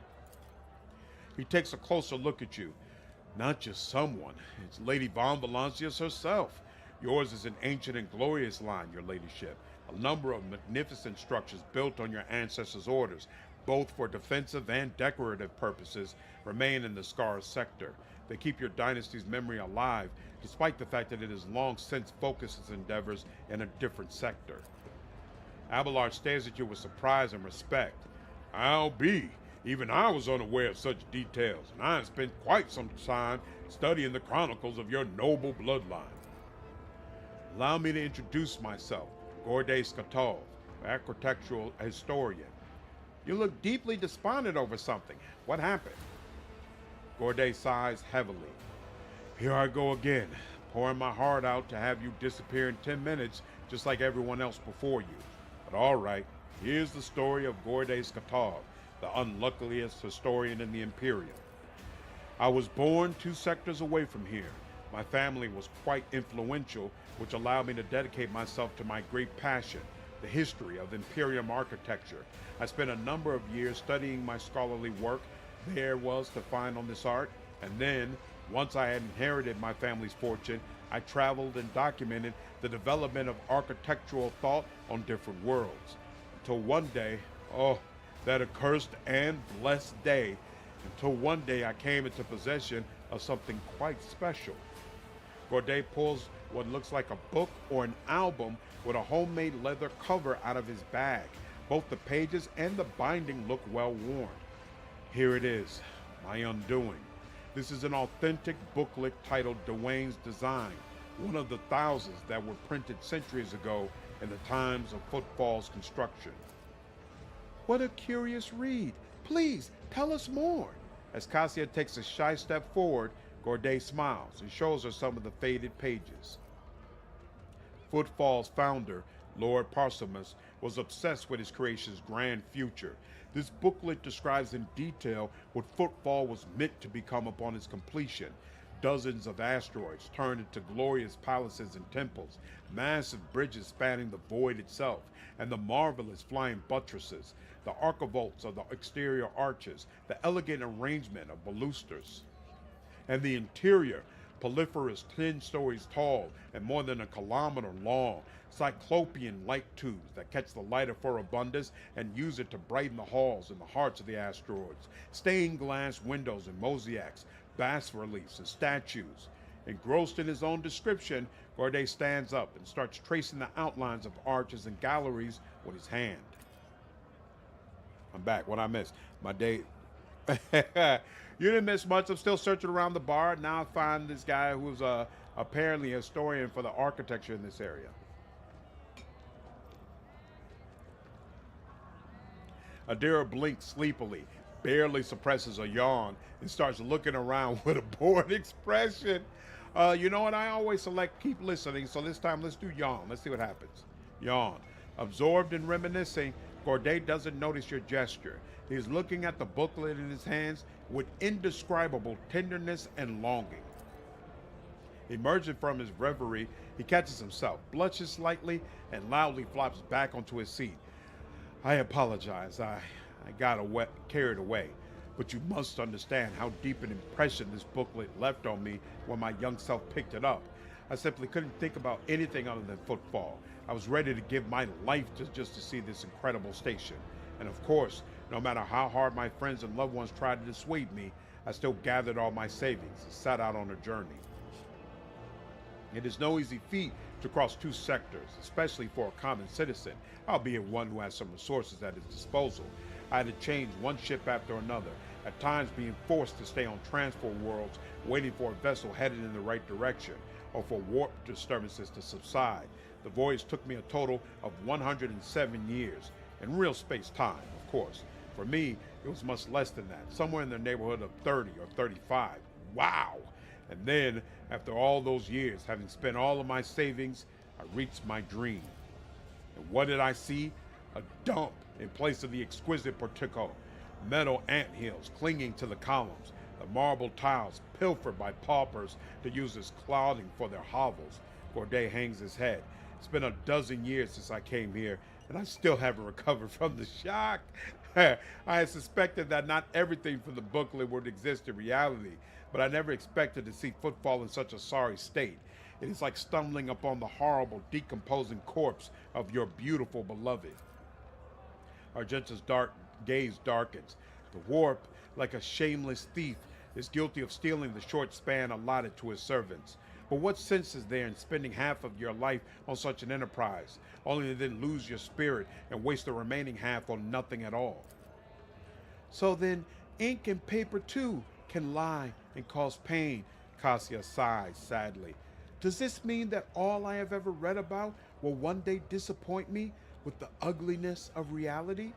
Speaker 3: He takes a closer look at you. Not just someone, it's Lady Von Valancius herself. Yours is an ancient and glorious line, your ladyship. A number of magnificent structures built on your ancestors' orders, both for defensive and decorative purposes, remain in the Scar sector. They keep your dynasty's memory alive, despite the fact that it has long since focused its endeavors in a different sector. Abelard stares at you with surprise and respect. I'll be. Even I was unaware of such details, and I have spent quite some time studying the chronicles of your noble bloodline. Allow me to introduce myself, Gorday Skatov, architectural historian. You look deeply despondent over something. What happened? Gorday sighs heavily. Here I go again, pouring my heart out to have you disappear in 10 minutes, just like everyone else before you. But all right, here's the story of Gorday Skatov, the unluckiest historian in the Imperium. I was born 2 sectors away from here. My family was quite influential, which allowed me to dedicate myself to my great passion, the history of Imperium architecture. I spent a number of years studying my scholarly work there was to find on this art, and then, once I had inherited my family's fortune, I traveled and documented the development of architectural thought on different worlds. Until one day, oh, that accursed and blessed day, until one day I came into possession of something quite special. Gorday pulls what looks like a book or an album with a homemade leather cover out of his bag. Both the pages and the binding look well worn. Here it is, my undoing. This is an authentic booklet titled Dwayne's Design, one of the thousands that were printed centuries ago in the times of Footfall's construction. What a curious read. Please, tell us more. As Cassia takes a shy step forward, Gorday smiles and shows her some of the faded pages. Footfall's founder, Lord Parsimus, was obsessed with his creation's grand future. This booklet describes in detail what Footfall was meant to become upon its completion. Dozens of asteroids turned into glorious palaces and temples, massive bridges spanning the void itself, and the marvelous flying buttresses, the archivolts of the exterior arches, the elegant arrangement of balusters, and the interior, proliferous 10 stories tall and more than a kilometer long, cyclopean light tubes that catch the light of Furibundus and use it to brighten the halls and the hearts of the asteroids, stained glass windows and mosaics, bas-reliefs and statues. Engrossed in his own description, Gorday stands up and starts tracing the outlines of arches and galleries with his hand. I'm back. What I missed? My day. You didn't miss much. I'm still searching around the bar. Now I find this guy who's apparently a historian for the architecture in this area. Idira blinks sleepily, barely suppresses a yawn, and starts looking around with a bored expression. You know what? I always select keep listening, so this time let's do yawn. Let's see what happens. Yawn. Absorbed in reminiscing, Gorday doesn't notice your gesture. He's looking at the booklet in his hands with indescribable tenderness and longing. Emerging from his reverie, he catches himself, blushes slightly, and loudly flops back onto his seat. I apologize. I got carried away. But you must understand how deep an impression this booklet left on me when my young self picked it up. I simply couldn't think about anything other than Footfall. I was ready to give my life just to see this incredible station. And of course, no matter how hard my friends and loved ones tried to dissuade me, I still gathered all my savings and set out on a journey. It is no easy feat to cross 2 sectors, especially for a common citizen, albeit one who has some resources at his disposal. I had to change one ship after another, at times being forced to stay on transport worlds, waiting for a vessel headed in the right direction, or for warp disturbances to subside. The voyage took me a total of 107 years, in real space-time, of course. For me, it was much less than that, somewhere in the neighborhood of 30 or 35. Wow! And then, after all those years, having spent all of my savings, I reached my dream. And what did I see? A dump in place of the exquisite portico, metal anthills clinging to the columns, the marble tiles pilfered by paupers to use as clothing for their hovels. Gorday hangs his head. It's been a dozen years since I came here, and I still haven't recovered from the shock. I had suspected that not everything from the booklet would exist in reality, but I never expected to see Footfall in such a sorry state. It is like stumbling upon the horrible, decomposing corpse of your beautiful beloved. Argenta's gaze darkens. The warp, like a shameless thief, is guilty of stealing the short span allotted to his servants. But what sense is there in spending half of your life on such an enterprise, only to then lose your spirit and waste the remaining half on nothing at all? So then, ink and paper too can lie and cause pain, Cassia sighs sadly. Does this mean that all I have ever read about will one day disappoint me with the ugliness of reality?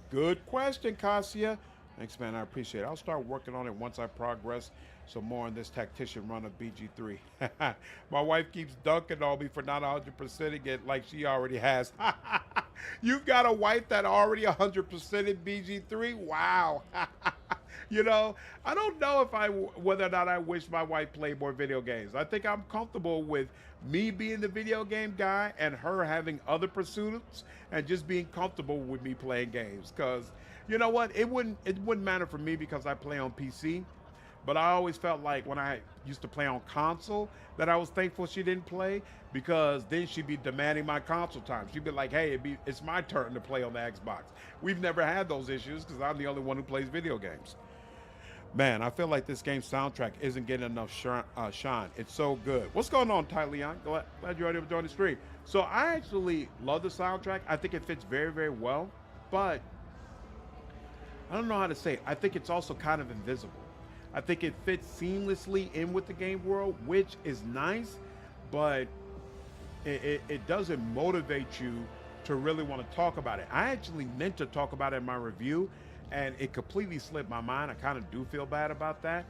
Speaker 3: Good question, Cassia. Thanks, man. I appreciate it. I'll start working on it once I progress some more on this tactician run of BG3. My wife keeps dunking on me for not 100%ing it like she already has. You've got a wife that already 100% in BG3? Wow. You know, I don't know whether or not I wish my wife played more video games. I think I'm comfortable with me being the video game guy and her having other pursuits and just being comfortable with me playing games. Because, you know what, it wouldn't matter for me because I play on PC. But I always felt like when I used to play on console that I was thankful she didn't play, because then she'd be demanding my console time. She'd be like, hey, it's my turn to play on the Xbox. We've never had those issues because I'm the only one who plays video games. Man, I feel like this game's soundtrack isn't getting enough shine. It's so good. What's going on, Ty Leon? Glad you're ready to join the stream. So I actually love the soundtrack. I think it fits very, very well. But I don't know how to say it. I think it's also kind of invisible. I think it fits seamlessly in with the game world, which is nice, but it doesn't motivate you to really want to talk about it. I actually meant to talk about it in my review, and it completely slipped my mind. I kind of do feel bad about that,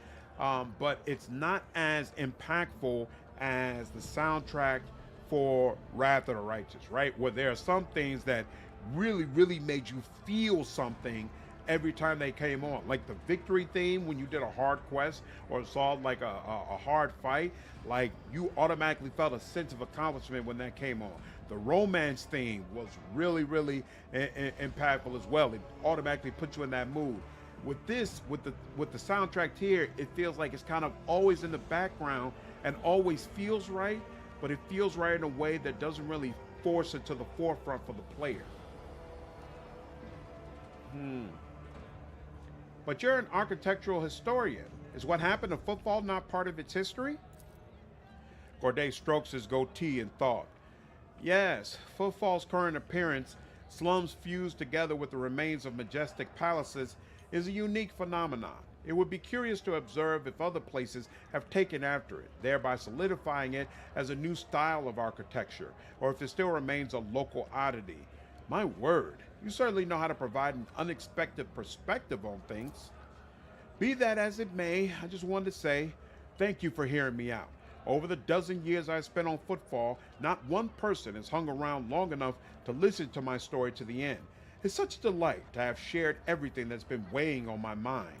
Speaker 3: but it's not as impactful as the soundtrack for Wrath of the Righteous, right? Where there are some things that really, really made you feel something every time they came on, like the victory theme when you did a hard quest or saw like a hard fight, like you automatically felt a sense of accomplishment when that came on. The romance theme was really, really impactful as well. It automatically put you in that mood. With this, with the soundtrack here, it feels like it's kind of always in the background and always feels right, but it feels right in a way that doesn't really force it to the forefront for the player. But you're an architectural historian. Is what happened to football not part of its history? Corday strokes his goatee in thought. Yes, football's current appearance, slums fused together with the remains of majestic palaces, is a unique phenomenon. It would be curious to observe if other places have taken after it, thereby solidifying it as a new style of architecture, or if it still remains a local oddity. My word, you certainly know how to provide an unexpected perspective on things. Be that as it may, I just wanted to say thank you for hearing me out. Over the dozen years I spent on football, not one person has hung around long enough to listen to my story to the end. It's such a delight to have shared everything that's been weighing on my mind.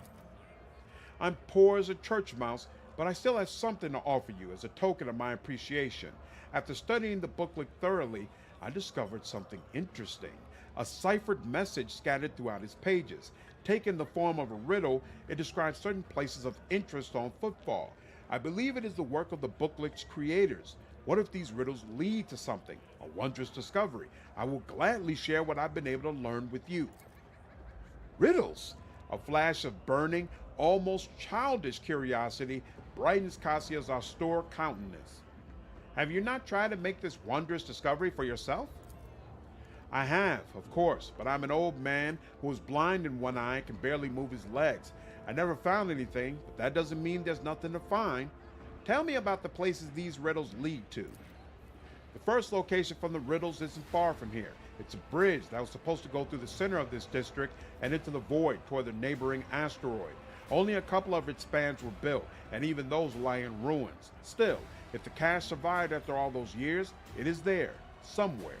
Speaker 3: I'm poor as a church mouse, but I still have something to offer you as a token of my appreciation. After studying the booklet thoroughly, I discovered something interesting. A ciphered message scattered throughout its pages. Taking the form of a riddle, it describes certain places of interest on football. I believe it is the work of the booklet's creators. What if these riddles lead to something? A wondrous discovery. I will gladly share what I've been able to learn with you. Riddles! A flash of burning, almost childish curiosity brightens Cassia's austere countenance. Have you not tried to make this wondrous discovery for yourself? I have, of course, but I'm an old man who is blind in one eye and can barely move his legs. I never found anything, but that doesn't mean there's nothing to find. Tell me about the places these riddles lead to. The first location from the riddles isn't far from here. It's a bridge that was supposed to go through the center of this district and into the void toward the neighboring asteroid. Only a couple of its spans were built, and even those lie in ruins. Still, if the cache survived after all those years, it is there, somewhere.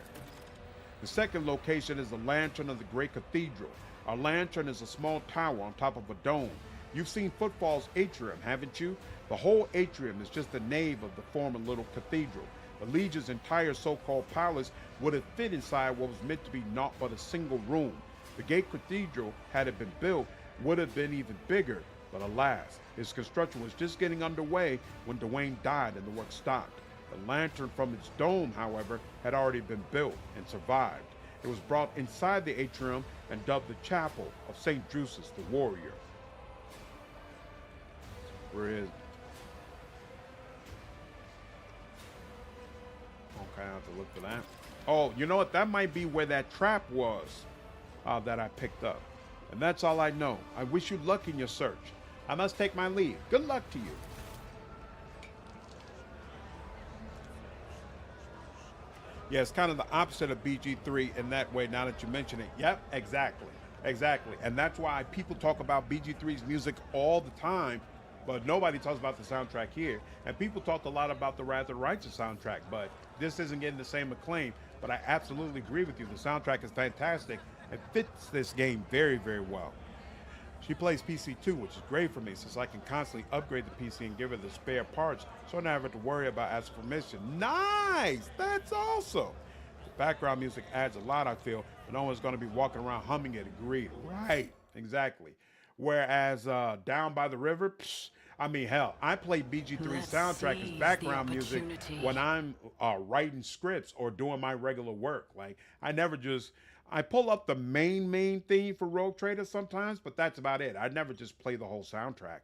Speaker 3: The second location is the Lantern of the Great Cathedral. A lantern is a small tower on top of a dome. You've seen football's atrium, haven't you? The whole atrium is just the nave of the former little cathedral. The Legion's entire so-called palace would have fit inside what was meant to be naught but a single room. The Great Cathedral, had it been built, would have been even bigger, But alas, his construction was just getting underway when Dwayne died and the work stopped. The lantern from its dome, however, had already been built and survived. It was brought inside the atrium and dubbed the Chapel of St. Drusus the Warrior. Where is it? Okay, I have to look for that. Oh, you know what? That might be where that trap was that I picked up. And that's all I know. I wish you luck in your search. I must take my leave. Good luck to you. Yeah, it's kind of the opposite of BG3 in that way, now that you mention it. Yep, exactly. Exactly. And that's why people talk about BG3's music all the time, but nobody talks about the soundtrack here. And people talked a lot about the Wrath of the Righteous soundtrack, but this isn't getting the same acclaim. But I absolutely agree with you. The soundtrack is fantastic and fits this game very, very well. She plays PC too, which is great for me since I can constantly upgrade the PC and give her the spare parts, so I never have to worry about asking permission. Nice! That's awesome! The background music adds a lot, I feel, but no one's going to be walking around humming it. Agreed. Right, exactly. Whereas Down by the River, I mean, hell, I play BG3 soundtrack as background music when I'm writing scripts or doing my regular work. Like, I never just... I pull up the main theme for Rogue Trader sometimes, but that's about it. I never just play the whole soundtrack.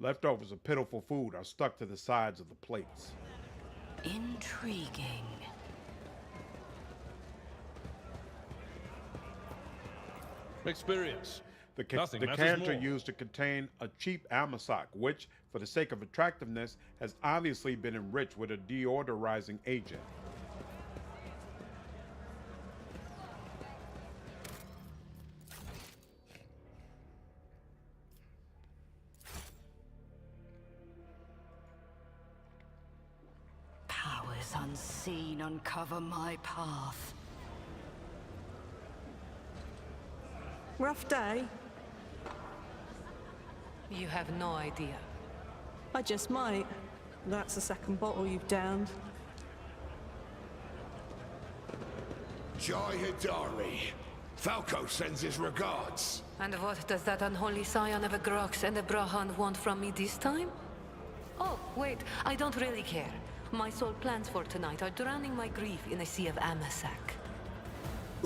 Speaker 3: Leftovers of pitiful food are stuck to the sides of the plates.
Speaker 5: Intriguing.
Speaker 4: Experience.
Speaker 3: The decanter used to contain a cheap Amasak, which, for the sake of attractiveness, has obviously been enriched with a deodorizing agent.
Speaker 5: Powers unseen uncover my path.
Speaker 9: Rough day?
Speaker 8: You have no idea.
Speaker 9: I just might. That's the second bottle you've downed.
Speaker 11: Jai Hidari. Falco sends his regards.
Speaker 8: And what does that unholy scion of a Grox and a Brahan want from me this time? Oh, wait, I don't really care. My sole plans for tonight are drowning my grief in a sea of Amasak.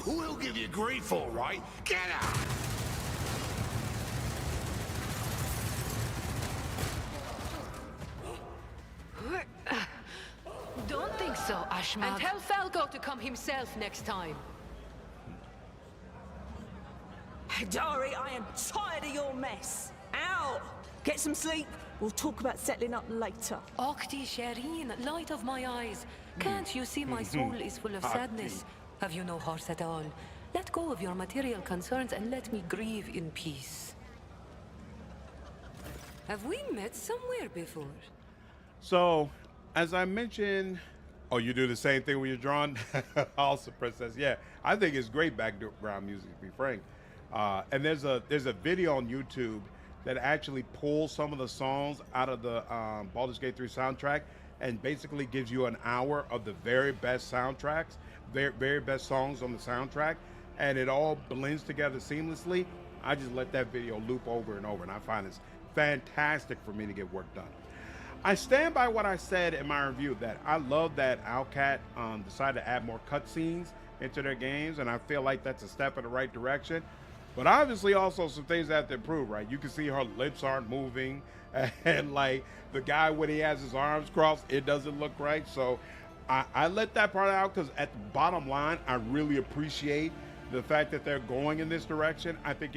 Speaker 11: We'll give you grief, all right. Get out!
Speaker 8: Don't think so, Ashman. And tell Falco to come himself next time.
Speaker 9: Dari, I am tired of your mess. Out! Get some sleep. We'll talk about settling up later.
Speaker 8: Okti Shireen, light of my eyes. Can't you see my soul is full of sadness? Have you no heart at all? Let go of your material concerns and let me grieve in peace. Have we met somewhere before?
Speaker 3: So, as I mentioned... Oh, you do the same thing when you're drawing? Also, Princess. Yeah, I think it's great background music, to be frank. And there's a video on YouTube that actually pulls some of the songs out of the Baldur's Gate 3 soundtrack and basically gives you an hour of the very best soundtracks, very best songs on the soundtrack, and it all blends together seamlessly. I just let that video loop over and over, and I find it's fantastic for me to get work done. I stand by what I said in my review that I love that Owlcat decided to add more cutscenes into their games, and I feel like that's a step in the right direction. But obviously also some things have to improve, right? You can see her lips aren't moving, and like the guy when he has his arms crossed, it doesn't look right. So I let that part out because at the bottom line, I really appreciate the fact that they're going in this direction. I think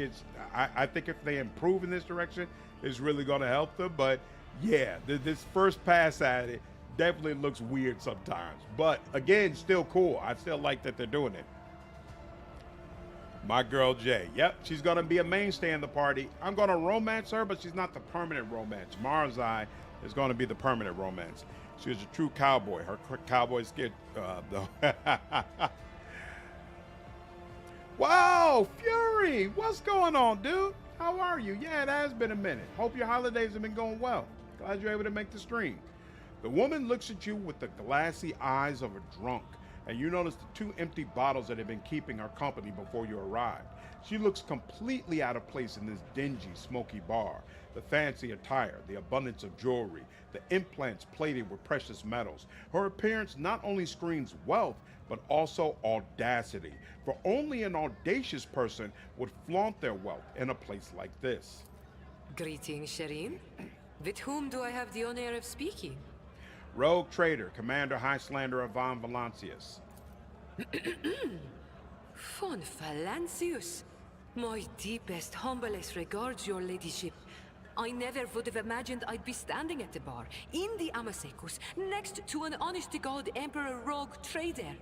Speaker 3: I think if they improve in this direction, it's really going to help them. But yeah, this first pass at it definitely looks weird sometimes. But again, still cool. I still like that they're doing it. My girl Jay. Yep, she's going to be a mainstay in the party. I'm going to romance her, but she's not the permanent romance. Marazhai is going to be the permanent romance. She was a true cowboy. Her cowboy skin, though. Wow, Fury! What's going on, dude? How are you? Yeah, it has been a minute. Hope your holidays have been going well. Glad you're able to make the stream. The woman looks at you with the glassy eyes of a drunk, and you notice the 2 empty bottles that have been keeping her company before you arrived. She looks completely out of place in this dingy, smoky bar. The fancy attire, the abundance of jewelry, the implants plated with precious metals. Her appearance not only screams wealth, but also audacity, for only an audacious person would flaunt their wealth in a place like this.
Speaker 8: Greetings, Shireen. With whom do I have the honor of speaking?
Speaker 3: Rogue Trader, Commander High Slanderer von Valancius.
Speaker 8: Von Valancius. My deepest, humblest regards, your ladyship. I never would have imagined I'd be standing at the bar, in the Amasekus, next to an honest-to-God Emperor Rogue Trader.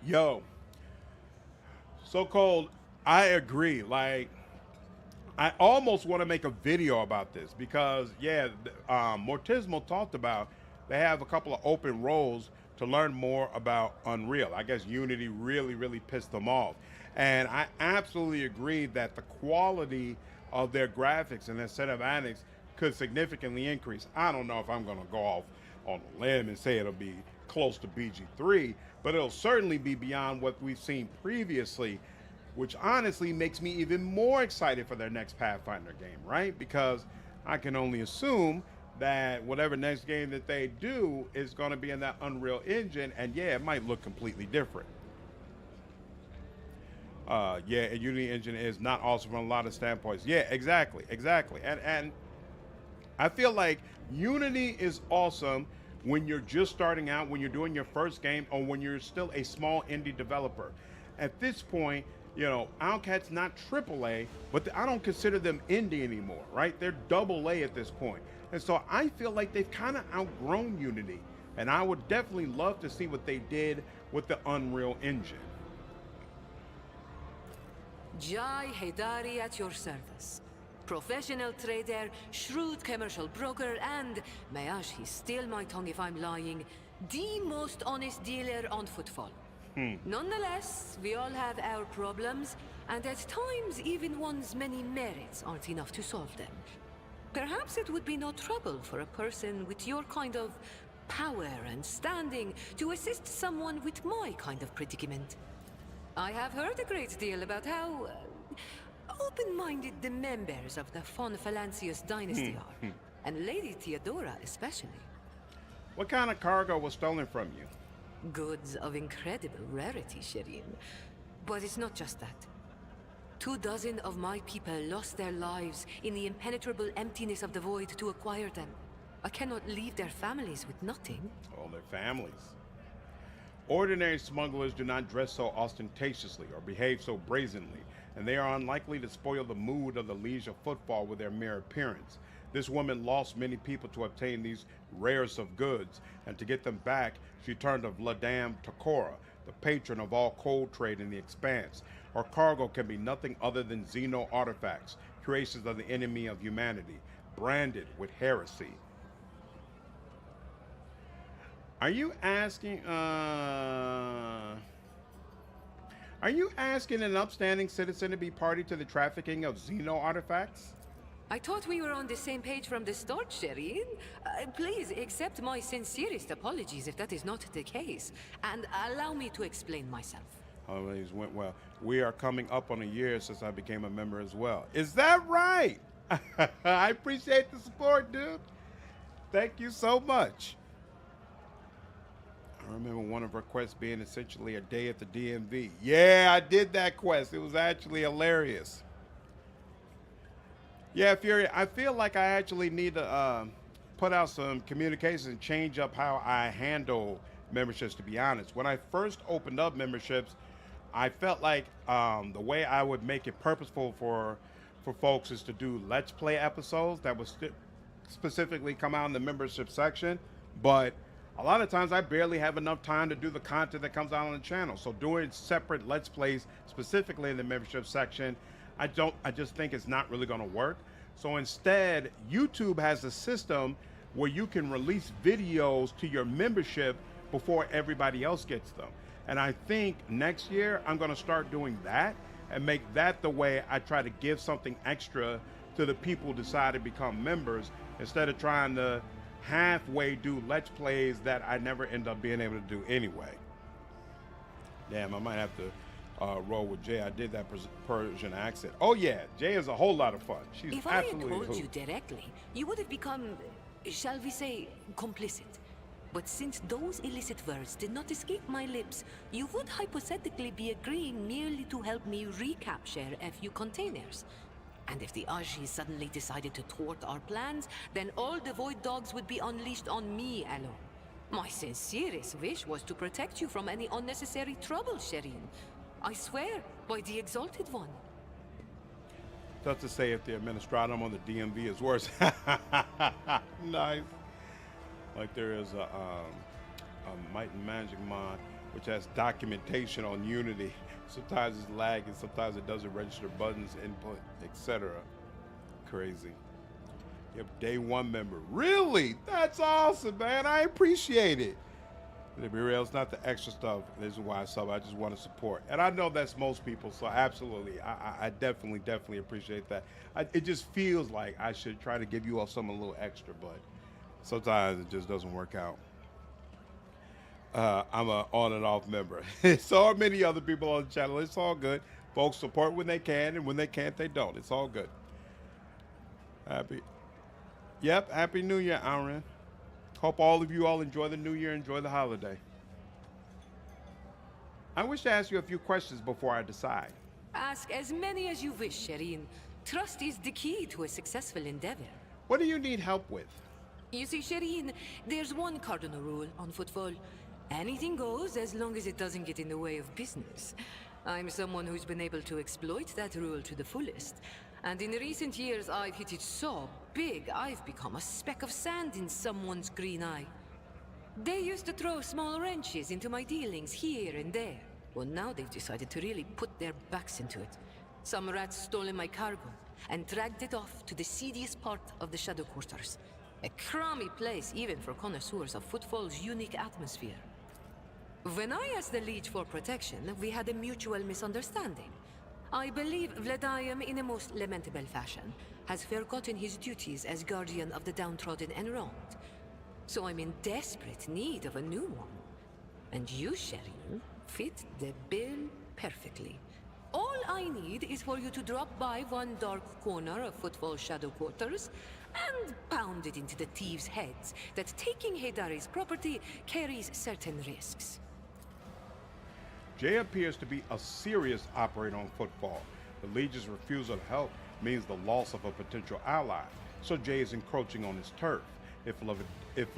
Speaker 3: Yo, so cold. I agree. Like, I almost want to make a video about this because, yeah, Mortismo talked about they have a couple of open roles to learn more about Unreal. I guess Unity really pissed them off. And I absolutely agree that the quality of their graphics and their set of annex could significantly increase. I don't know if I'm going to go off on a limb and say it'll be close to BG3, but it'll certainly be beyond what we've seen previously, which honestly makes me even more excited for their next Pathfinder game, right? Because I can only assume that whatever next game that they do is going to be in that Unreal Engine, and yeah, it might look completely different. Yeah, a Unity engine is not awesome from a lot of standpoints. Yeah, exactly. And I feel like Unity is awesome when you're just starting out, when you're doing your first game, or when you're still a small indie developer. At this point, you know, Owlcat's not AAA, but I don't consider them indie anymore, right? They're AA at this point. And so I feel like they've kind of outgrown Unity. And I would definitely love to see what they did with the Unreal Engine.
Speaker 8: Jai Hedari at your service. Professional trader, shrewd commercial broker, and, may he steal my tongue if I'm lying, the most honest dealer on footfall. Nonetheless, we all have our problems, and at times even one's many merits aren't enough to solve them. Perhaps it would be no trouble for a person with your kind of power and standing to assist someone with my kind of predicament. I have heard a great deal about how open-minded the members of the von Valancius dynasty are, and Lady Theodora especially.
Speaker 3: What kind of cargo was stolen from you?
Speaker 8: Goods of incredible rarity, Shireen. But it's not just that. 24 of my people lost their lives in the impenetrable emptiness of the void to acquire them. I cannot leave their families with nothing.
Speaker 3: All their families. Ordinary smugglers do not dress so ostentatiously or behave so brazenly, and they are unlikely to spoil the mood of the liege of footfall with their mere appearance. This woman lost many people to obtain these rarest of goods, and to get them back, she turned to Vladam Tokora, the patron of all cold trade in the Expanse. Her cargo can be nothing other than Xeno artifacts, creations of the enemy of humanity, branded with heresy. Are you asking an upstanding citizen to be party to the trafficking of Xeno artifacts?
Speaker 8: I thought we were on the same page from the start, Shireen. Please accept my sincerest apologies if that is not the case, and allow me to explain myself.
Speaker 3: Holidays went well. We are coming up on a year since I became a member as well. Is that right? I appreciate the support, dude. Thank you so much. I remember one of her quests being essentially a day at the DMV. Yeah, I did that quest. It was actually hilarious. Yeah, Fury, I feel like I actually need to put out some communications and change up how I handle memberships, to be honest. When I first opened up memberships, I felt like the way I would make it purposeful for folks is to do Let's Play episodes that would specifically come out in the membership section, but a lot of times I barely have enough time to do the content that comes out on the channel. So doing separate Let's Plays specifically in the membership section, I just think it's not really going to work. So instead, YouTube has a system where you can release videos to your membership before everybody else gets them. And I think next year I'm going to start doing that and make that the way I try to give something extra to the people who decide to become members, instead of trying to halfway do Let's Plays that I never end up being able to do anyway. Damn, I might have to role with Jay. I did that Persian accent. Oh yeah, Jay is a whole lot of fun. She's
Speaker 8: If I had
Speaker 3: absolutely
Speaker 8: told
Speaker 3: a
Speaker 8: you
Speaker 3: hoot.
Speaker 8: directly, you would have become, shall we say, complicit. But since those illicit words did not escape my lips, you would hypothetically be agreeing merely to help me recapture a few containers. And if the Aji suddenly decided to thwart our plans, then all the Void Dogs would be unleashed on me alone. My sincerest wish was to protect you from any unnecessary trouble, Shireen. I swear, by the Exalted One.
Speaker 3: That's to say if the Administratum on the DMV is worse. Nice. Like there is a Might and Magic mod, which has documentation on Unity. Sometimes it's lagging, sometimes it doesn't register buttons, input, etc. Crazy. Yep, day one member. Really? That's awesome, man. I appreciate it. To be real, it's not the extra stuff. This is why I sub. I just want to support. And I know that's most people, so absolutely. I definitely appreciate that. It just feels like I should try to give you all something a little extra, but sometimes it just doesn't work out. I'm an on and off member. So are many other people on the channel. It's all good. Folks support when they can, and when they can't, they don't. It's all good. Happy New Year, Aaron. Hope all of you all enjoy the new year, enjoy the holiday. I wish to ask you a few questions before I decide.
Speaker 8: Ask as many as you wish, Shireen. Trust is the key to a successful endeavor.
Speaker 3: What do you need help with?
Speaker 8: You see, Shireen, there's one cardinal rule on football. Anything goes as long as it doesn't get in the way of business. I'm someone who's been able to exploit that rule to the fullest. And in recent years, I've hit it so big, I've become a speck of sand in someone's green eye. They used to throw small wrenches into my dealings here and there. Well, now they've decided to really put their backs into it. Some rats stolen my cargo and dragged it off to the seediest part of the Shadow Quarters. A crummy place even for connoisseurs of footfall's unique atmosphere. When I asked the Liege for protection, we had a mutual misunderstanding. I believe Vladimir, in a most lamentable fashion, has forgotten his duties as guardian of the downtrodden and wronged. So I'm in desperate need of a new one. And you, Shireen, fit the bill perfectly. All I need is for you to drop by one dark corner of Footfall's Shadow Quarters and pound it into the thieves' heads that taking Heydari's property carries certain risks.
Speaker 3: Jay appears to be a serious operator on Footfall. The Legion's refusal to help means the loss of a potential ally, so Jay is encroaching on his turf. If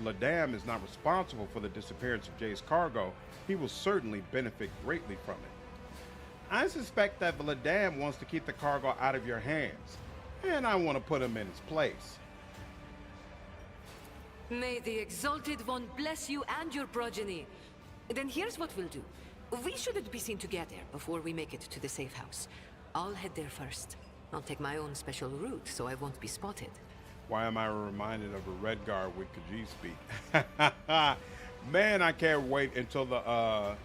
Speaker 3: Ladam is not responsible for the disappearance of Jay's cargo, he will certainly benefit greatly from it. I suspect that Vladam wants to keep the cargo out of your hands, and I want to put him in his place.
Speaker 8: May the Exalted One bless you and your progeny. Then here's what we'll do. We shouldn't be seen together before we make it to the safe house. I'll head there first. I'll take my own special route so I won't be spotted.
Speaker 3: Why am I reminded of a Red Guard with Khajiit speak? Man, I can't wait until the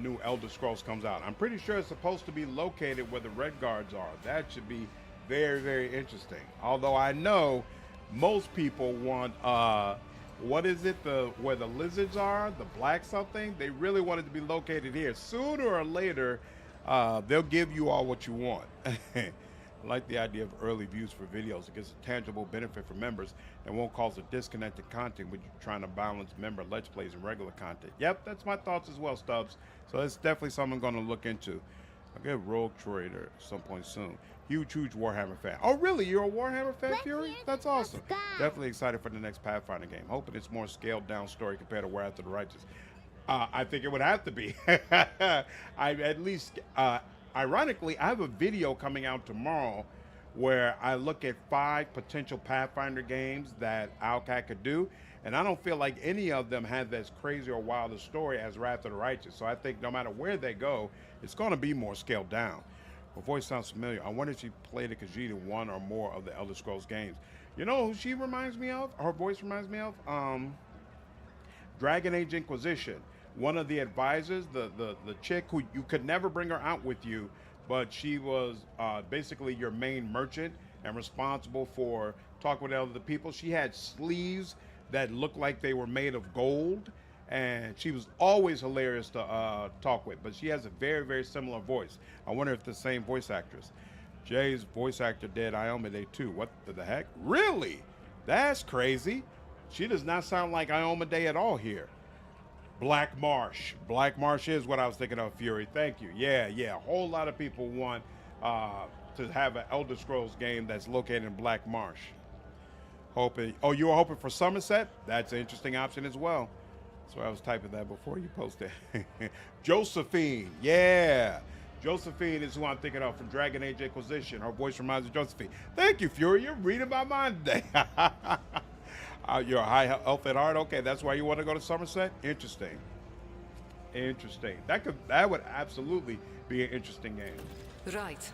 Speaker 3: new Elder Scrolls comes out. I'm pretty sure it's supposed to be located where the Red Guards are. That should be very, very interesting. Although I know most people want, what is it, where the lizards are, the black something? They really want it to be located here. Sooner or later, they'll give you all what you want. I like the idea of early views for videos. It gives a tangible benefit for members and won't cause a disconnected content when you're trying to balance member Let's Plays and regular content. Yep, that's my thoughts as well, Stubbs. So it's definitely something I'm going to look into. I'll get Rogue Trader at some point soon. Huge Warhammer fan. Oh, really? You're a Warhammer fan, Fury? That's awesome. Definitely excited for the next Pathfinder game. Hoping it's more scaled down story compared to Wrath of the Righteous. I think it would have to be. Ironically, I have a video coming out tomorrow where I look at 5 potential Pathfinder games that Owlcat could do, and I don't feel like any of them had as crazy or wild a story as Wrath of the Righteous. So I think no matter where they go, it's going to be more scaled down. Her voice sounds familiar. I wonder if she played a Khajiit in one or more of the Elder Scrolls games. You know who she reminds me of? Her voice reminds me of? Dragon Age Inquisition. One of the advisors, the chick who you could never bring her out with you, but she was basically your main merchant and responsible for talking with other people. She had sleeves that looked like they were made of gold, and she was always hilarious to talk with, but she has a very, very similar voice. I wonder if the same voice actress. Jay's voice actor did Iomade too. What the heck? Really? That's crazy. She does not sound like Iomade at all here. Black Marsh. Black Marsh is what I was thinking of, Fury. Thank you. Yeah. A whole lot of people want to have an Elder Scrolls game that's located in Black Marsh. Hoping. Oh, you were hoping for Somerset? That's an interesting option as well. So I was typing that before you posted. Josephine. Yeah. Josephine is who I'm thinking of from Dragon Age Inquisition. Her voice reminds me of Josephine. Thank you, Fury. You're reading my mind today. You're a high health at heart. Okay, that's why you want to go to Somerset? Interesting. That would absolutely be an interesting game.
Speaker 8: Right.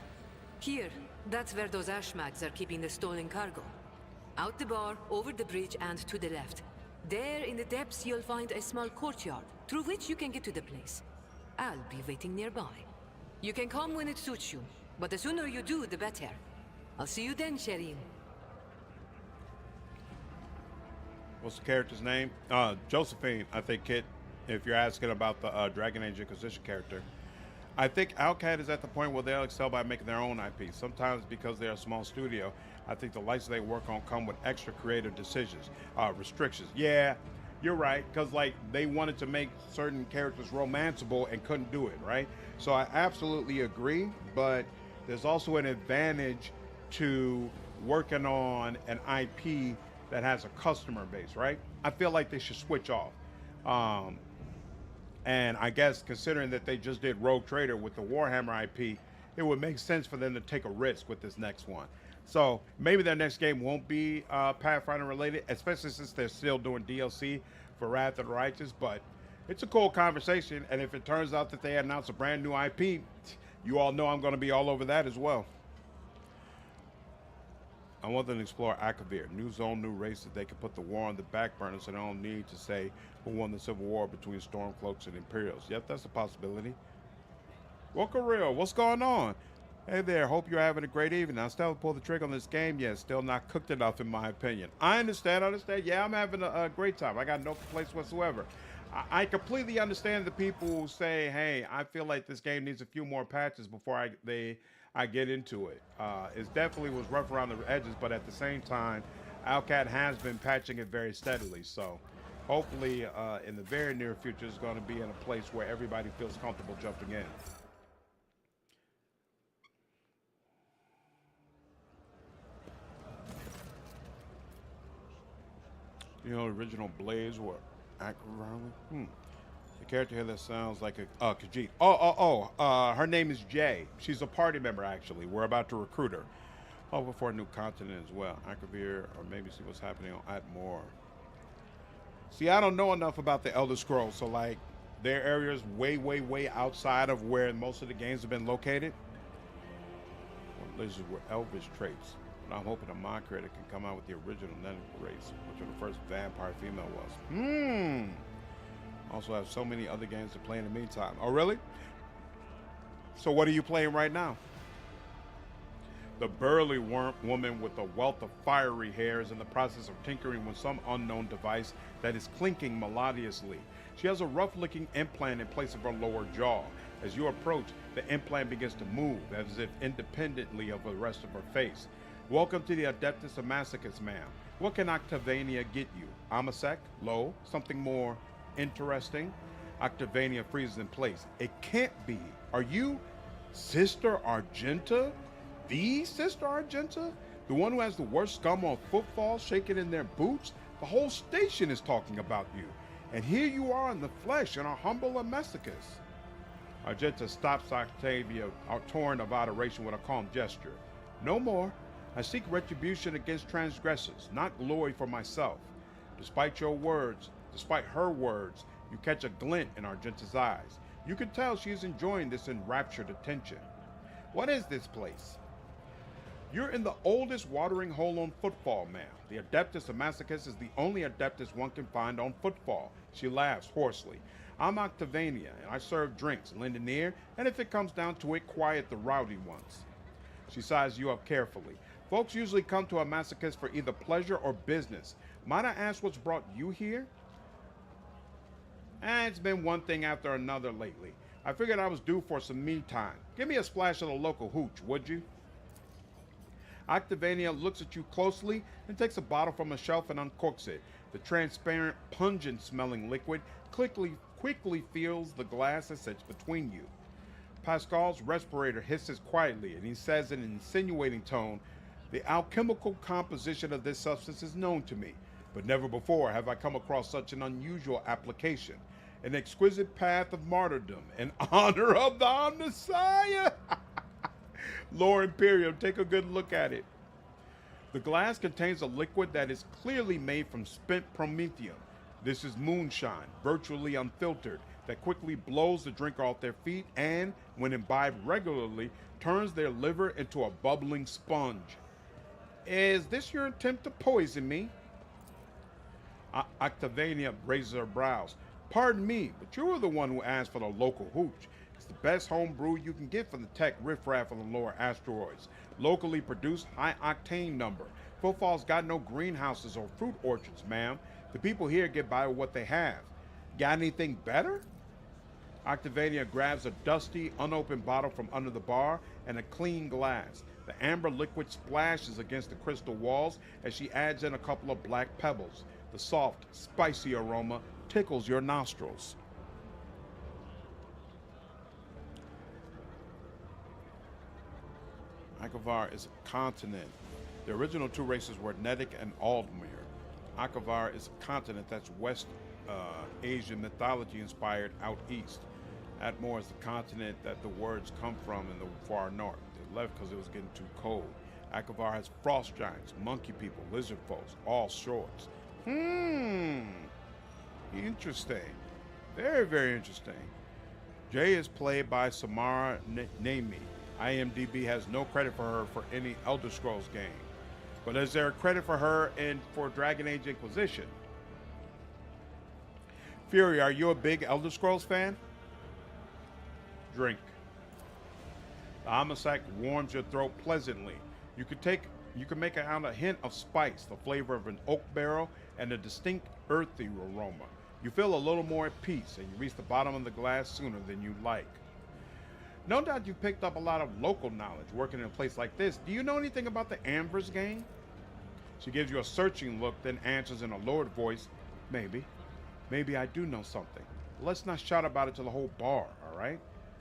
Speaker 8: Here, that's where those ashmags are keeping the stolen cargo. Out the bar, over the bridge, and to the left. There, in the depths, you'll find a small courtyard, through which you can get to the place. I'll be waiting nearby. You can come when it suits you, but the sooner you do, the better. I'll see you then, Shireen.
Speaker 3: What's the character's name? Josephine, I think, Kit, if you're asking about the Dragon Age Inquisition character. I think Alcat is at the point where they'll excel by making their own IP. Sometimes because they're a small studio, I think the license they work on come with extra creative decisions, restrictions. Yeah, you're right, because like they wanted to make certain characters romanceable and couldn't do it, right? So I absolutely agree, but there's also an advantage to working on an IP that has a customer base, right? I feel like they should switch off. And I guess considering that they just did Rogue Trader with the Warhammer IP, it would make sense for them to take a risk with this next one. So maybe their next game won't be Pathfinder related, especially since they're still doing DLC for Wrath of the Righteous, but it's a cool conversation. And if it turns out that they announce a brand new IP, you all know I'm going to be all over that as well. I want them to explore Akavir, new zone, new races. They can put the war on the back burner so they don't need to say who won the civil war between Stormcloaks and Imperials. Yep, that's a possibility. Welcome, real. What's going on? Hey there, hope you're having a great evening. I still haven't pulled the trigger on this game yet. Still not cooked enough, in my opinion. I understand. Yeah, I'm having a great time. I got no complaints whatsoever. I completely understand the people who say, hey, I feel like this game needs a few more patches before I get into it. It definitely was rough around the edges, but at the same time, Alcat has been patching it very steadily. So hopefully in the very near future, it's going to be in a place where everybody feels comfortable jumping in. You know, original Blaze were The character here that sounds like a Khajiit. Her name is Jay. She's a party member, actually. We're about to recruit her. Hoping for a new continent as well. Akavir, or maybe see what's happening on Atmore. See, I don't know enough about the Elder Scrolls, so like their areas way outside of where most of the games have been located. These were elvish traits. But I'm hoping a mod creator can come out with the original Nenic race, which the first vampire female was. Also have so many other games to play in the meantime. Oh, really? So what are you playing right now? The burly woman with a wealth of fiery hair is in the process of tinkering with some unknown device that is clinking melodiously. She has a rough-looking implant in place of her lower jaw. As you approach, the implant begins to move as if independently of the rest of her face. Welcome to the Adeptus of Masochist, ma'am. What can Octavania get you? Amasek? Low? Something more interesting? Octavania freezes in place. It can't be. Are you Sister Argenta? The Sister Argenta? The one who has the worst scum on footfall shaking in their boots? The whole station is talking about you. And here you are in the flesh in a humble Masochist. Argenta stops Octavia, torn of adoration with a calm gesture. No more. I seek retribution against transgressors, not glory for myself. Despite your words, despite her words, you catch a glint in Argenta's eyes. You can tell she is enjoying this enraptured attention. What is this place? You're in the oldest watering hole on Footfall, ma'am. The Adeptus of Masochist is the only Adeptus one can find on Footfall. She laughs hoarsely. I'm Octavania, and I serve drinks, lend an ear, and if it comes down to it, quiet the rowdy ones. She sizes you up carefully. Folks usually come to a masochist for either pleasure or business. Might I ask what's brought you here? It's been one thing after another lately. I figured I was due for some me time. Give me a splash of the local hooch, would you? Octavania looks at you closely and takes a bottle from a shelf and uncorks it. The transparent, pungent-smelling liquid quickly fills the glass that sits between you. Pasqal's respirator hisses quietly, and he says in an insinuating tone, "The alchemical composition of this substance is known to me, but never before have I come across such an unusual application. An exquisite path of martyrdom in honor of the Messiah." Lord Imperium, take a good look at it. The glass contains a liquid that is clearly made from spent promethium. This is moonshine, virtually unfiltered, that quickly blows the drinker off their feet and, when imbibed regularly, turns their liver into a bubbling sponge. Is this your attempt to poison me? Octavania raises her brows. Pardon me, but you were the one who asked for the local hooch. It's the best home brew you can get from the tech riffraff on the lower asteroids. Locally produced, high-octane number. Footfall's got no greenhouses or fruit orchards, ma'am. The people here get by with what they have. Got anything better? Octavania grabs a dusty, unopened bottle from under the bar and a clean glass. The amber liquid splashes against the crystal walls as she adds in a couple of black pebbles. The soft, spicy aroma tickles your nostrils. Akavar is a continent. The original two races were Netic and Aldmir. Akavar is a continent that's West Asian mythology inspired out east. Atmor is the continent that the words come from in the far north. They left because it was getting too cold. Akavar has frost giants, monkey people, lizard folks, all shorts. Interesting. Very, very interesting. Jay is played by Samara Naimi. IMDb has no credit for her for any Elder Scrolls game. But is there a credit for her for Dragon Age Inquisition? Fury, are you a big Elder Scrolls fan? Drink. The homicide warms your throat pleasantly. You can make out a hint of spice, the flavor of an oak barrel, and a distinct earthy aroma. You feel a little more at peace, and you reach the bottom of the glass sooner than you'd like. No doubt you picked up a lot of local knowledge working in a place like this. Do you know anything about the Ambers gang? She gives you a searching look, then answers in a lowered voice, Maybe. Maybe I do know something. Let's not shout about it to the whole bar, all right?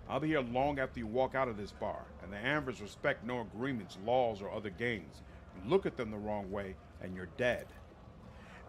Speaker 3: I'll be here long after you walk out of this bar, and the Ambers respect no agreements, laws, or other gangs. You look at them the wrong way, and you're dead.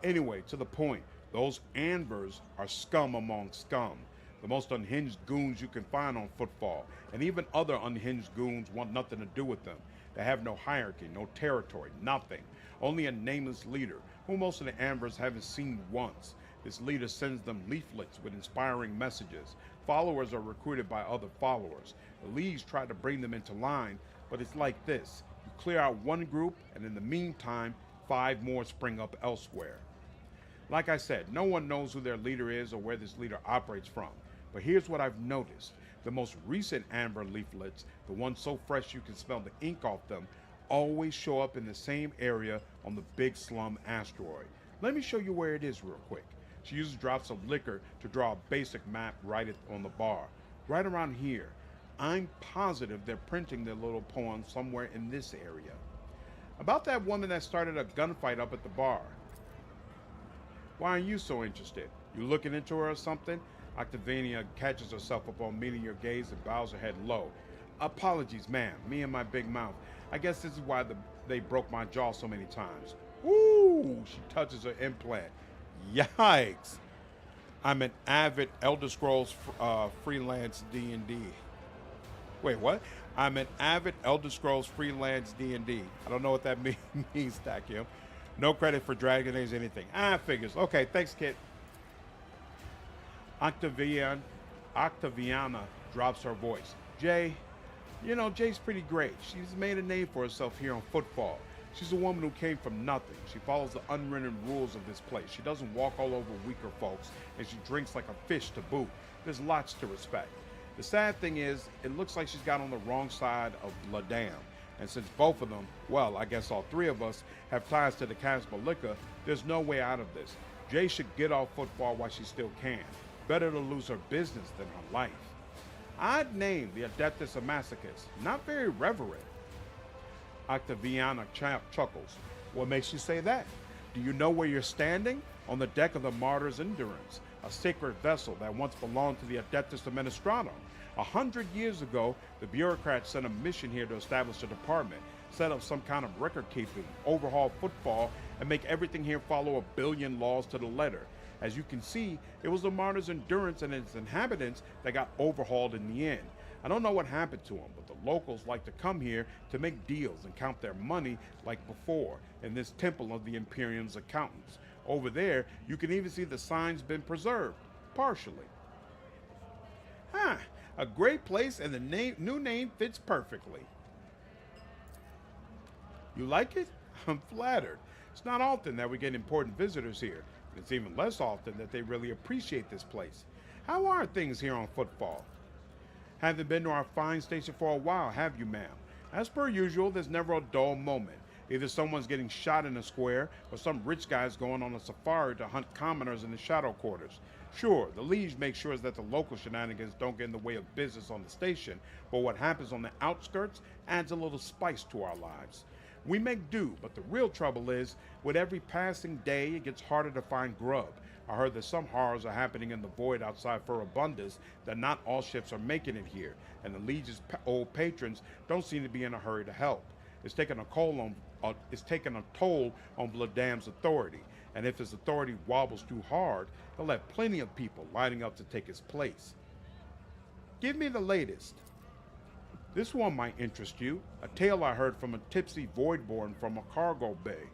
Speaker 3: Anyway, to the point, those Ambers are scum among scum. The most unhinged goons you can find on Footfall, and even other unhinged goons want nothing to do with them. They have no hierarchy, no territory, nothing. Only a nameless leader, who most of the Ambers haven't seen once. This leader sends them leaflets with inspiring messages. Followers are recruited by other followers. The leagues try to bring them into line, but it's like this. You clear out one group, and in the meantime, 5 more spring up elsewhere. Like I said, no one knows who their leader is or where this leader operates from. But here's what I've noticed. The most recent Amber leaflets, the ones so fresh you can smell the ink off them, always show up in the same area on the Big Slum asteroid. Let me show you where it is real quick. She uses drops of liquor to draw a basic map right on the bar. Right around here. I'm positive they're printing their little poem somewhere in this area. About that woman that started a gunfight up at the bar. Why are you so interested? You looking into her or something? Octavania catches herself upon meeting your gaze and bows her head low. Apologies, ma'am. Me and my big mouth. I guess this is why they broke my jaw so many times. Woo! She touches her implant. Yikes! I'm an avid Elder Scrolls freelance D&D. Wait, what? I'm an avid Elder Scrolls freelance D&D. I don't know what that means, Takim. No credit for Dragon Age anything. Figures. Okay, thanks, kid. Octaviana drops her voice. Jay, you know, Jay's pretty great. She's made a name for herself here on Footfall. She's a woman who came from nothing. She follows the unwritten rules of this place. She doesn't walk all over weaker folks, and she drinks like a fish to boot. There's lots to respect. The sad thing is, it looks like she's got on the wrong side of Ladam. And since both of them, well, I guess all 3 of us, have ties to the Casmalika, there's no way out of this. Jay should get off Footfall while she still can. Better to lose her business than her life. Odd name, the Adeptus of Masochist. Not very reverent. Octaviana chuckles. What makes you say that? Do you know where you're standing? On the deck of the Martyr's Endurance, a sacred vessel that once belonged to the Adeptus Administratum. 100 years ago, the bureaucrats sent a mission here to establish a department, set up some kind of record keeping, overhaul football, and make everything here follow 1 billion laws to the letter. As you can see, it was the Martyr's Endurance and its inhabitants that got overhauled in the end. I don't know what happened to them, but the locals like to come here to make deals and count their money like before in this temple of the Imperium's accountants. Over there, you can even see the signs been preserved, partially. Huh, a great place, and the new name fits perfectly. You like it? I'm flattered. It's not often that we get important visitors here. It's even less often that they really appreciate this place. How are things here on Footfall? Haven't been to our fine station for a while, have you, ma'am? As per usual, there's never a dull moment. Either someone's getting shot in a square, or some rich guy's going on a safari to hunt commoners in the shadow quarters. Sure, the Liege makes sure that the local shenanigans don't get in the way of business on the station, but what happens on the outskirts adds a little spice to our lives. We make do, but the real trouble is, with every passing day, it gets harder to find grub. I heard that some horrors are happening in the void outside Furibundus, that not all ships are making it here, and the Legion's old patrons don't seem to be in a hurry to help. It's taken a toll on Vladam's authority, and if his authority wobbles too hard, he'll have plenty of people lining up to take his place. Give me the latest. This one might interest you, a tale I heard from a tipsy voidborn from a cargo bay.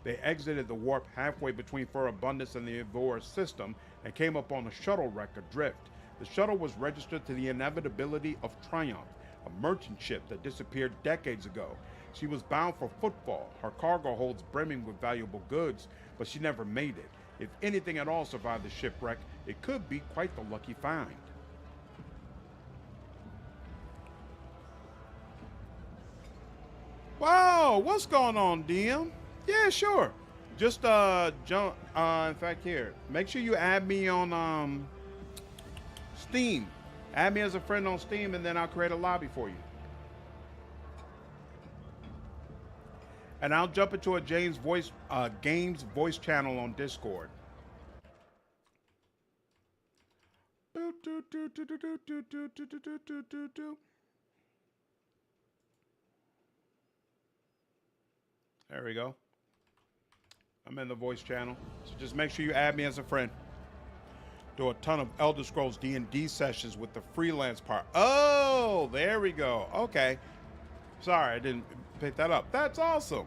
Speaker 3: They exited the warp halfway between Furibundus and the Evora system and came upon a shuttle wreck adrift. The shuttle was registered to the Inevitability of Triumph, a merchant ship that disappeared decades ago. She was bound for Footfall, her cargo holds brimming with valuable goods, but she never made it. If anything at all survived the shipwreck, it could be quite the lucky find. Wow, what's going on, DM? Yeah, sure. Just jump. In fact, here, make sure you add me on Steam. Add me as a friend on Steam, and then I'll create a lobby for you. And I'll jump into a games voice channel on Discord. There we go. I'm in the voice channel, so just make sure you add me as a friend. Do a ton of Elder Scrolls D&D sessions with the freelance part. Oh, there we go. Okay. Sorry, I didn't pick that up. That's awesome.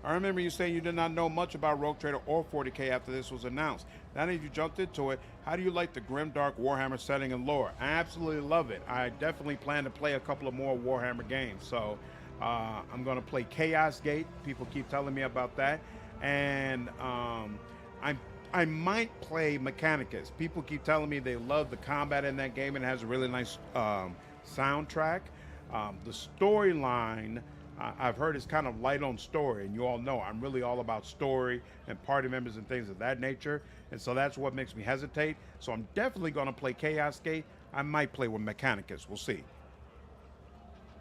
Speaker 3: I remember you saying you did not know much about Rogue Trader or 40K after this was announced. Now that you jumped into it, how do you like the grimdark Warhammer setting and lore? I absolutely love it. I definitely plan to play a couple of more Warhammer games. So I'm going to play Chaos Gate. People keep telling me about that. And I might play Mechanicus. People keep telling me they love the combat in that game and it has a really nice soundtrack. The storyline, I've heard is kind of light on story, and you all know I'm really all about story and party members and things of that nature, and so that's what makes me hesitate. So I'm definitely going to play Chaos Gate. I might play with Mechanicus. We'll see.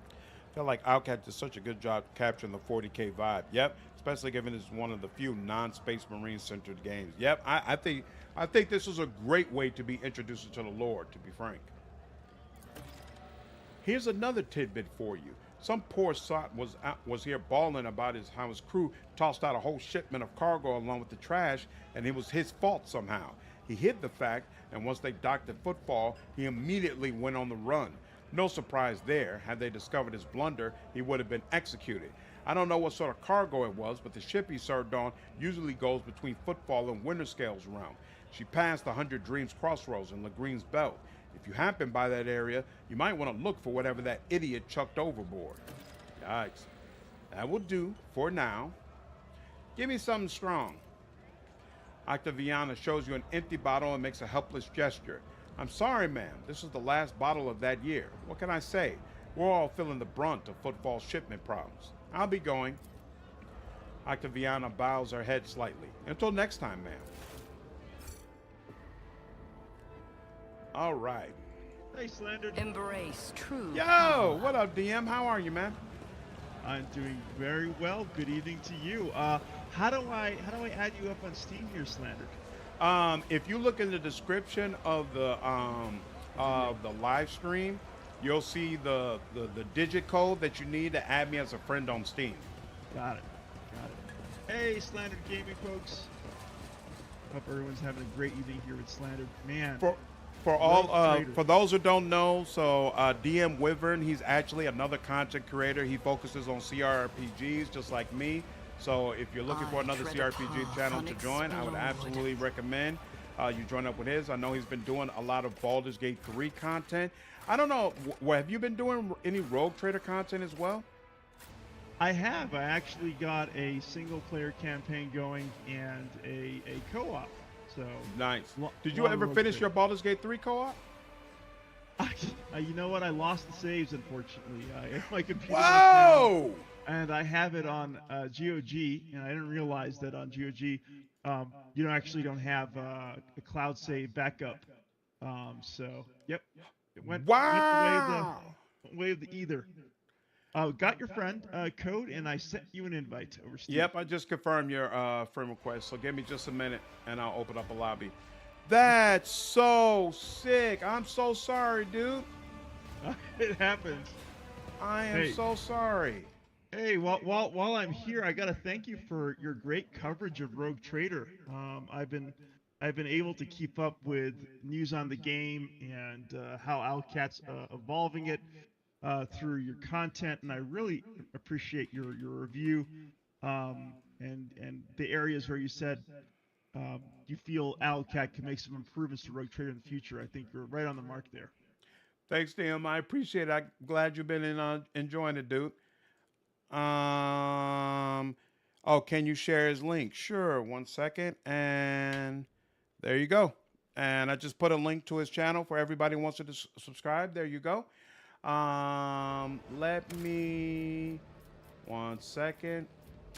Speaker 3: I feel like Outcat did such a good job capturing the 40K vibe. Yep, especially given it's one of the few non-Space Marine centered games. Yep, I think this is a great way to be introduced to the lore, to be frank. Here's another tidbit for you. Some poor sot was here bawling about how his crew tossed out a whole shipment of cargo along with the trash, and it was his fault somehow. He hid the fact, and once they docked at Footfall, he immediately went on the run. No surprise there. Had they discovered his blunder, he would have been executed. I don't know what sort of cargo it was, but the ship he served on usually goes between Footfall and Winterscale's realm. She passed the 100 Dreams Crossroads and Lagrene's Belt. If you happen by that area, you might want to look for whatever that idiot chucked overboard. Yikes. That will do for now. Give me something strong. Octaviana shows you an empty bottle and makes a helpless gesture. I'm sorry, ma'am. This is the last bottle of that year. What can I say? We're all feeling the brunt of Footfall shipment problems. I'll be going. Octaviana bows her head slightly. Until next time, ma'am.
Speaker 1: All right.
Speaker 12: Hey, Slandered.
Speaker 5: Embrace true.
Speaker 1: Yo, what up, DM? How are you, man?
Speaker 12: I'm doing very well. Good evening to you. How do I add you up on Steam here, Slandered?
Speaker 1: If you look in the description of the live stream, you'll see the digit code that you need to add me as a friend on Steam.
Speaker 12: Got it. Hey, Slandered Gaming folks. Hope everyone's having a great evening here with Slandered. Man.
Speaker 1: For those who don't know, so DM Wyvern, he's actually another content creator. He focuses on CRPGs just like me. So if you're looking for another CRPG channel to join, I would absolutely recommend you join up with his. I know he's been doing a lot of Baldur's Gate 3 content. I don't know, have you been doing any Rogue Trader content as well?
Speaker 12: I have. I actually got a single-player campaign going and a co-op. So
Speaker 1: nice. Did you ever finish your Baldur's Gate 3 co-op?
Speaker 12: You know what? I lost the saves, unfortunately. My computer.
Speaker 1: Whoa!
Speaker 12: And I have it on GOG, and I didn't realize that on GOG, you don't have a cloud save backup. So yep, it went the way of the either. Got your friend code, and I sent you an invite over Steam.
Speaker 1: Yep, I just confirmed your friend request, so give me just a minute, and I'll open up a lobby. That's so sick. I'm so sorry, dude.
Speaker 12: It happens.
Speaker 1: I am so sorry.
Speaker 12: Hey, while I'm here, I gotta thank you for your great coverage of Rogue Trader. I've been able to keep up with news on the game and how Owlcat's evolving it through your content, and I really appreciate your review and the areas where you said you feel Owlcat can make some improvements to Rogue Trader in the future. I think you're right on the mark there.
Speaker 1: Thanks, DM. I appreciate it. I'm glad you've been enjoying it, dude. Oh, can you share his link? Sure. 1 second. And there you go. And I just put a link to his channel for everybody who wants to subscribe. There you go. Let me 1 second.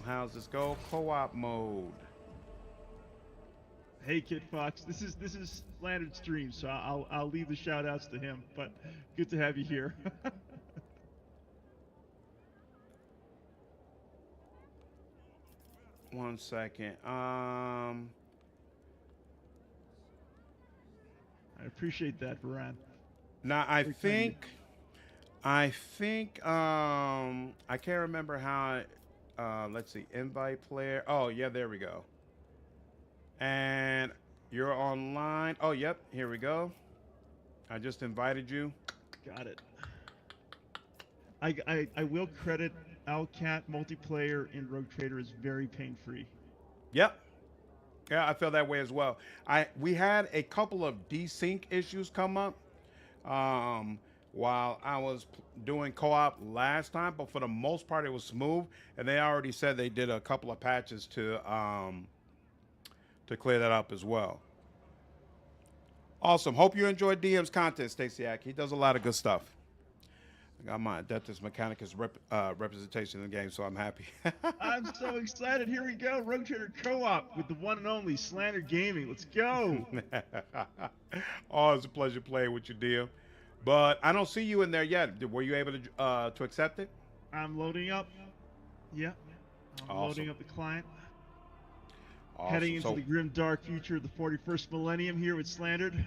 Speaker 1: How's this go? Co-op mode.
Speaker 12: Hey, Kid Fox. This is Slandered Stream, so I'll leave the shout outs to him, but good to have you here.
Speaker 1: 1 second.
Speaker 12: I appreciate that, Varan.
Speaker 1: Now I think I can't remember how let's see, invite player. Oh yeah, there we go. And you're online. Oh yep, here we go. I just invited you.
Speaker 12: Got it. I will credit Owlcat multiplayer in Rogue Trader is very pain-free.
Speaker 1: Yep. Yeah, I feel that way as well. We had a couple of desync issues come up while I was doing co-op last time, but for the most part it was smooth, and they already said they did a couple of patches to clear that up as well. Awesome. Hope you enjoyed DM's content, Stacyak. He does a lot of good stuff. I got my Adeptus Mechanicus representation in the game, so I'm happy.
Speaker 12: I'm so excited. Here we go. Rogue Trader co-op with the one and only Slandered Gaming. Let's go.
Speaker 1: Oh, it's a pleasure playing with you, DM. But I don't see you in there yet. Were you able to accept it?
Speaker 12: I'm loading up. Yeah. I'm loading up the client.
Speaker 1: Awesome.
Speaker 12: Heading into the grim dark future of the 41st millennium here with Slandered.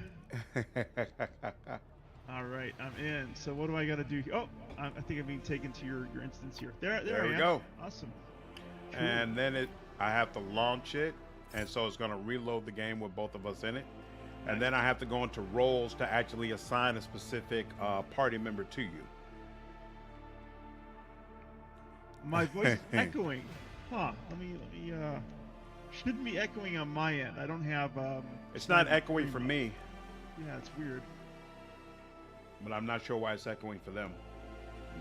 Speaker 12: All right, I'm in. So what do I got to do? Oh, I think I'm being taken to your instance here. There
Speaker 1: we go.
Speaker 12: Awesome. Cool.
Speaker 1: And then I have to launch it, and so it's going to reload the game with both of us in it. And then I have to go into roles to actually assign a specific party member to you.
Speaker 12: My voice is echoing. Huh. Let me shouldn't be echoing on my end. I don't have
Speaker 1: it's not echoing for me.
Speaker 12: Yeah, it's weird.
Speaker 1: But I'm not sure why it's echoing for them.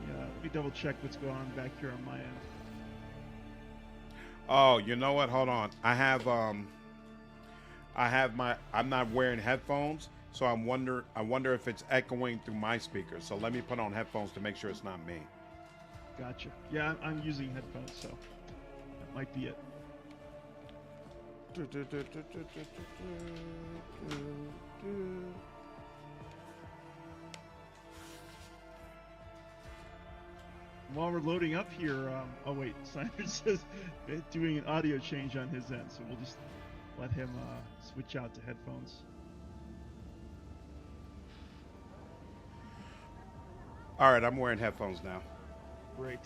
Speaker 12: Yeah, let me double check what's going on back here on my end.
Speaker 1: Oh, you know what? Hold on. I'm not wearing headphones, so I wonder if it's echoing through my speakers. So let me put on headphones to make sure it's not me.
Speaker 12: Gotcha. Yeah, I'm using headphones, so that might be it. while we're loading up here, oh wait, Simon says doing an audio change on his end, so we'll just let him switch out to headphones.
Speaker 3: All right, I'm wearing headphones now.
Speaker 12: Great.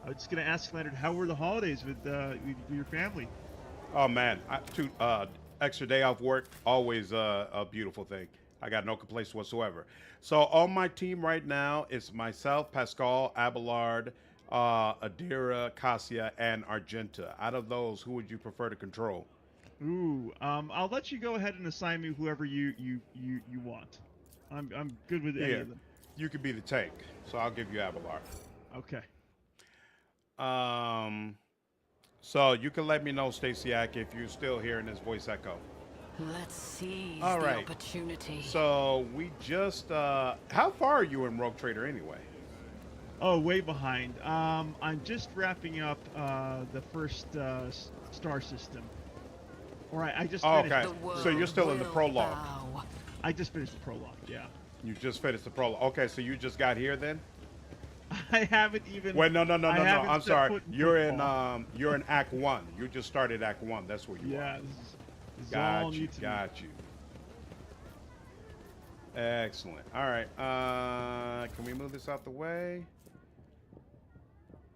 Speaker 12: I was just gonna ask Leonard, how were the holidays with your family?
Speaker 3: Oh man, extra day off work, always a beautiful thing. I got no complaints whatsoever. So on my team right now, it's myself, Pasqal, Abelard, Idira, Cassia, and Argenta. Out of those, who would you prefer to control?
Speaker 12: Ooh, I'll let you go ahead and assign me whoever you want. I'm good with any of them.
Speaker 3: You could be the tank, so I'll give you Abelard.
Speaker 12: Okay.
Speaker 3: So you can let me know, Stacyak, if you're still hearing this voice echo.
Speaker 5: Let's seize
Speaker 3: All
Speaker 5: the
Speaker 3: right.
Speaker 5: opportunity.
Speaker 3: So we just, how far are you in Rogue Trader anyway?
Speaker 12: Oh, way behind. I'm just wrapping up the first star system. All right, I just finished.
Speaker 3: Okay, so you're still in the prologue.
Speaker 5: Bow.
Speaker 12: I just finished the prologue, yeah.
Speaker 3: You just finished the prologue. Okay, so you just got here then?
Speaker 12: I haven't even.
Speaker 3: Wait, no. I'm sorry. You're in
Speaker 12: football.
Speaker 3: Act 1. You just started Act 1. That's where you are.
Speaker 12: Yeah, this is all new to me.
Speaker 3: Got you. Excellent. All right. Can we move this out the way?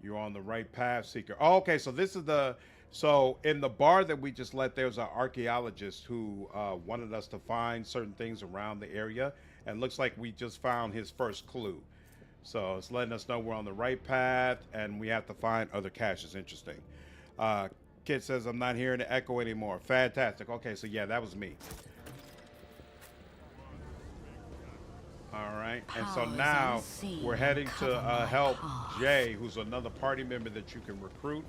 Speaker 3: You're on the right path, Seeker. Oh, okay, so this is the. So in the bar that we just let, there's an archaeologist who wanted us to find certain things around the area, and looks like we just found his first clue. So it's letting us know we're on the right path, and we have to find other caches. Interesting. Kid says, I'm not hearing the echo anymore. Fantastic. Okay, so yeah, that was me. All right, and so now we're heading to help Jay, who's another party member that you can recruit,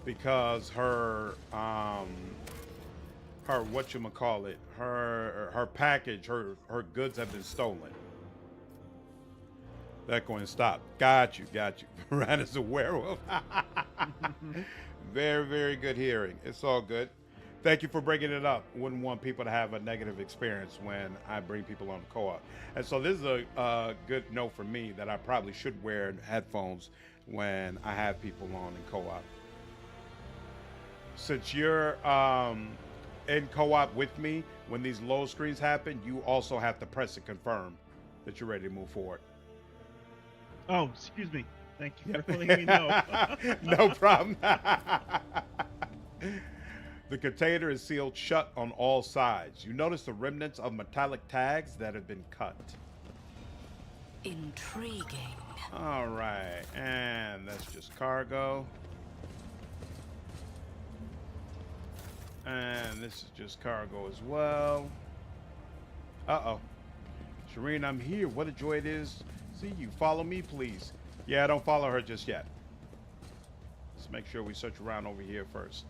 Speaker 3: because her whatchamacallit, her package, her goods have been stolen. That going to stop. Got you. Ran as a werewolf. Very, very good hearing. It's all good. Thank you for bringing it up. Wouldn't want people to have a negative experience when I bring people on the co-op. And so this is a good note for me that I probably should wear headphones when I have people on in co-op. Since you're in co-op with me, when these load screens happen, you also have to press and confirm that you're ready to move forward.
Speaker 12: Oh, excuse me. Thank you for letting me know.
Speaker 3: No problem. The container is sealed shut on all sides. You notice the remnants of metallic tags that have been cut.
Speaker 5: Intriguing.
Speaker 3: All right, and that's just cargo. And this is just cargo as well. Uh-oh. Shireen, I'm here. What a joy it is. See you. Follow me, please. Yeah, don't follow her just yet. Let's make sure we search around over here first.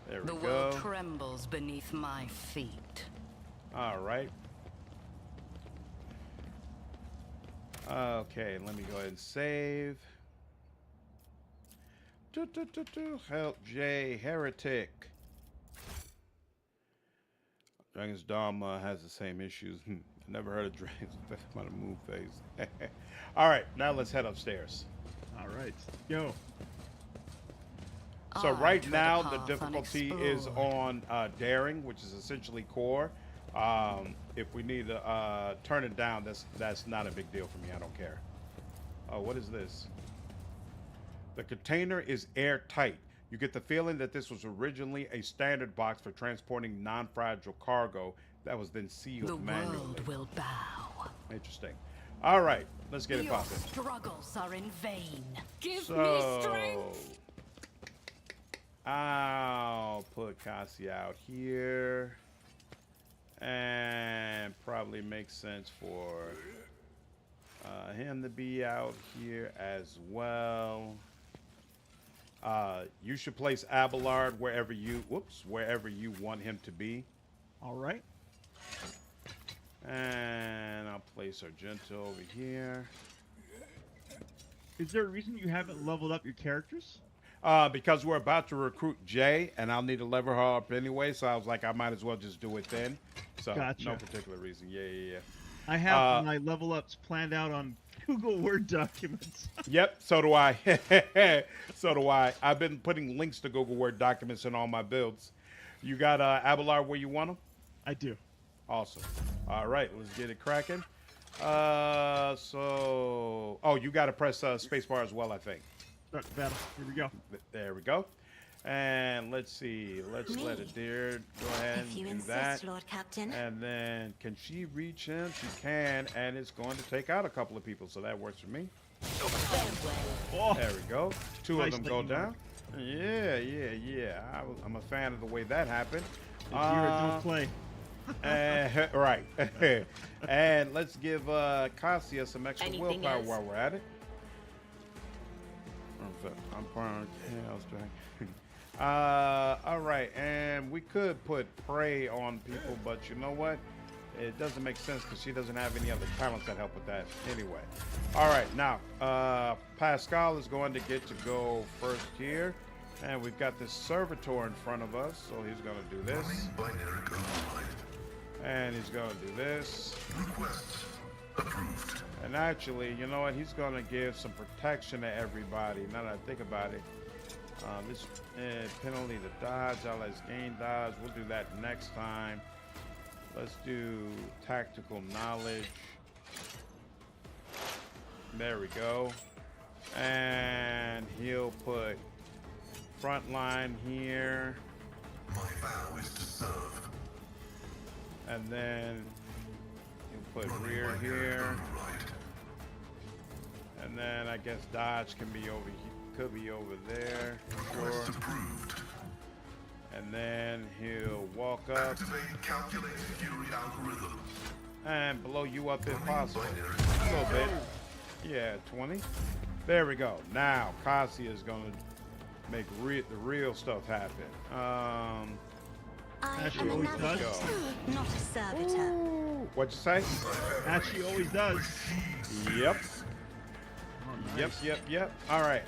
Speaker 3: There we go.
Speaker 5: The world trembles beneath my feet.
Speaker 3: All right. Okay, let me go ahead and save. Help Jay, Heretic. Dragon's Dharma has the same issues. Never heard of Dragon's about a move phase. All right, now let's head upstairs.
Speaker 12: All right, go.
Speaker 3: So right now the difficulty is on daring, which is essentially core. If we need to turn it down, that's not a big deal for me. I don't care. Oh, what is this? The container is airtight. You get the feeling that this was originally a standard box for transporting non-fragile cargo that was then sealed manually.
Speaker 5: The world will bow.
Speaker 3: Interesting. All right, let's get it popping.
Speaker 5: Your struggles are in vain.
Speaker 7: Give me strength.
Speaker 3: I'll put Cassia out here, and probably makes sense for him to be out here as well. You should place Abelard wherever you want him to be.
Speaker 12: All right.
Speaker 3: And I'll place Argenta over here.
Speaker 12: Is there a reason you haven't leveled up your characters?
Speaker 3: Because we're about to recruit Jay, and I'll need to level her up anyway, so I was like, I might as well just do it then. So,
Speaker 12: gotcha.
Speaker 3: No particular reason. Yeah.
Speaker 12: I have my level ups planned out on Google Word documents.
Speaker 1: Yep, so do I. So do I. I've been putting links to Google Word documents in all my builds. You got Abelard where you want them?
Speaker 12: I do.
Speaker 1: Awesome. All right, let's get it cracking. So, oh, you got to press spacebar as well, I think.
Speaker 12: Start the battle. Here we go.
Speaker 1: There we go. And let's see. Let's let Idira go ahead
Speaker 7: If you
Speaker 1: and do
Speaker 7: insist,
Speaker 1: that.
Speaker 7: Lord Captain.
Speaker 1: And then, can she reach him? She can, and it's going to take out a couple of people, so that works for me.
Speaker 12: Oh,
Speaker 1: There we go. Two of them go
Speaker 12: lightning
Speaker 1: down. Yeah. I'm a fan of the way that happened.
Speaker 12: Idira, don't play.
Speaker 1: Right. And let's give Cassia some extra
Speaker 7: Anything
Speaker 1: willpower
Speaker 7: else?
Speaker 1: while we're at it. I'm part Chaos Dragon. All right, and we could put prey on people, but you know what? It doesn't make sense because she doesn't have any other talents that help with that anyway. All right, now Pasqal is going to get to go first here, and we've got this servitor in front of us, so he's going to do this, and he's going to do this.
Speaker 11: Requests approved.
Speaker 1: And actually, you know what? He's going to give some protection to everybody. Now that I think about it, this penalty to dodge, allies gain dodge. We'll do that next time. Let's do tactical knowledge. There we go. And he'll put front line here.
Speaker 11: My vow is to serve.
Speaker 1: And then he'll put rear here. And then I guess dodge can be over here. Could be over there.
Speaker 11: Request approved.
Speaker 1: And then he'll walk up
Speaker 11: Activate calculated fury algorithm.
Speaker 1: and blow you up if possible. A little bit. Yeah, 20. There we go. Now Cassia is gonna make the real stuff happen.
Speaker 7: I
Speaker 12: As she
Speaker 7: am a
Speaker 12: always
Speaker 7: navigator,
Speaker 12: does.
Speaker 7: not a servitor.
Speaker 1: What'd you say?
Speaker 12: As she always does.
Speaker 1: Yep.
Speaker 12: Oh, nice.
Speaker 1: Yep. All right.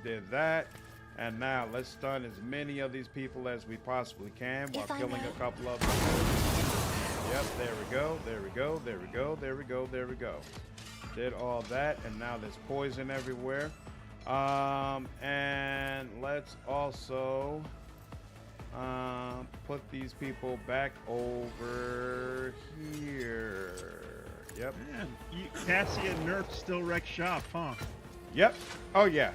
Speaker 1: Did that. And now let's stun as many of these people as we possibly can while
Speaker 7: If I
Speaker 1: killing
Speaker 7: may.
Speaker 1: a couple of them. Yep, there we go. Did all that, and now there's poison everywhere. And let's also put these people back over here. Yep.
Speaker 12: Man, Cassia nerfed still wreck shop, huh?
Speaker 1: Yep. Oh yeah.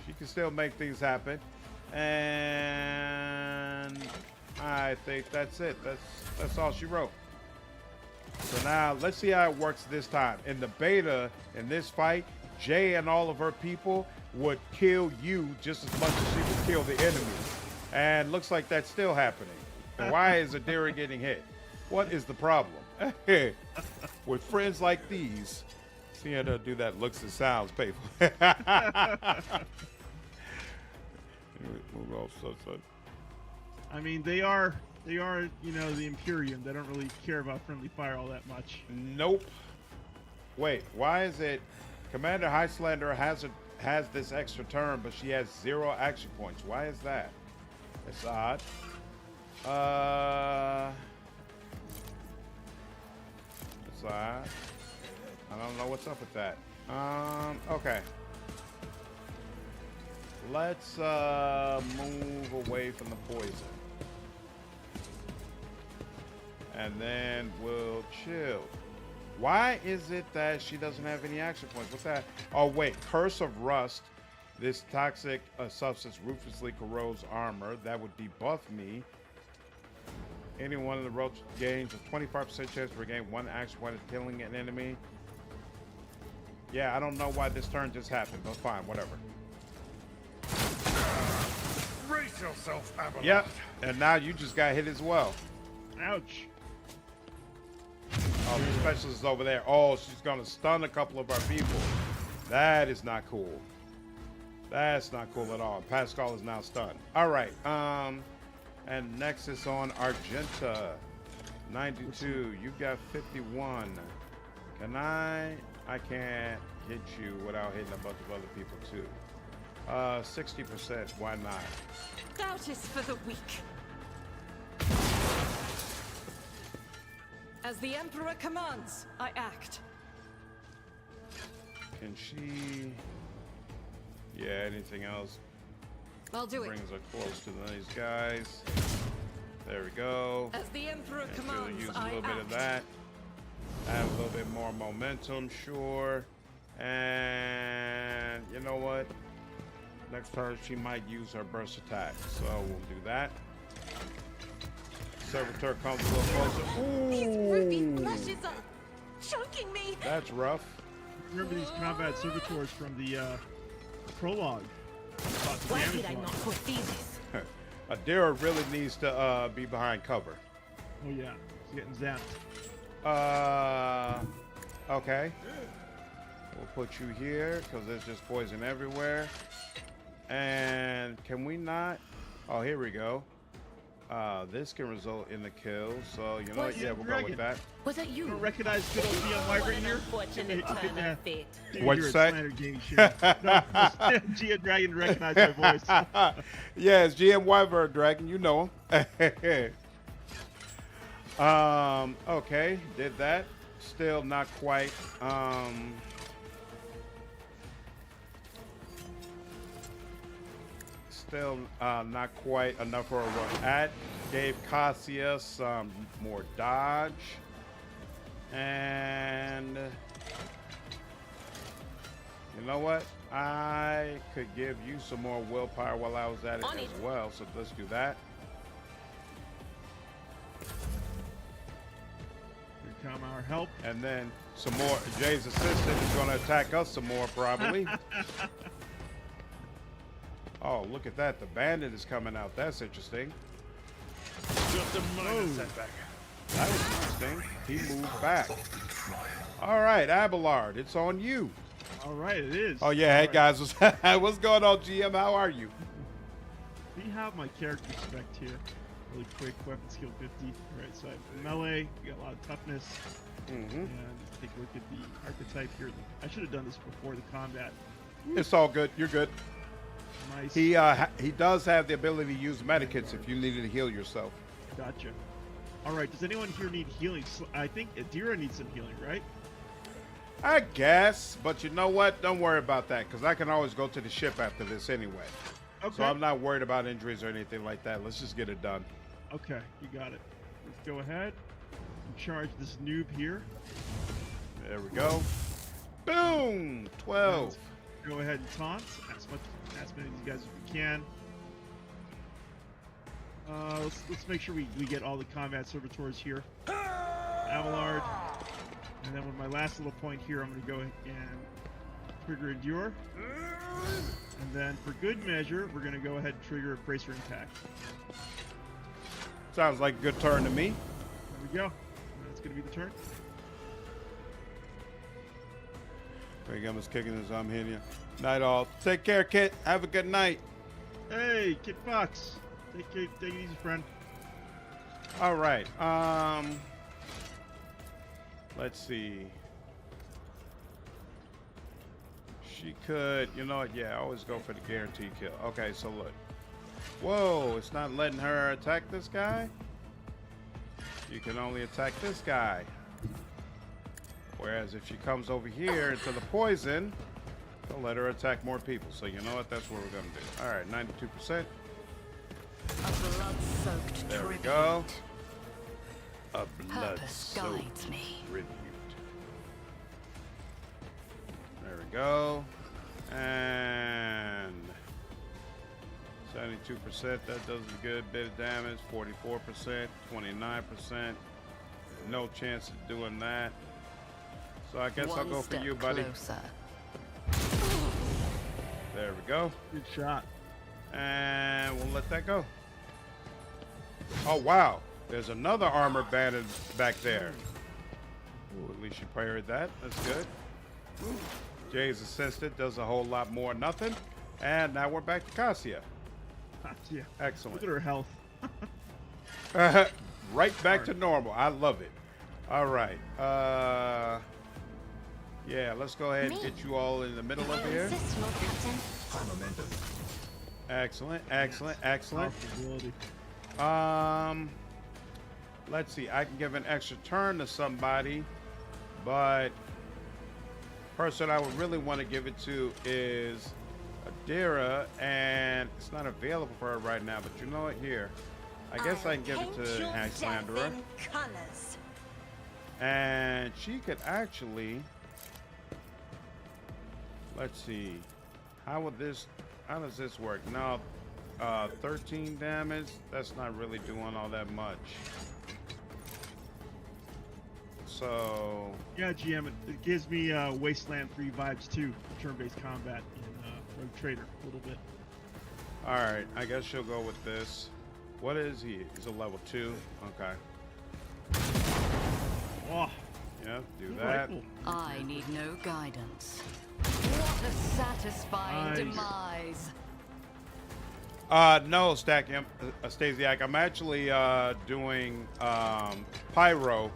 Speaker 1: She can still make things happen. And I think that's it. That's all she wrote. So now let's see how it works this time. In the beta, in this fight, Jay and all of her people would kill you just as much as she would kill the enemy. And looks like that's still happening. And why is Idira getting hit? What is the problem? With friends like these, seeing her do that looks and sounds painful. Move off, son.
Speaker 12: I mean, they are, you know, the Imperium. They don't really care about friendly fire all that much.
Speaker 1: Nope. Wait, why is it Commander Highlander has this extra turn, but she has 0 action points? Why is that? It's odd. It's odd. I don't know what's up with that. Okay. Let's move away from the poison. And then we'll chill. Why is it that she doesn't have any action points? What's that? Oh, wait. Curse of Rust. This toxic substance ruthlessly corrodes armor. That would debuff me. Any one of the rogues gains a 25% chance to regain 1 action point of killing an enemy. Yeah, I don't know why this turn just happened, but fine, whatever.
Speaker 11: Brace yourself, Abelard.
Speaker 1: Yep, and now you just got hit as well.
Speaker 12: Ouch.
Speaker 1: Oh, the specialist is over there. Oh, she's gonna stun a couple of our people. That is not cool. That's not cool at all. Pasqal is now stunned. All right. And next is on Argenta. 92. You got 51. Can I can't hit you without hitting a bunch of other people too. 60%. Why not?
Speaker 5: Doubt is for the weak. As the Emperor commands, I act.
Speaker 1: Can she... Yeah, anything else
Speaker 5: I'll do it.
Speaker 1: brings her close to these guys. There we go.
Speaker 5: As the Emperor
Speaker 1: And she'll
Speaker 5: commands,
Speaker 1: use a
Speaker 5: I
Speaker 1: little bit
Speaker 5: act.
Speaker 1: of that. Add a little bit more momentum, sure. And you know what? Next turn, she might use her burst attack. So we'll do that. Servitor comes a little closer.
Speaker 7: These ruby flashes are choking me.
Speaker 1: That's rough.
Speaker 12: Remember these combat servitors from the prologue.
Speaker 7: Why did I not foresee this?
Speaker 1: Idira really needs to be behind cover.
Speaker 12: Oh yeah, he's getting zapped.
Speaker 1: Okay. We'll put you here because there's just poison everywhere. And can we not? Oh, here we go. This can result in the kill. So you know what? Yeah, we'll go with that.
Speaker 5: Was it you?
Speaker 12: You don't recognize good old DM Wyvern here?
Speaker 7: Unfortunate turn of fate.
Speaker 1: What'd you say?
Speaker 12: No, GM Dragon recognized my voice.
Speaker 1: Yes, GM Wyvern Dragon, you know him. Okay, did that. Still not quite. Still not quite enough for a run at. Gave Cassia some more dodge. And you know what? I could give you some more willpower while I was at it as well. So let's do that.
Speaker 12: Here come our help.
Speaker 1: And then some more. Jay's assistant is going to attack us some more probably. Oh, look at that. The bandit is coming out. That's interesting.
Speaker 2: Just a minor setback.
Speaker 1: That was interesting. He moved back. All right, Abelard, it's on you.
Speaker 12: All right, it is.
Speaker 1: Oh, yeah. Hey, guys. What's going on, GM? How are you?
Speaker 12: We have my character spec here. Really quick, weapon skill 50. Right, so I have melee, we got a lot of toughness. And take a look at the archetype here. I should have done this before the combat.
Speaker 1: It's all good. You're good.
Speaker 12: Nice.
Speaker 1: He does have the ability to use medikits if you needed to heal yourself.
Speaker 12: Gotcha. All right, does anyone here need healing? I think Idira needs some healing, right?
Speaker 1: I guess, but you know what? Don't worry about that, because I can always go to the ship after this anyway.
Speaker 12: Okay.
Speaker 1: So I'm not worried about injuries or anything like that. Let's just get it done.
Speaker 12: Okay, you got it. Let's go ahead and charge this noob here.
Speaker 1: There we go. Boom! 12.
Speaker 12: Go ahead and taunt as many of these guys as we can. Let's make sure we get all the combat servitors here. Abelard. And then with my last little point here, I'm going to go and trigger Endure. And then for good measure, we're going to go ahead and trigger a Bracer Impact.
Speaker 1: Sounds like a good turn to me.
Speaker 12: There we go. That's going to be the turn.
Speaker 1: Gumma's kicking as I'm hitting you. Night all. Take care, Kit. Have a good night.
Speaker 12: Hey, Kit Fox. Take it easy, friend.
Speaker 1: All right. Let's see. She could, you know what? Yeah, I always go for the guaranteed kill. Okay, so look. Whoa, it's not letting her attack this guy? You can only attack this guy. Whereas if she comes over here into the poison, they'll let her attack more people. So you know what? That's what we're going to do. All right, 92%.
Speaker 5: A blood-soaked
Speaker 1: There we
Speaker 5: tribute.
Speaker 1: go. A
Speaker 5: Purpose guides
Speaker 1: blood-soaked
Speaker 5: me.
Speaker 1: tribute. There we go. And 72%. That does a good bit of damage. 44%. 29%. No chance of doing that. So I guess I'll go for you, buddy.
Speaker 5: Closer.
Speaker 1: There we go.
Speaker 12: Good shot.
Speaker 1: And we'll let that go. Oh, wow. There's another armored bandit back there. Ooh, at least you parried that. That's good. Jay's assistant does a whole lot more nothing. And now we're back to Cassia.
Speaker 12: Yeah.
Speaker 1: Excellent.
Speaker 12: Look at her health.
Speaker 1: Right back to normal. I love it. All right. Yeah, let's go ahead and get you all in the middle over here. Excellent, excellent, excellent. let's see. I can give an extra turn to somebody, but person I would really want to give it to is Idira, and it's not available for her right now. But you know what? Here, I guess I can give it to Heinrix. And she could actually, let's see, how does this work? No, 13 damage, that's not really doing all that much. So
Speaker 12: yeah, GM, it gives me Wasteland 3 vibes too, turn-based combat in Rogue Trader a little bit.
Speaker 1: All right, I guess she'll go with this. What is he? He's a level 2. Okay.
Speaker 12: Oh,
Speaker 1: yeah, do that.
Speaker 5: I need no guidance. What a satisfying demise.
Speaker 1: No, Stasiak. I'm actually doing Pyro,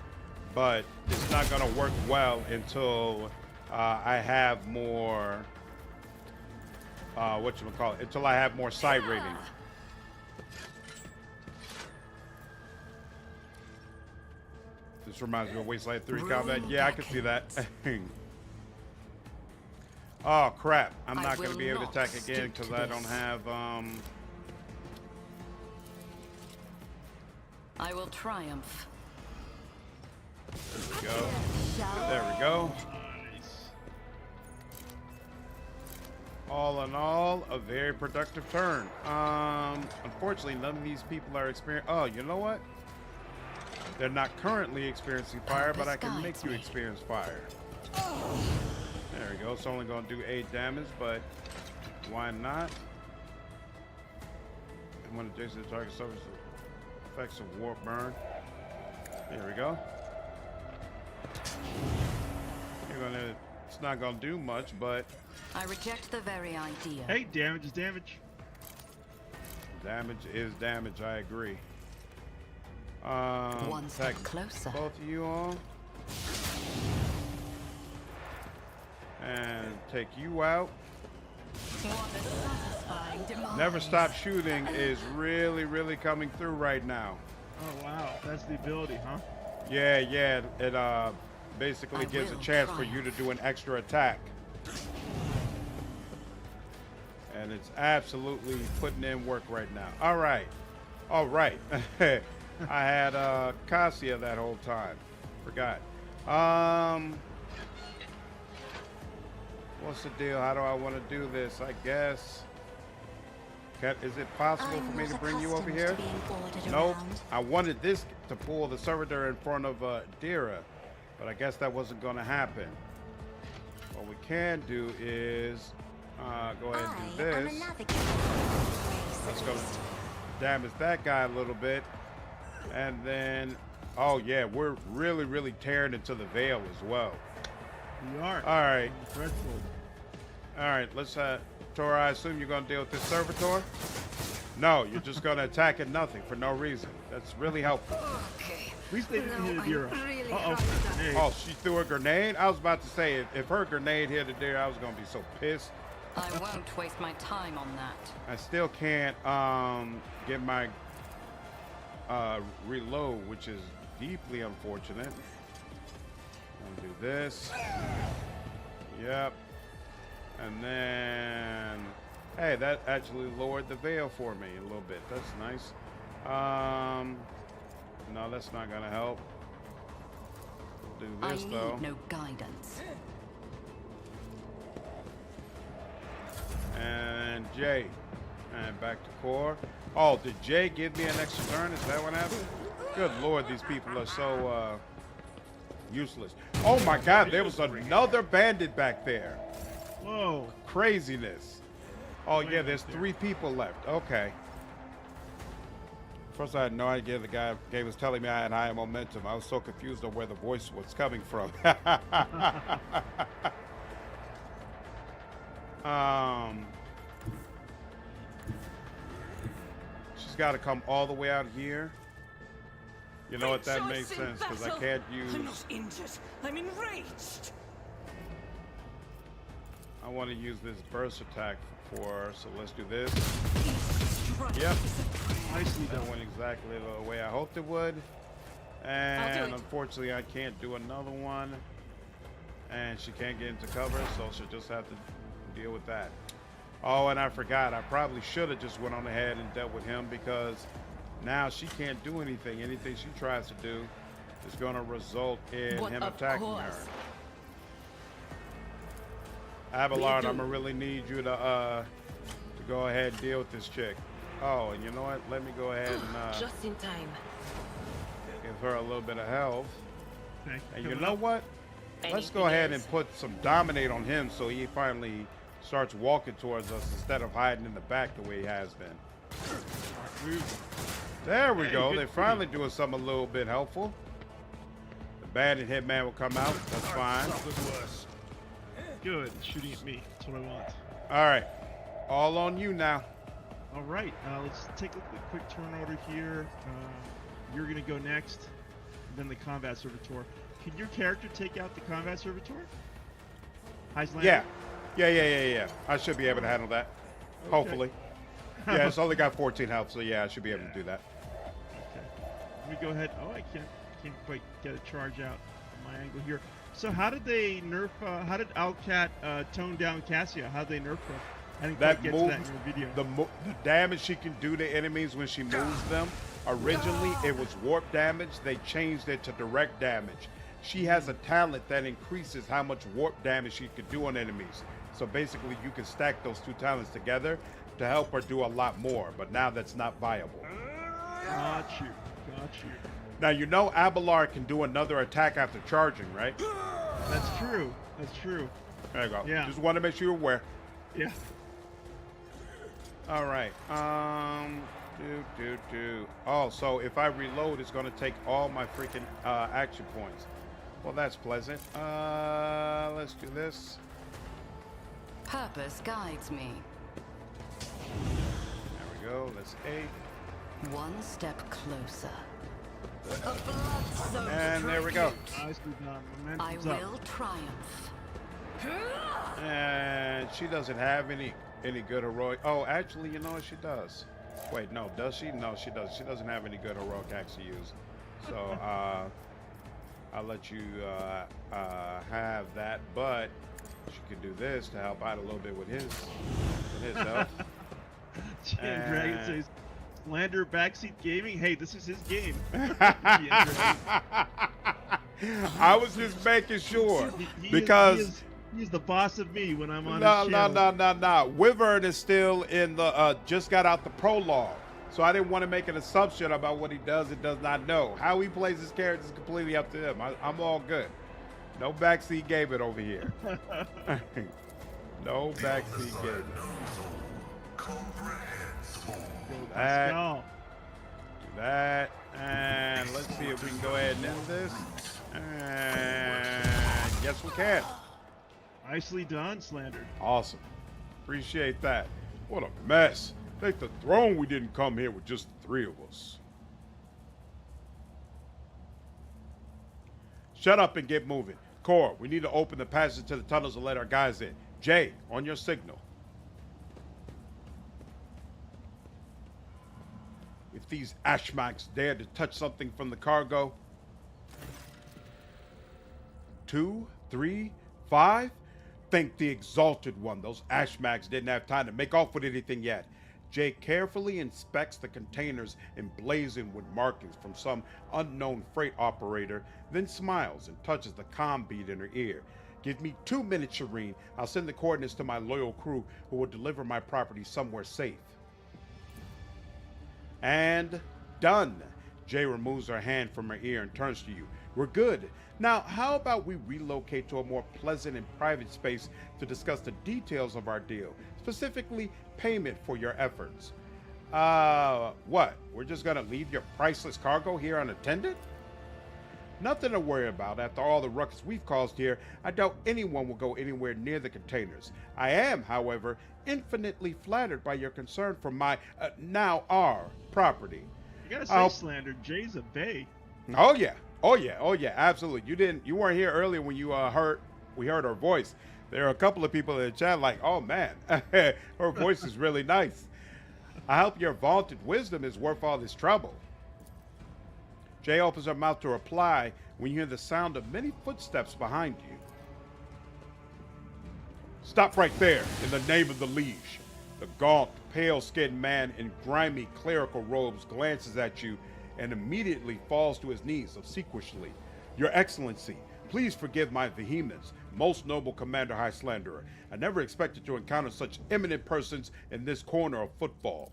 Speaker 1: but it's not gonna work well until I have more until I have more side rating. This reminds me of Wasteland 3 combat. Yeah, I can see that. Oh crap, I'm not going to be able to attack again because I don't have
Speaker 5: I will triumph.
Speaker 1: There we go. There we go. All in all, a very productive turn. Unfortunately, none of these people are experiencing. Oh, you know what? They're not currently experiencing fire, but I can make you experience fire. There we go. It's only going to do 8 damage, but why not? And when adjacent to the target suffers the effects of warp burn. There we go. It's not going to do much, but
Speaker 5: I reject the very idea.
Speaker 12: Hey, damage is damage.
Speaker 1: Damage is damage. I agree.
Speaker 5: One step closer.
Speaker 1: Both of you all. And take you out. Never stop shooting is really, really coming through right now.
Speaker 12: Oh wow, that's the ability, huh?
Speaker 1: Yeah, yeah. It basically gives a chance for you to do an extra attack. And it's absolutely putting in work right now. All right. All right. I had Cassia that whole time. Forgot. What's the deal? How do I want to do this? I guess. Is it possible for me to bring you over here? Nope. I wanted this to pull the servitor in front of Idira, but I guess that wasn't going to happen. What we can do is go ahead and do this. Let's go damage that guy a little bit. And then, oh yeah, we're really, really tearing into the veil as well.
Speaker 12: We are.
Speaker 1: All right.
Speaker 12: Dreadful.
Speaker 1: All right, let's Tor, I assume you're going to deal with this servitor? No, you're just going to attack at nothing for no reason. That's really helpful.
Speaker 5: Okay.
Speaker 12: At least they didn't hit Idira.
Speaker 5: Really
Speaker 1: oh, she threw a grenade? I was about to say, if her grenade hit Idira, I was going to be so pissed.
Speaker 5: I won't waste my time on that.
Speaker 1: I still can't get my reload, which is deeply unfortunate. I'm going to do this. Yep. And then, hey, that actually lowered the veil for me a little bit. That's nice. No, that's not gonna help. We'll do this though.
Speaker 5: I need no guidance.
Speaker 1: And Jay, and back to core. Oh, did Jay give me an extra turn? Is that what happened? Good Lord, these people are so useless. Oh my God, there was another bandit back there.
Speaker 12: Whoa.
Speaker 1: Craziness. Oh yeah, there's 3 people left. Okay. First I had no idea the guy was telling me I had high momentum. I was so confused on where the voice was coming from. She's got to come all the way out here. You know what? That makes sense because I can't use.
Speaker 9: I'm not injured. I'm enraged.
Speaker 1: I want to use this burst attack for her, so let's do this. Yep.
Speaker 12: Nicely
Speaker 1: That
Speaker 12: done.
Speaker 1: went exactly the way I hoped it would. And unfortunately, I can't do another one. And she can't get into cover, so she'll just have to deal with that. Oh, and I forgot. I probably should have just went on ahead and dealt with him, because now she can't do anything. Anything she tries to do is going to result in him attacking her. Abelard, I'm going to really need you to go ahead and deal with this chick. Oh, and you know what? Let me go ahead and
Speaker 10: just in time.
Speaker 1: Give her a little bit of health. And you
Speaker 12: Coming
Speaker 1: know
Speaker 12: up.
Speaker 1: what? Let's go ahead and put some dominate on him so he finally starts walking towards us instead of hiding in the back the way he has been. There we go. They're finally doing something a little bit helpful. The bandit hitman will come out. That's fine.
Speaker 12: Good. Shooting at me. That's what I want.
Speaker 1: All right. All on you now.
Speaker 12: All right. Let's take a quick turn order here. You're going to go next. Then the combat servitor. Can your character take out the combat servitor?
Speaker 1: Yeah. Yeah. I should be able to handle that. Okay. Hopefully. Yeah, it's only got 14 health, so yeah, I should be able to do that.
Speaker 12: Okay. Let me go ahead. Oh, I can't quite get a charge out on my angle here. So how did they nerf? How did Alcat tone down Cassia? How did they nerf her? I didn't quite get to that in your video.
Speaker 1: The damage she can do to enemies when she moves them. Originally, it was warp damage. They changed it to direct damage. She has a talent that increases how much warp damage she could do on enemies. So basically, you can stack those two talents together to help her do a lot more. But now that's not viable.
Speaker 12: Got you.
Speaker 1: Now, you know Abelard can do another attack after charging, right?
Speaker 12: That's true.
Speaker 1: There you go.
Speaker 12: Yeah.
Speaker 1: Just want to make sure you're aware.
Speaker 12: Yeah.
Speaker 1: All right. Oh, so if I reload, it's going to take all my freaking action points. Well, that's pleasant. Let's do this.
Speaker 5: Purpose guides me.
Speaker 1: There we go. That's 8.
Speaker 5: One step closer.
Speaker 1: And there we go.
Speaker 12: Nicely done.
Speaker 5: I
Speaker 12: Momentum's
Speaker 5: will
Speaker 12: up.
Speaker 5: triumph.
Speaker 1: And she doesn't have any good heroic. Oh, actually, you know what she does. Wait, no, does she? No, she doesn't. She doesn't have any good heroic acts to use. So I'll let you have that, but she can do this to help out a little bit with his health.
Speaker 12: Jam Dragon says, Slander backseat gaming. Hey, this is his game.
Speaker 1: I was just making sure because
Speaker 12: he's the boss of me when I'm on his channel.
Speaker 1: No. Wyvern is still in the just got out the prologue, so I didn't want to make an assumption about what he does and does not know. How he plays his character is completely up to him. I'm all good. No backseat gaming over here. No backseat gaming. Do that, and let's see if we can go ahead and end this. And yes, we can.
Speaker 12: Nicely done, Slander.
Speaker 1: Awesome. Appreciate that. What a mess. Thank the throne we didn't come here with just the 3 of us. Shut up and get moving. Core, we need to open the passage to the tunnels and let our guys in. Jay, on your signal. If these Ashmaks dare to touch something from the cargo. 2, 3, 5. Thank the Exalted One. Those Ashmaks didn't have time to make off with anything yet. Jay carefully inspects the containers emblazoned with markings from some unknown freight operator, then smiles and touches the comm bead in her ear. Give me 2 minutes, Shireen. I'll send the coordinates to my loyal crew who will deliver my property somewhere safe. And done. Jay removes her hand from her ear and turns to you. We're good. Now, how about we relocate to a more pleasant and private space to discuss the details of our deal, specifically payment for your efforts. What? We're just gonna leave your priceless cargo here unattended? Nothing to worry about. After all the ruckus we've caused here, I doubt anyone will go anywhere near the containers. I am, however, infinitely flattered by your concern for my, now our, property.
Speaker 12: You gotta say, Slander, Jay's a bae.
Speaker 1: Oh yeah, absolutely. You weren't here earlier when we heard her voice. There are a couple of people in the chat like, oh man, her voice is really nice. I hope your vaunted wisdom is worth all this trouble.
Speaker 3: Jay opens her mouth to reply when you hear the sound of many footsteps behind you.
Speaker 1: Stop right there, in the name of the liege. The gaunt, pale-skinned man in grimy clerical robes glances at you and immediately falls to his knees obsequiously. Your Excellency, please forgive my vehemence, most noble Commander Highslanderer. I never expected to encounter such eminent persons in this corner of Footfall.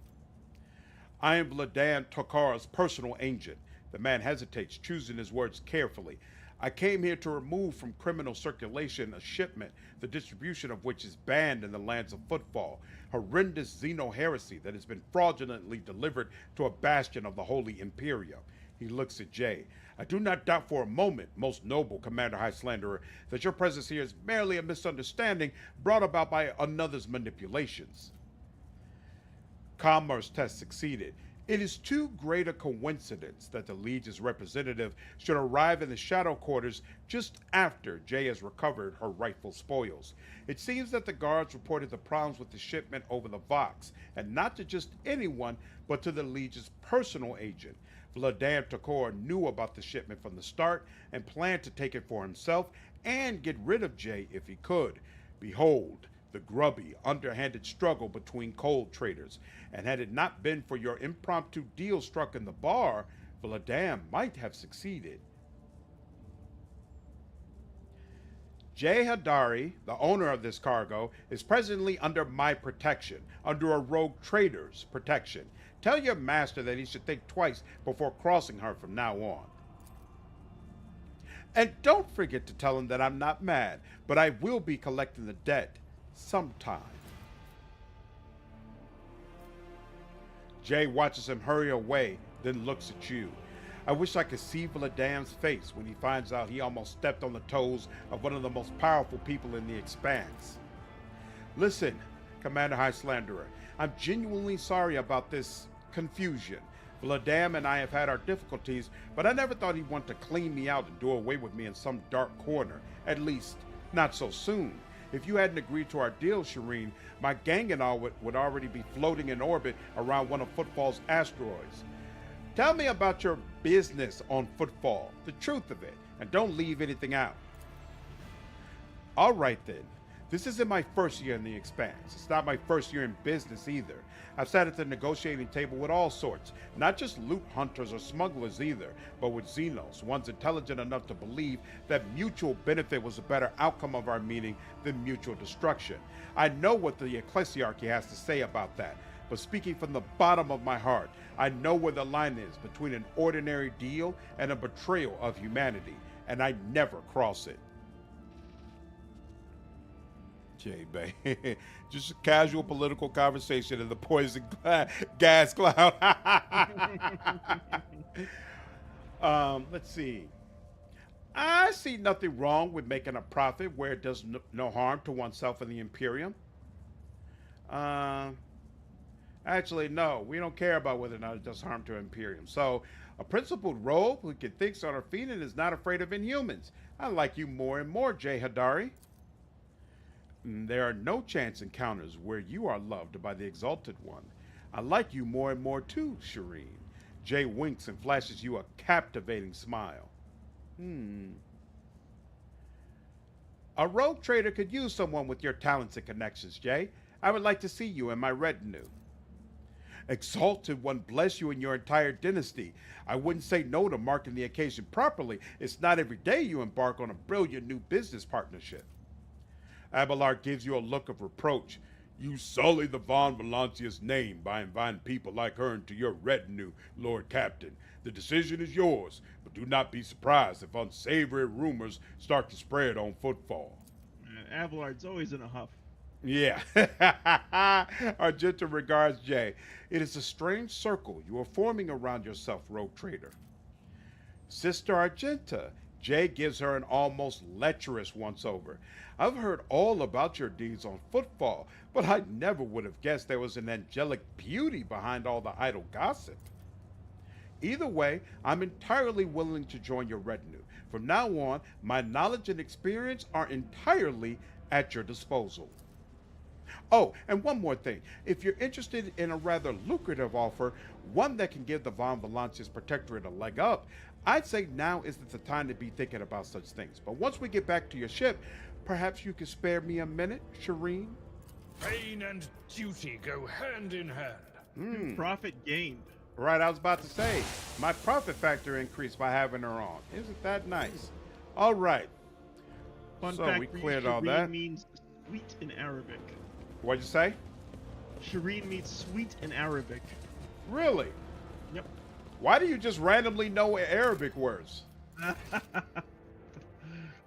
Speaker 1: I am Vladan Tokar's personal agent. The man hesitates, choosing his words carefully. I came here to remove from criminal circulation a shipment, the distribution of which is banned in the lands of Footfall. Horrendous xeno-heresy that has been fraudulently delivered to a bastion of the Holy Imperium. He looks at Jay. I do not doubt for a moment, most noble Commander Highslanderer, that your presence here is merely a misunderstanding brought about by another's manipulations. Commerce test succeeded. It is too great a coincidence that the Legion's representative should arrive in the Shadow Quarters just after Jay has recovered her rightful spoils. It seems that the guards reported the problems with the shipment over the Vox, and not to just anyone, but to the Legion's personal agent. Vladan Tokor knew about the shipment from the start and planned to take it for himself and get rid of Jay if he could. Behold, the grubby, underhanded struggle between cold traders. And had it not been for your impromptu deal struck in the bar, Vladan might have succeeded. Jay Hadari, the owner of this cargo, is presently under my protection, under a rogue trader's protection. Tell your master that he should think twice before crossing her from now on. And don't forget to tell him that I'm not mad, but I will be collecting the debt sometime. Jay watches him hurry away, then looks at you. I wish I could see Vladan's face when he finds out he almost stepped on the toes of one of the most powerful people in the Expanse. Listen, Commander Highslanderer, I'm genuinely sorry about this confusion. Vladan and I have had our difficulties, but I never thought he'd want to clean me out and do away with me in some dark corner. At least, not so soon. If you hadn't agreed to our deal, Shireen, my gang and all would already be floating in orbit around one of Footfall's asteroids. Tell me about your business on Footfall, the truth of it, and don't leave anything out. All right then. This isn't my first year in the Expanse. It's not my first year in business either. I've sat at the negotiating table with all sorts, not just loot hunters or smugglers either, but with Xenos, ones intelligent enough to believe that mutual benefit was a better outcome of our meeting than mutual destruction. I know what the Ecclesiarchy has to say about that, but speaking from the bottom of my heart, I know where the line is between an ordinary deal and a betrayal of humanity, and I never cross it. Jay Bay. Just a casual political conversation in the poison gas cloud. Let's see. I see nothing wrong with making a profit where it does no harm to oneself and the Imperium. Actually, no. We don't care about whether or not it does harm to Imperium. So, a principled rogue who can think on her feet and is not afraid of Inhumans. I like you more and more, Jay Hadari. There are no chance encounters where you are loved by the Exalted One. I like you more and more too, Shireen. Jay winks and flashes you a captivating smile. A rogue trader could use someone with your talents and connections, Jay. I would like to see you in my retinue. Exalted One bless you and your entire dynasty. I wouldn't say no to marking the occasion properly. It's not every day you embark on a brilliant new business partnership. Abelard gives you a look of reproach. You sully the Von Valancia's name by inviting people like her into your retinue, Lord Captain. The decision is yours, but do not be surprised if unsavory rumors start to spread on Footfall.
Speaker 12: Abelard's always in a huff.
Speaker 1: Yeah. Argenta regards Jay. It is a strange circle you are forming around yourself, rogue trader. Sister Argenta. Jay gives her an almost lecherous once-over. I've heard all about your deeds on Footfall, but I never would have guessed there was an angelic beauty behind all the idle gossip. Either way, I'm entirely willing to join your retinue. From now on, my knowledge and experience are entirely at your disposal. Oh, and one more thing. If you're interested in a rather lucrative offer, one that can give the Von Valancia's protectorate a leg up, I'd say now isn't the time to be thinking about such things. But once we get back to your ship, perhaps you could spare me a minute, Shireen?
Speaker 4: Pain and duty go hand in hand.
Speaker 12: Profit gained.
Speaker 1: Right, I was about to say, my profit factor increased by having her on. Isn't that nice? All right.
Speaker 12: Fun
Speaker 1: So
Speaker 12: fact
Speaker 1: we
Speaker 12: for you,
Speaker 1: cleared all
Speaker 12: Shireen
Speaker 1: that.
Speaker 12: means sweet in Arabic.
Speaker 1: What'd you say?
Speaker 12: Shireen means sweet in Arabic.
Speaker 1: Really?
Speaker 12: Yep.
Speaker 1: Why do you just randomly know Arabic words?
Speaker 12: A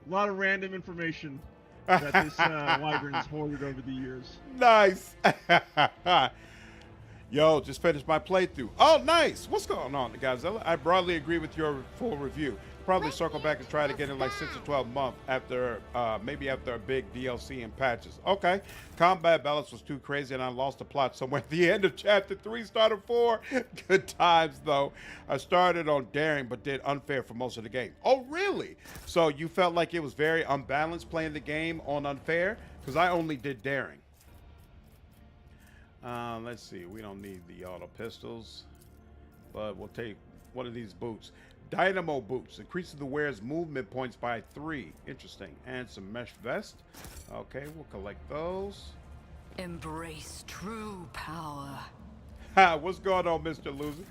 Speaker 12: lot of random information that this wyvern's hoarded over the years.
Speaker 1: Nice. Yo, just finished my playthrough. Oh, nice. What's going on, Godzilla? I broadly agree with your full review. Probably circle back and try to get in like 6 or 12 months after, maybe after a big DLC and patches. Okay. Combat balance was too crazy and I lost the plot somewhere at the end of chapter 3, start of 4. Good times, though. I started on daring but did unfair for most of the game. Oh, really? So you felt like it was very unbalanced playing the game on unfair? Because I only did daring. Let's see. We don't need the auto pistols, but we'll take one of these boots. Dynamo boots increases the wearer's movement points by 3. Interesting. And some mesh vest. Okay, we'll collect those.
Speaker 5: Embrace true power.
Speaker 1: Ha! What's going on, Mr. Loser?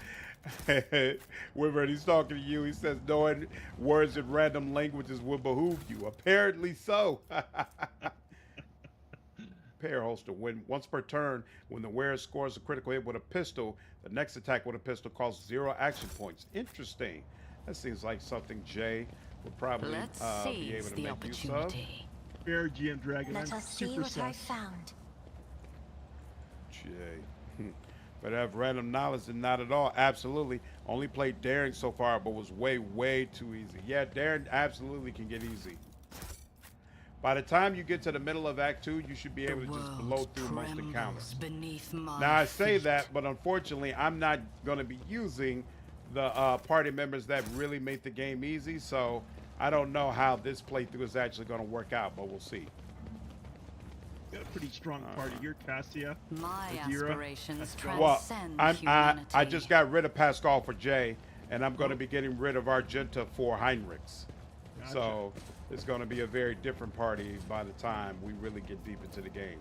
Speaker 1: Wyvern, he's talking to you. He says knowing words in random languages will behoove you. Apparently so. Pair holster. Once per turn, when the wearer scores a critical hit with a pistol, the next attack with a pistol costs 0 action points. Interesting. That seems like something Jay would probably be able to make use of.
Speaker 12: Fair GM Dragon.
Speaker 7: Let us see what I found.
Speaker 1: Jay. But have random knowledge and not at all. Absolutely. Only played daring so far, but was way too easy. Yeah, daring absolutely can get easy. By the time you get to the middle of Act 2, you should be able to just blow through most encounters. Now, I say that, but unfortunately, I'm not going to be using the party members that really make the game easy, so I don't know how this playthrough is actually going to work out, but we'll see.
Speaker 12: Got a pretty strong party here, Cassia.
Speaker 5: My
Speaker 12: Idira.
Speaker 5: aspirations
Speaker 1: Well,
Speaker 5: transcend
Speaker 1: I
Speaker 5: humanity.
Speaker 1: just got rid of Pasqal for Jay, and I'm going to be getting rid of Argenta for Heinrix.
Speaker 12: Gotcha.
Speaker 1: So it's going to be a very different party by the time we really get deep into the game.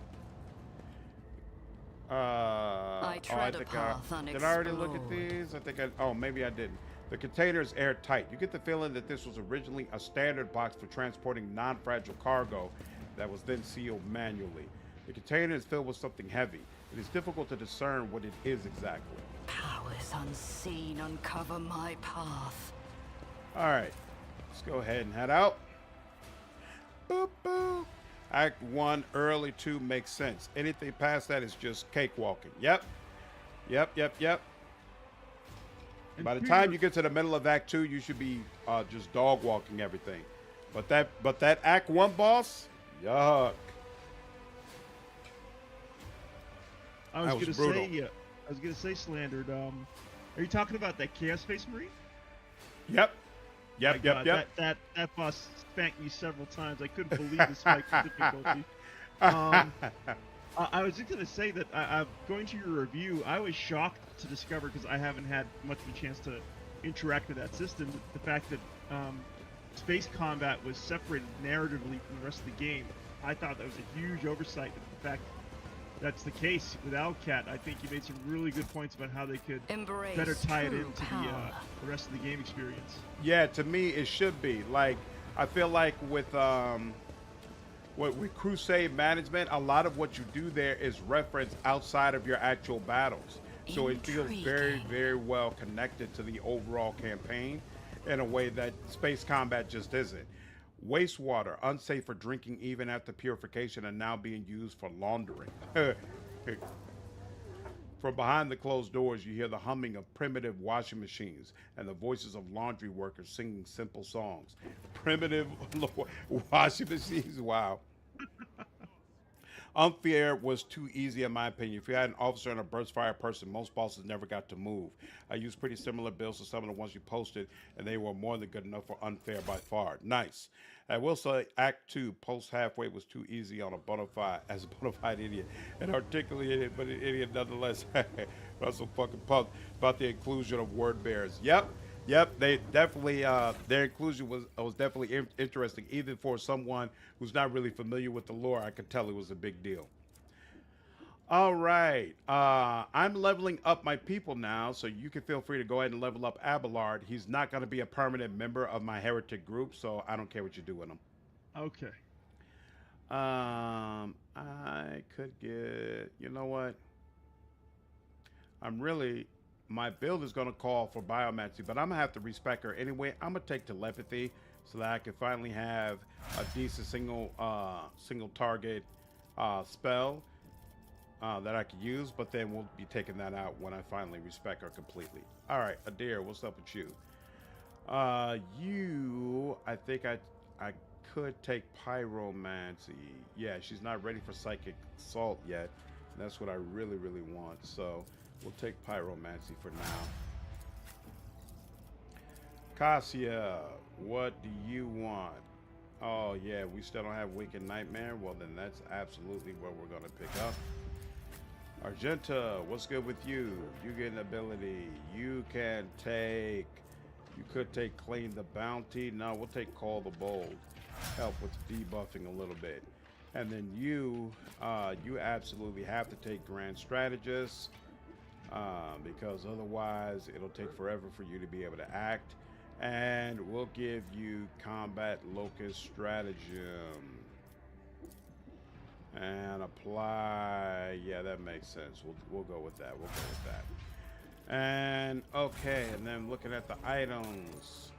Speaker 1: Did I already look at these? I think maybe I didn't. The container is airtight. You get the feeling that this was originally a standard box for transporting non-fragile cargo that was then sealed manually. The container is filled with something heavy. It is difficult to discern what it is exactly.
Speaker 5: Powers unseen uncover my path.
Speaker 1: All right, let's go ahead and head out. Boop, boop. Act 1, early 2 makes sense. Anything past that is just cakewalking. Yep. By the time you get to the middle of Act 2, you should be just dog walking everything. But that Act 1 boss, yuck.
Speaker 12: I was gonna say Slandered. Are you talking about that Chaos Space Marine?
Speaker 1: Yep.
Speaker 12: That boss spanked me several times. I couldn't believe the spike of difficulty. I was just going to say that I'm going to your review. I was shocked to discover, because I haven't had much of a chance to interact with that system, the fact that space combat was separated narratively from the rest of the game. I thought that was a huge oversight. In fact, that's the case with Owlcat. I think you made some really good points about how they could better tie it into the rest of the game experience.
Speaker 1: Yeah, to me it should be. Like, I feel like with Crusade Management, a lot of what you do there is referenced outside of your actual battles. So it feels very well connected to the overall campaign in a way that space combat just isn't. Wastewater, unsafe for drinking even after purification, and now being used for laundering. From behind the closed doors, you hear the humming of primitive washing machines and the voices of laundry workers singing simple songs. Primitive washing machines, wow. Unfair was too easy in my opinion. If you had an officer and a burst fire person, most bosses never got to move. I used pretty similar builds to some of the ones you posted, and they were more than good enough for unfair by far. Nice. I will say Act 2, post halfway, was too easy on a bona fide idiot. An articulated but an idiot nonetheless. Russell fucking pumped about the inclusion of word bearers. Yep. Yep, they definitely their inclusion was definitely interesting, even for someone who's not really familiar with the lore. I could tell it was a big deal. All right, I'm leveling up my people now, so you can feel free to go ahead and level up Abelard. He's not going to be a permanent member of my Heretic group, so I don't care what you do with him.
Speaker 12: Okay.
Speaker 1: I could get, you know what? My build is going to call for Biomancy, but I'm going to have to respec her anyway. I'm going to take Telepathy so that I can finally have a decent single target spell that I could use, but then we'll be taking that out when I finally respec her completely. All right, Idira, what's up with you? I think I could take Pyromancy. Yeah, she's not ready for Psychic Assault yet. That's what I really, really want. So we'll take Pyromancy for now. Cassia, what do you want? Oh, yeah, we still don't have Wicked Nightmare. Well, then that's absolutely what we're going to pick up. Argenta, what's good with you? You get an ability. You could take Claim the Bounty. No, we'll take Call the Bold. Help with debuffing a little bit. And then you absolutely have to take Grand Strategist because otherwise it'll take forever for you to be able to act. And we'll give you Combat Locust Stratagem. And apply. Yeah, that makes sense. We'll go with that. And okay, and then looking at the items.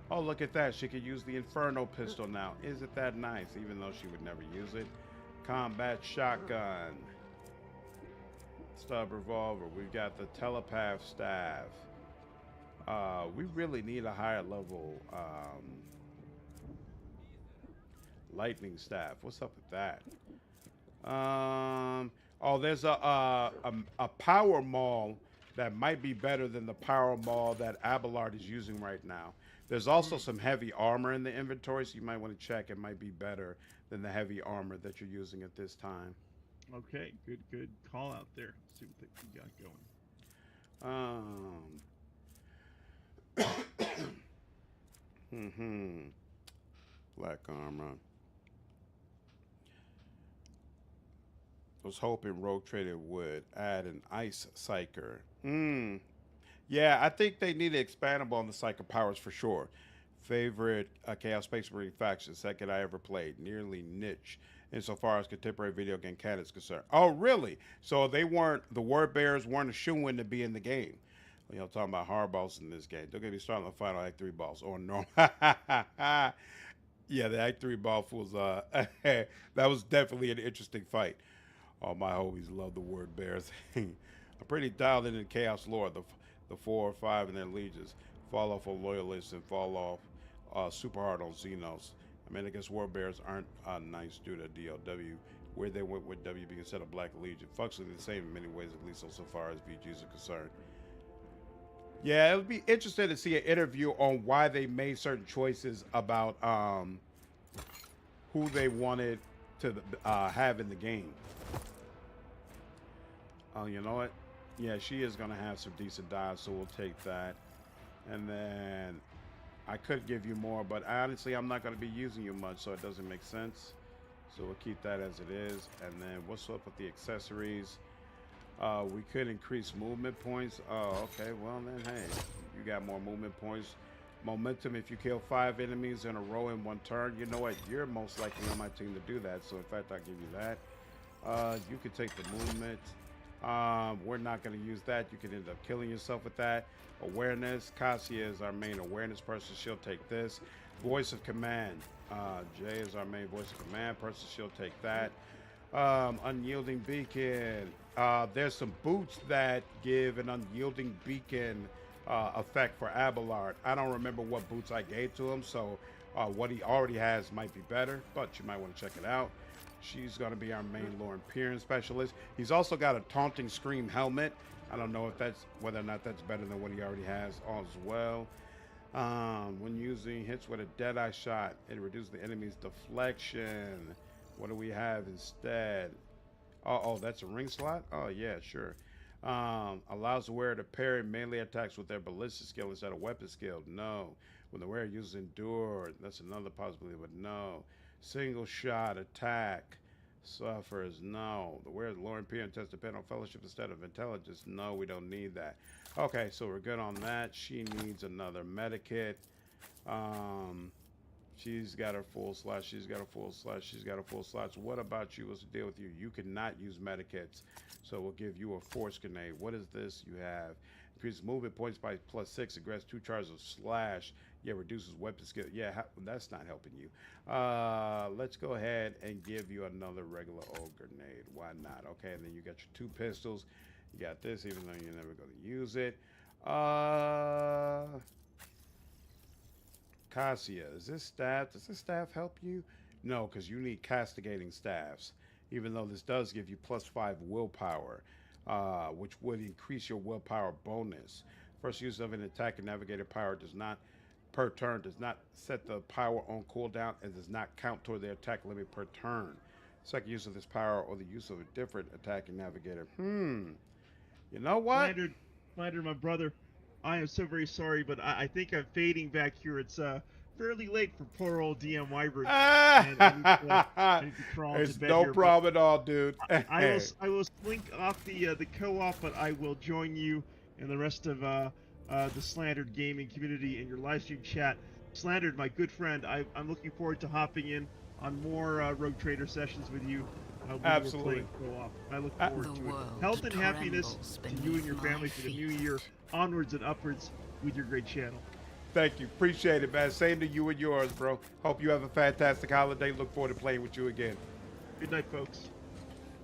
Speaker 1: Oh, look at that. She could use the Inferno pistol now. Isn't that nice? Even though she would never use it. Combat shotgun. Stub revolver. We've got the telepath staff. We really need a higher level lightning staff. What's up with that? Oh, there's a power maul that might be better than the power maul that Abelard is using right now. There's also some heavy armor in the inventory, so you might want to check. It might be better than the heavy armor that you're using at this time.
Speaker 12: Okay, good call out there. Let's see what we got
Speaker 1: going. Black armor. Was hoping Rogue Trader would add an Ice Psyker. Yeah, I think they need to expandable on the Psyker powers for sure. Favorite Chaos Space Marine faction, second I ever played. Nearly niche insofar as contemporary video game canon is concerned. Oh, really? So the Word Bearers weren't a shoo-in to be in the game. You know, talking about hard balls in this game. Don't get me started on the final Act 3 balls. Or no. Yeah, the Act 3 ball was that was definitely an interesting fight. All my homies love the Word Bears. I'm pretty dialed into Chaos lore. The 4 or 5 and their legions fall off on Loyalists and fall off super hard on Xenos. I mean, I guess Word Bears aren't nice due to DLW, where they went with WB instead of Black Legion. Functionally the same in many ways, at least so far as VGs are concerned. Yeah, it would be interesting to see an interview on why they made certain choices about who they wanted to have in the game. Oh, you know what? Yeah, she is going to have some decent dials, so we'll take that. And then I could give you more, but honestly, I'm not going to be using you much, so it doesn't make sense. So we'll keep that as it is. And then what's up with the accessories? We could increase movement points. Oh, okay. Well, then, hey, you got more movement points. Momentum, if you kill 5 enemies in a row in one turn, you know what? You're most likely on my team to do that. So, in fact, I'll give you that. You can take the movement. We're not going to use that. You can end up killing yourself with that. Awareness. Cassia is our main awareness person. She'll take this. Voice of command. Jay is our main voice of command person. She'll take that. Unyielding beacon. There's some boots that give an unyielding beacon effect for Abelard. I don't remember what boots I gave to him, so what he already has might be better, but you might want to check it out. She's going to be our main lore and peering specialist. He's also got a taunting scream helmet. I don't know if whether or not that's better than what he already has as well. When using hits with a Deadeye shot, it reduces the enemy's deflection. What do we have instead? Oh, that's a ring slot? Oh, yeah, sure.
Speaker 3: Allows the wearer to parry melee attacks with their ballistic skill instead of weapon skill. No. When the wearer uses endure, that's another possibility, but no. Single shot attack suffers. No. The wearer's lowering period test depend on fellowship instead of intelligence. No, we don't need that. Okay, so we're good on that. She needs another medikit. She's got her full slot. She's got a full slot. She's got a full slot. So what about you? What's the deal with you? You cannot use medikits. So we'll give you a force grenade. What is this you have? Increases movement points by +6. It grants 2 charges of slash. Yeah, reduces weapon skill. Yeah, that's not helping you. Let's go ahead and give you another regular old grenade. Why not? Okay, and then you got your 2 pistols. You got this, even though you're never going to use it. Cassia, is this staff? Does this staff help you? No, because you need castigating staffs. Even though this does give you +5 willpower, which would increase your willpower bonus. First use of an attack and navigator power does not, per turn, does not set the power on cooldown and does not count toward the attack limit per turn. Second use of this power or the use of a different attacking navigator. You know what?
Speaker 12: Slander, my brother, I am so very sorry, but I think I'm fading back here. It's fairly late for poor old DM Wyvern. I need to crawl
Speaker 3: It's
Speaker 12: to bed
Speaker 3: no
Speaker 12: here,
Speaker 3: problem at all, dude.
Speaker 12: I will slink off the co-op, but I will join you and the rest of the Slandered gaming community in your live stream chat. Slandered, my good friend, I'm looking forward to hopping in on more Rogue Trader sessions with you.
Speaker 3: Absolutely.
Speaker 12: Co-op. I look forward to it. Health and happiness to you and your family for the new year, onwards and upwards with your great channel.
Speaker 3: Thank you. Appreciate it, man. Same to you and yours, bro. Hope you have a fantastic holiday. Look forward to playing with you again.
Speaker 12: Good night, folks.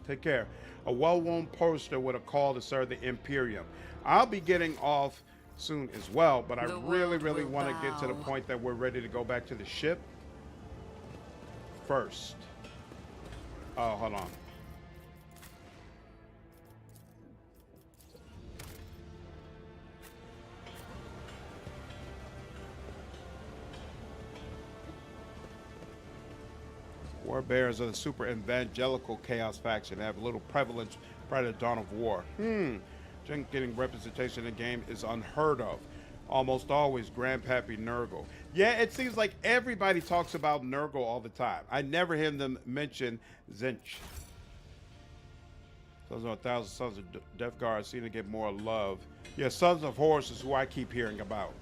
Speaker 3: Take care. A well-worn poster with a call to serve the Imperium. I'll be getting off soon as well, but I really want to get to the point that we're ready to go back to the ship first. Oh, hold on. Warbearers are the super evangelical chaos faction. They have little prevalence prior to the dawn of war. Getting representation in the game is unheard of. Almost always Grandpappy Nurgle. Yeah, it seems like everybody talks about Nurgle all the time. I never hear them mention Zinch. Sons of 1,000 Sons of Death Guard seem to get more love. Yeah, Sons of Horus is who I keep hearing about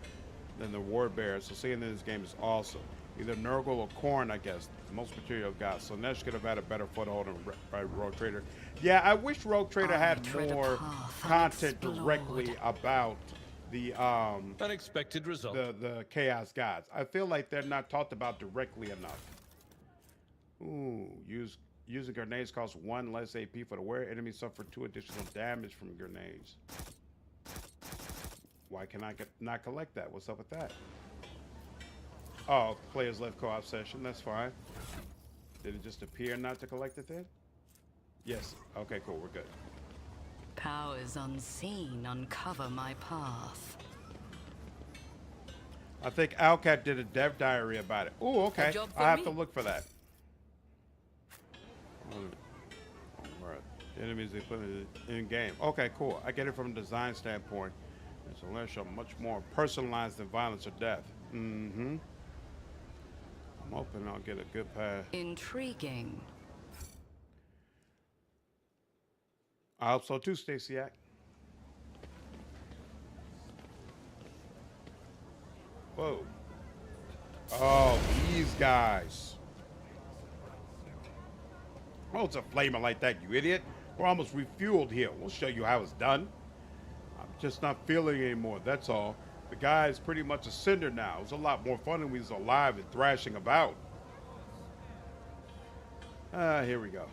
Speaker 3: than the Warbearers. So seeing in this game is awesome. Either Nurgle or Khorne, I guess. The most material I've got. So Nesh could have had a better foothold in Rogue Trader. Yeah, I wish Rogue Trader had more content directly about the
Speaker 4: unexpected result.
Speaker 3: The Chaos Gods. I feel like they're not talked about directly enough. Ooh, using grenades costs 1 less AP for the wearer. Enemies suffer 2 additional damage from grenades. Why can I not collect that? What's up with that? Oh, players left co-op session. That's fine. Did it just appear not to collect it then? Yes. Okay, cool. We're good.
Speaker 5: Powers unseen uncover my path.
Speaker 3: I think Alcat did a dev diary about it. Ooh, okay. I have to look for that. Alright. Enemies equipment in game. Okay, cool. I get it from a design standpoint. It's a much more personalized than violence or death. I'm hoping I'll get a good pass.
Speaker 5: Intriguing.
Speaker 3: I hope so too, Stacyak. Whoa. Oh, these guys. Oh, it's a flamer like that, you idiot. We're almost refueled here. We'll show you how it's done. I'm just not feeling it anymore, that's all. The guy is pretty much a cinder now. It's a lot more fun when he's alive and thrashing about. Here we go.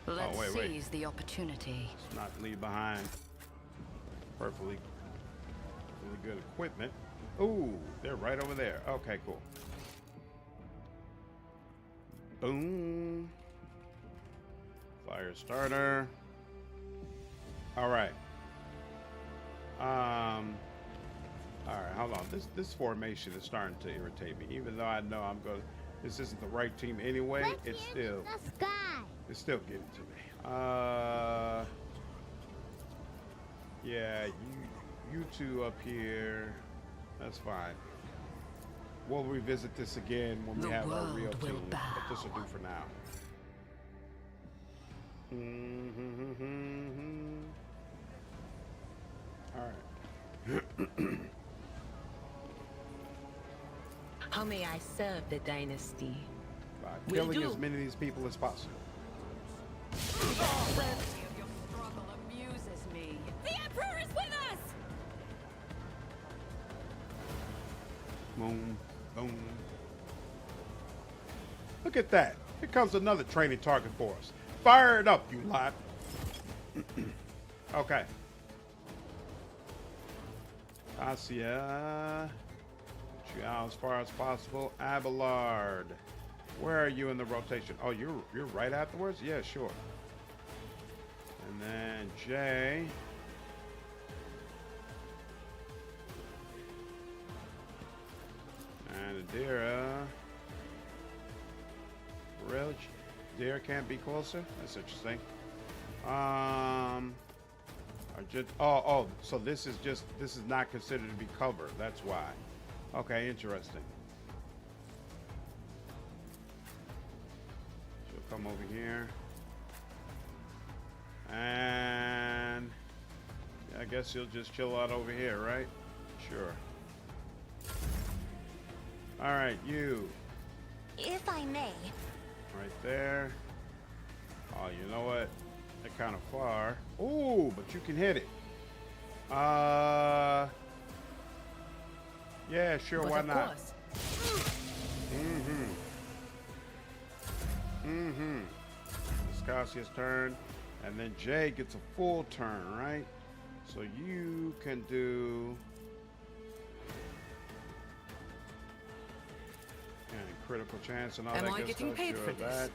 Speaker 5: Let's seize the opportunity.
Speaker 3: Let's not leave behind perfectly really good equipment. Ooh, they're right over there. Okay, cool. Boom. Fire starter. All right. All right, hold on. This formation is starting to irritate me. Even though I know this isn't the right team anyway, it's still getting to me.
Speaker 1: Yeah, you two up here. That's fine. We'll revisit this again when we have our real team. But this will do for now. Alright.
Speaker 13: How may I serve the dynasty?
Speaker 1: By killing as many of these people as possible.
Speaker 5: The struggle amuses me.
Speaker 13: The Emperor is with us!
Speaker 1: Boom, boom. Look at that. Here comes another training target for us. Fire it up, you lot. Okay. Cassia. Get you out as far as possible. Abelard. Where are you in the rotation? Oh, you're right afterwards? Yeah, sure. And then Jay. And Idira. Really? Idira can't be closer? That's interesting. So this is not considered to be cover. That's why. Okay, interesting. She'll come over here. And I guess she'll just chill out over here, right? Sure. All right, you.
Speaker 7: If I may.
Speaker 1: Right there. Oh, you know what? They're kind of far. Ooh, but you can hit it. Yeah, sure, why not? It's Cassia's turn, and then Jay gets a full turn, right? So you can do and critical chance and all that good stuff.
Speaker 8: Am I getting paid for this?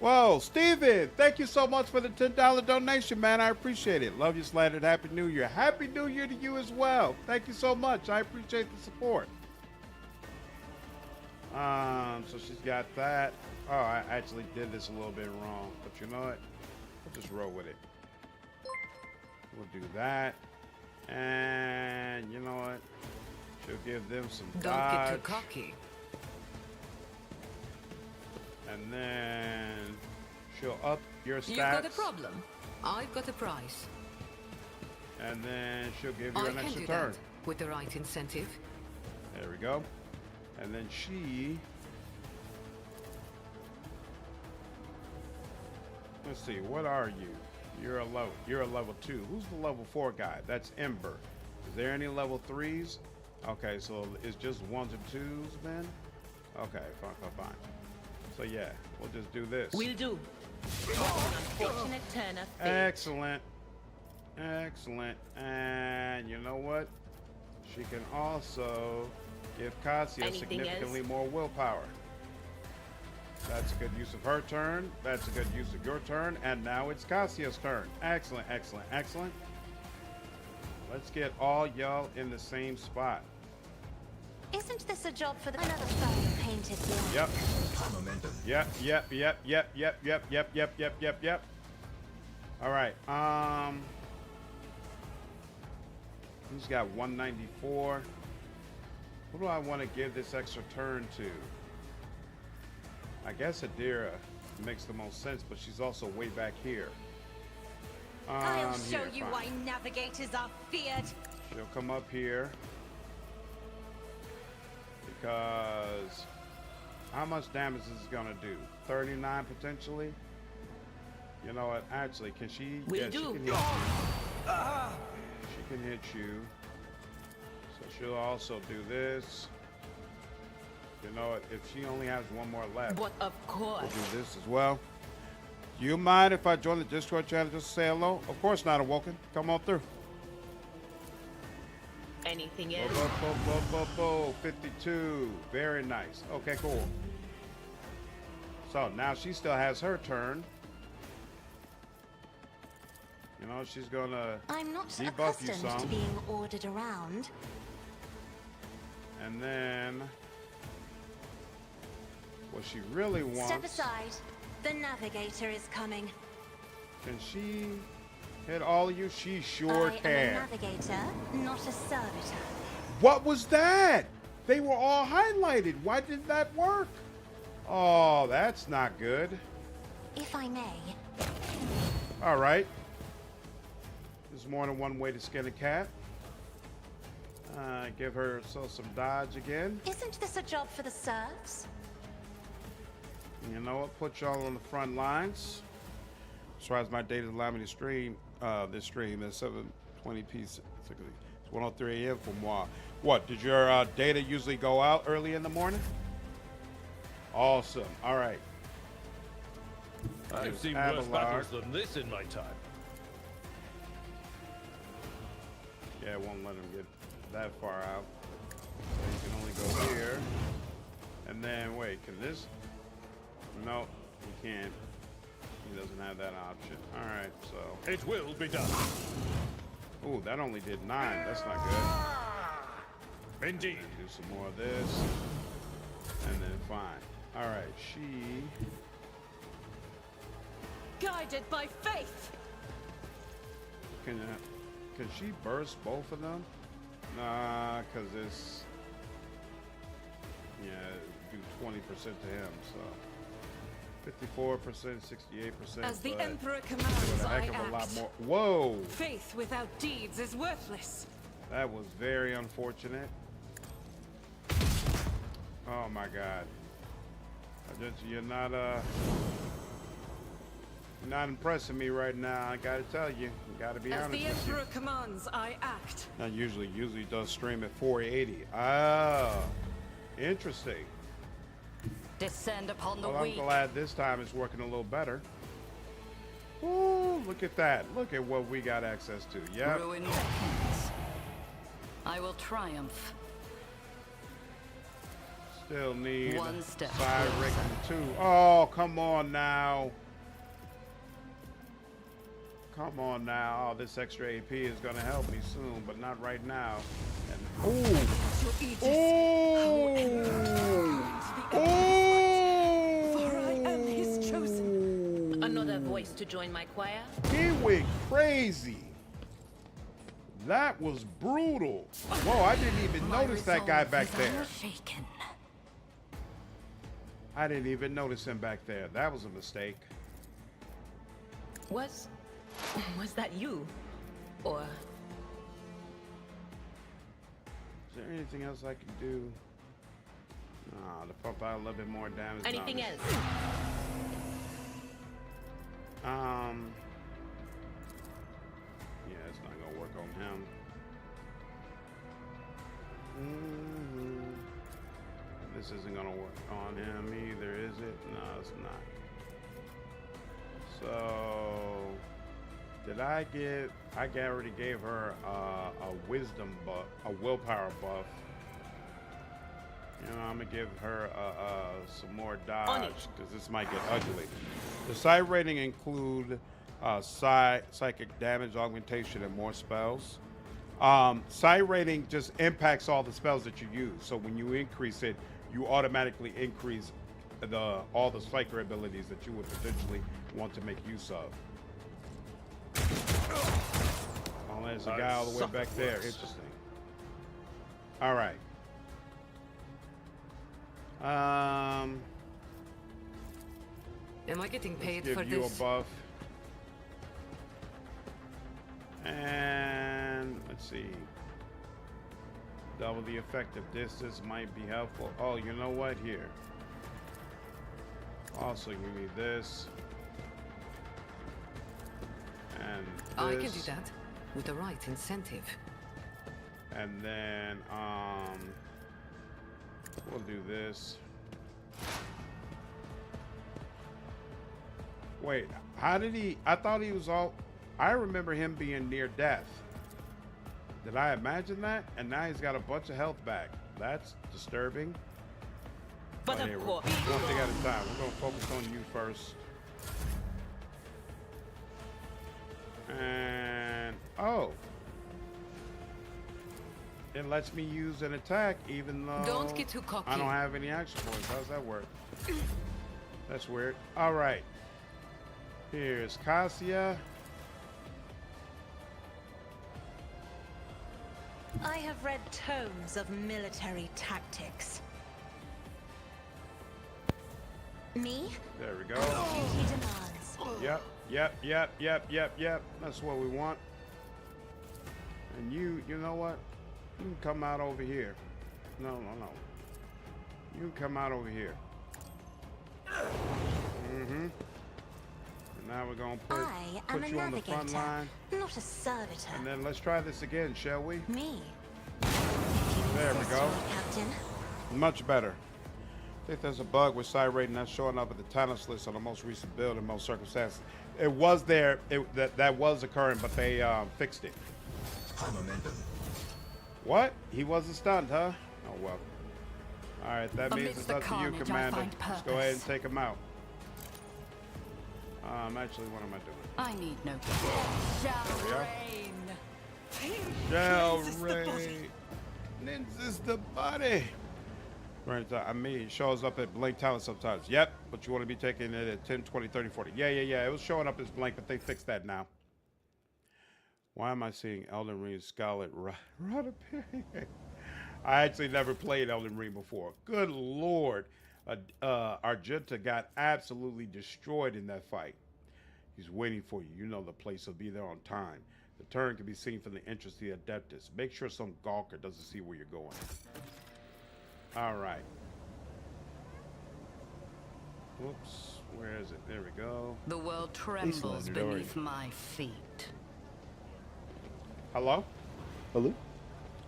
Speaker 1: Whoa, Steven, thank you so much for the $10 donation, man. I appreciate it. Love you, Slattered. Happy New Year. Happy New Year to you as well. Thank you so much. I appreciate the support. So she's got that. Oh, I actually did this a little bit wrong, but you know what? We'll just roll with it. We'll do that. And you know what? She'll give them some dodge.
Speaker 8: Don't get too cocky.
Speaker 1: And then she'll up your stats.
Speaker 8: You've got a problem. I've got a price.
Speaker 1: And then she'll give you an extra turn.
Speaker 8: That with the right incentive.
Speaker 1: There we go. And then she... Let's see, what are you? You're a level 2. Who's the level 4 guy? That's Ember. Is there any level 3s? Okay, so it's just 1s and 2s then? Okay, fine. So yeah, we'll just do this.
Speaker 13: We'll do. Unfortunate turn of fate.
Speaker 1: Excellent. And you know what? She can also give Cassia significantly more willpower. That's a good use of her turn. That's a good use of your turn. And now it's Cassia's turn. Excellent. Let's get all y'all in the same spot.
Speaker 7: Isn't this a job for the another fire painted black?
Speaker 1: Yep.
Speaker 11: Momentum.
Speaker 1: Yep. All right. Who's got 194? Who do I want to give this extra turn to? I guess Idira makes the most sense, but she's also way back here.
Speaker 7: I'll show you why navigators are feared.
Speaker 1: She'll come up here. Because how much damage is this gonna do? 39 potentially? You know what? Actually, can she?
Speaker 13: She can hit you.
Speaker 1: She can hit you. So she'll also do this. You know what? If she only has one more left,
Speaker 13: but of course,
Speaker 1: we'll do this as well. Do you mind if I join the Discord channel just to say hello? Of course not, Awoken. Come on through.
Speaker 13: Anything else?
Speaker 1: 52. Very nice. Okay, cool. So now she still has her turn. You know, she's gonna
Speaker 7: I'm not
Speaker 1: debuff you
Speaker 7: accustomed
Speaker 1: some.
Speaker 7: to being ordered around.
Speaker 1: And then what she really wants
Speaker 7: Step aside. The navigator is coming.
Speaker 1: Can she hit all of you? She sure
Speaker 7: I am
Speaker 1: can.
Speaker 7: a navigator, not a servitor.
Speaker 1: What was that? They were all highlighted. Why did that work? Oh, that's not good.
Speaker 7: If I may.
Speaker 1: All right. There's more than one way to skin a cat. Give her some dodge again.
Speaker 7: Isn't this a job for the serfs?
Speaker 1: You know what? Put y'all on the front lines. As far as my data allow me to stream this stream at 7:20p. It's 1:03 a.m. for moi. What, did your data usually go out early in the morning? Awesome. All right.
Speaker 4: I've seen worse battles than this in my time.
Speaker 1: Yeah, it won't let him get that far out. So you can only go here. And then, wait, can this? No, he can't. He doesn't have that option. All right, so.
Speaker 4: It will be done.
Speaker 1: Ooh, that only did 9. That's not good.
Speaker 4: Indeed.
Speaker 1: Do some more of this. And then fine. All right, she.
Speaker 9: Guided by faith.
Speaker 1: Can she burst both of them? Nah, because it's. Yeah, do 20% to him, so. 54%, 68%.
Speaker 8: As the Emperor commands,
Speaker 1: a heck of
Speaker 8: I
Speaker 1: a lot
Speaker 8: act.
Speaker 1: more. Whoa!
Speaker 8: Faith without deeds is worthless.
Speaker 1: That was very unfortunate. Oh my God. You're not impressing me right now. I gotta tell you. Gotta be
Speaker 8: As
Speaker 1: honest
Speaker 8: the
Speaker 1: with you.
Speaker 8: Emperor commands, I act.
Speaker 1: I usually does stream at 480. Ah, interesting.
Speaker 5: Descend upon the
Speaker 1: Well, I'm
Speaker 5: weak.
Speaker 1: glad this time it's working a little better. Ooh, look at that. Look at what we got access to. Yeah.
Speaker 5: Ruin beckons. I will triumph.
Speaker 1: Still need
Speaker 5: One step
Speaker 1: Heinrix 2. Oh, come on now. Come on now. Oh, this extra AP is going to help me soon, but not right now. And,
Speaker 9: For I am his chosen.
Speaker 13: Another voice to join my choir?
Speaker 1: He went crazy. That was brutal. Whoa, I didn't even notice that guy back there. I didn't even notice him back there. That was a mistake.
Speaker 13: Was that you? Or
Speaker 1: Is there anything else I can do? Nah, to pump out a little bit more damage.
Speaker 13: anything else?
Speaker 1: Yeah, it's not gonna work on him. This isn't gonna work on him either, is it? No, it's not. So, did I give? I already gave her a wisdom buff, a willpower buff. You know, I'm gonna give her some more dodge because this might get ugly. The psi rating include psychic damage augmentation and more spells. Psi rating just impacts all the spells that you use. So when you increase it, you automatically increase all the psyker abilities that you would potentially want to make use of. Oh, there's a guy all the way back there. Interesting. All right.
Speaker 8: Am I getting paid for
Speaker 1: give you
Speaker 8: this?
Speaker 1: a buff. And let's see. Double the effective distance might be helpful. Oh, you know what? Here. Also, you need this. And this.
Speaker 8: I can do that with the right incentive.
Speaker 1: And then, we'll do this. Wait, how did he? I thought he was all. I remember him being near death. Did I imagine that? And now he's got a bunch of health back. That's disturbing.
Speaker 9: But
Speaker 1: anyway,
Speaker 9: of course.
Speaker 1: one thing at a time. We're gonna focus on you first. And oh, it lets me use an attack even though
Speaker 8: Don't get too cocky.
Speaker 1: I don't have any action points. How's that work? That's weird. All right. Here's Cassia.
Speaker 13: I have read tomes of military tactics.
Speaker 7: Me?
Speaker 1: There we go.
Speaker 7: Duty demands.
Speaker 1: Yep. That's what we want. And you know what? You can come out over here. No. You can come out over here. And now we're gonna put you on the front line.
Speaker 7: Not a servitor.
Speaker 1: And then let's try this again, shall we?
Speaker 7: Me.
Speaker 1: There we go.
Speaker 7: Captain.
Speaker 1: Much better. I think there's a bug with side rating not showing up at the talents list on the most recent build in most circumstances. It was there. That was occurring, but they fixed it. What? He wasn't stunned, huh? Oh well. All right, that means it's up to you, Commander. Let's go ahead and take him out. Actually, what am I doing?
Speaker 5: I need no
Speaker 1: Shall rain. Ninja's the body. Right, I mean, it shows up at blank talent sometimes. Yep, but you want to be taking it at 10, 20, 30, 40. Yeah. It was showing up as blank, but they fixed that now. Why am I seeing Elden Ring Scarlet Rod appearing? I actually never played Elden Ring before. Good Lord. Argenta got absolutely destroyed in that fight. He's waiting for you. You know the place will be there on time. The turn can be seen from the entrance to the Adeptus. Make sure some gawker doesn't see where you're going. All right. Whoops. Where is it? There we go.
Speaker 5: The world trembles beneath my feet.
Speaker 1: Hello?
Speaker 14: Hello?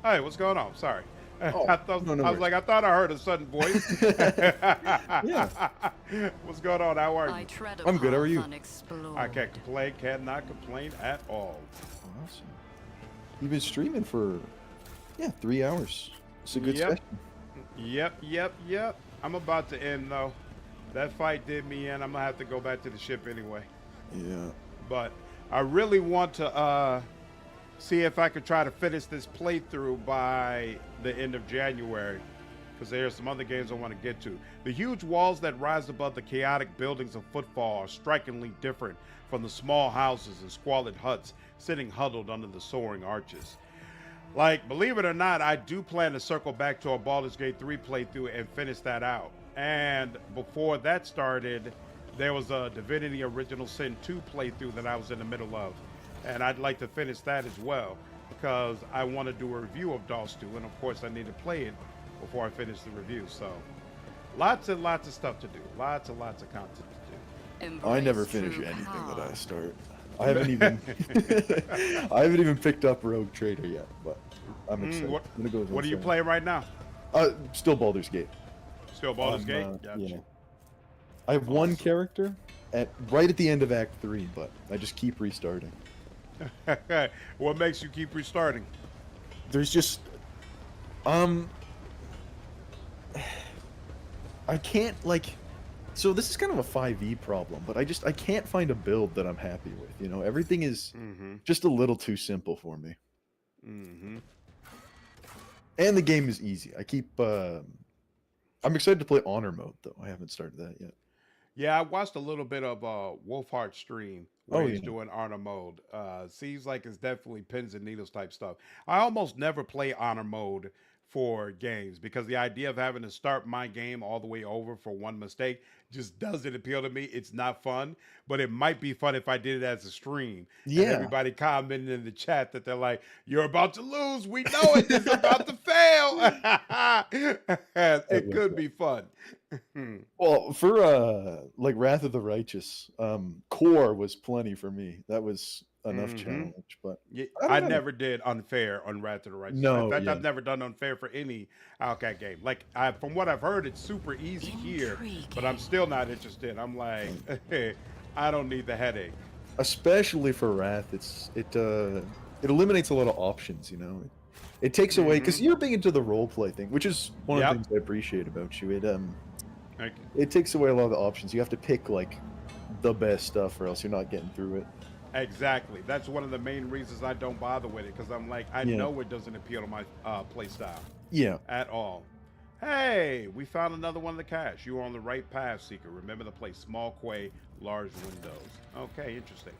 Speaker 1: Hey, what's going on? Sorry.
Speaker 14: Oh,
Speaker 1: I was like, I thought I heard a sudden voice.
Speaker 14: Yeah.
Speaker 1: What's going on? How are you?
Speaker 14: I'm good. How are you?
Speaker 1: I can't complain. Cannot complain at all.
Speaker 14: Awesome. You've been streaming for, 3 hours. It's a good session.
Speaker 1: Yep. I'm about to end, though. That fight did me in. I'm going to have to go back to the ship anyway.
Speaker 14: Yeah.
Speaker 1: But I really want to see if I could try to finish this playthrough by the end of January, because there's some other games I want to get to. The huge walls that rise above the chaotic buildings of Footfall are strikingly different from the small houses and squalid huts sitting huddled under the soaring arches. Like, believe it or not, I do plan to circle back to a Baldur's Gate 3 playthrough and finish that out. And before that started, there was a Divinity Original Sin 2 playthrough that I was in the middle of. And I'd like to finish that as well, because I want to do a review of DOS 2, and of course I need to play it before I finish the review. So, lots and lots of stuff to do. Lots and lots of content to do.
Speaker 14: I never finish anything that I start. I haven't even I haven't even picked up Rogue Trader yet, but I'm excited.
Speaker 1: What are you playing right now?
Speaker 14: Still Baldur's Gate.
Speaker 1: Still Baldur's Gate? Gotcha.
Speaker 14: Yeah. I have one character right at the end of Act 3, but I just keep restarting.
Speaker 1: What makes you keep restarting?
Speaker 14: There's just I can't, so this is kind of a 5e problem, but I can't find a build that I'm happy with. You know, everything is just a little too simple for me. And the game is easy. I'm excited to play Honor Mode, though. I haven't started that yet.
Speaker 1: Yeah, I watched a little bit of Wolfheart's stream where he's doing Honor Mode. Seems like it's definitely pins and needles type stuff. I almost never play Honor Mode for games because the idea of having to start my game all the way over for one mistake just doesn't appeal to me. It's not fun, but it might be fun if I did it as a stream.
Speaker 14: Yeah.
Speaker 1: And everybody commenting in the chat that they're like, "You're about to lose. We know it. It's about to fail." It could be fun.
Speaker 14: Well, for Wrath of the Righteous, core was plenty for me. That was enough challenge, but
Speaker 1: I never did unfair on Wrath of the Righteous.
Speaker 14: No,
Speaker 1: in fact, I've never done unfair for any Outcat game. Like, from what I've heard, it's super easy here, but I'm still not interested. I'm like, hey, I don't need the headache.
Speaker 14: Especially for Wrath, it eliminates a lot of options. You know, it takes away, because you're big into the role play thing, which is one of the things I appreciate about you. It takes away a lot of the options. You have to pick the best stuff, or else you're not getting through it.
Speaker 1: Exactly. That's one of the main reasons I don't bother with it, because I'm like, I know it doesn't appeal to my play style.
Speaker 14: Yeah.
Speaker 1: At all. Hey, we found another one of the cache. You are on the right path, Seeker. Remember to play small quay, large windows. Okay, interesting.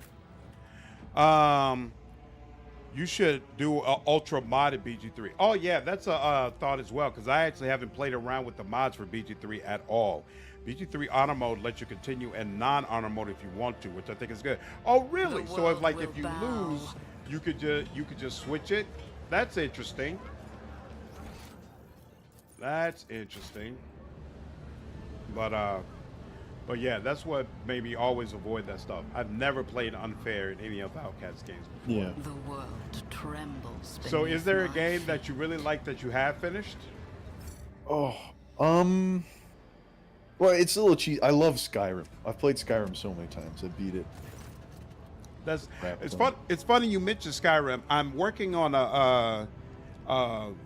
Speaker 1: You should do an ultra modded BG3. Oh yeah, that's a thought as well, because I actually haven't played around with the mods for BG3 at all. BG3 honor mode lets you continue in non-honor mode if you want to, which I think is good. Oh really? So if like if you lose, you could just switch it. That's interesting. That's interesting. But yeah, that's what made me always avoid that stuff. I've never played unfair in any of Outcast games before.
Speaker 14: Yeah.
Speaker 5: The world trembles.
Speaker 1: So is there a game that you really like that you have finished?
Speaker 14: Oh, well, it's a little cheesy. I love Skyrim. I've played Skyrim so many times. I beat it.
Speaker 1: It's fun. It's funny you mentioned Skyrim. I'm working on a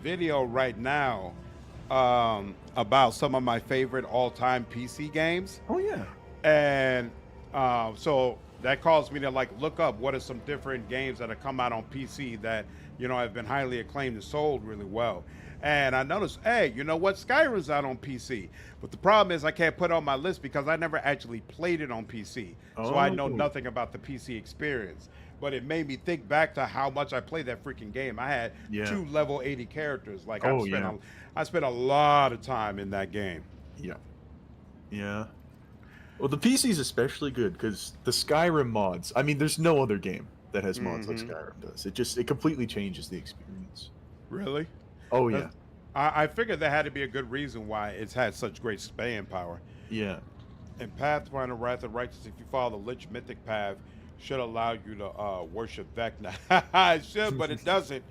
Speaker 1: video right now about some of my favorite all-time PC games.
Speaker 14: Oh yeah.
Speaker 1: And so that caused me to like look up what are some different games that have come out on PC that, you know, have been highly acclaimed and sold really well. And I noticed, hey, you know what? Skyrim's out on PC. But the problem is I can't put it on my list because I never actually played it on PC. So I know nothing about the PC experience. But it made me think back to how much I played that freaking game. I had 2 level 80 characters. Like I spent a lot of time in that game.
Speaker 14: Yeah. Yeah. Well, the PC is especially good because the Skyrim mods, I mean, there's no other game that has mods like Skyrim does. It completely changes the experience.
Speaker 1: Really?
Speaker 14: Oh, yeah.
Speaker 1: I figured there had to be a good reason why it's had such great staying power.
Speaker 14: Yeah.
Speaker 1: In Pathfinder Wrath of Righteous, if you follow the Lich Mythic path, should allow you to worship Vecna. It should, but it doesn't.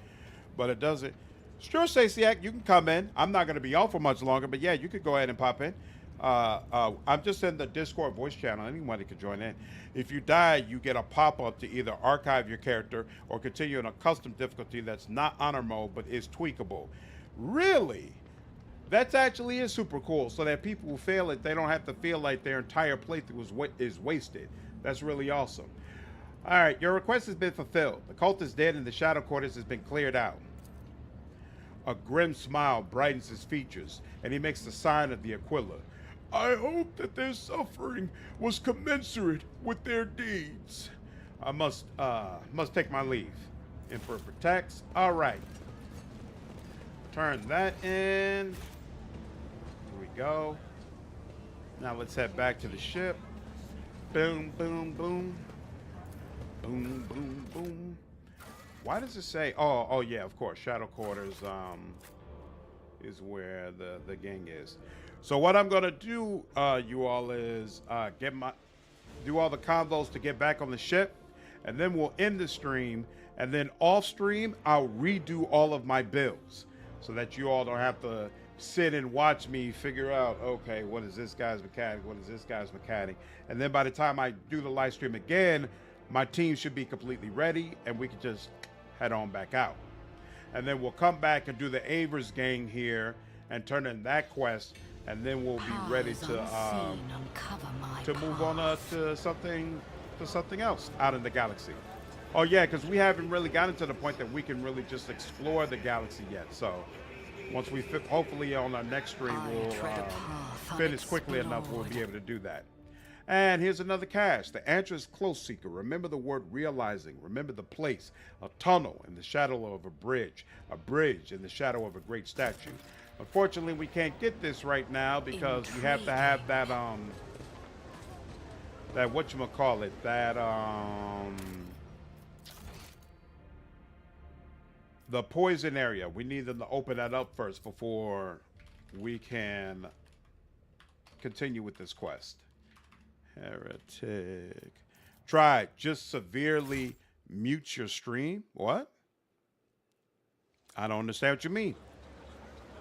Speaker 1: But it doesn't. Sure, Stacyak, you can come in. I'm not going to be on for much longer, but yeah, you could go ahead and pop in. I'm just in the Discord voice channel. Anybody could join in. If you die, you get a pop-up to either archive your character or continue in a custom difficulty that's not honor mode but is tweakable. Really? That's actually is super cool, so that people who fail it, they don't have to feel like their entire playthrough is wasted. That's really awesome. All right, your request has been fulfilled. The cult is dead and the shadow quarters has been cleared out. A grim smile brightens his features, and he makes the sign of the Aquila.
Speaker 2: I hope that their suffering was commensurate with their deeds.
Speaker 1: I must take my leave. Emperor protects. All right. Turn that in. Here we go. Now let's head back to the ship. Boom, boom, boom. Boom, boom, boom. Why does it say? Oh yeah, of course. Shadow quarters is where the gang is. So what I'm gonna do, you all, is do all the convos to get back on the ship, and then we'll end the stream, and then off stream I'll redo all of my builds so that you all don't have to sit and watch me figure out, okay, what is this guy's mechanic, what is this guy's mechanic, and then by the time I do the live stream again, my team should be completely ready and we can just head on back out. And then we'll come back and do the Avers gang here and turn in that quest, and then we'll be ready to move on to something else out in the galaxy. Oh yeah, because we haven't really gotten to the point that we can really just explore the galaxy yet. So once we hopefully on our next stream we'll finish quickly enough, we'll be able to do that. And here's another cache. The answer is close, Seeker. Remember the word realizing. Remember the place. A tunnel in the shadow of a bridge in the shadow of a great statue. Unfortunately, we can't get this right now because we have to have that whatchamacallit, the poison area. We need them to open that up first before we can continue with this quest. Heretic. Try. Just severely mute your stream. What? I don't understand what you mean.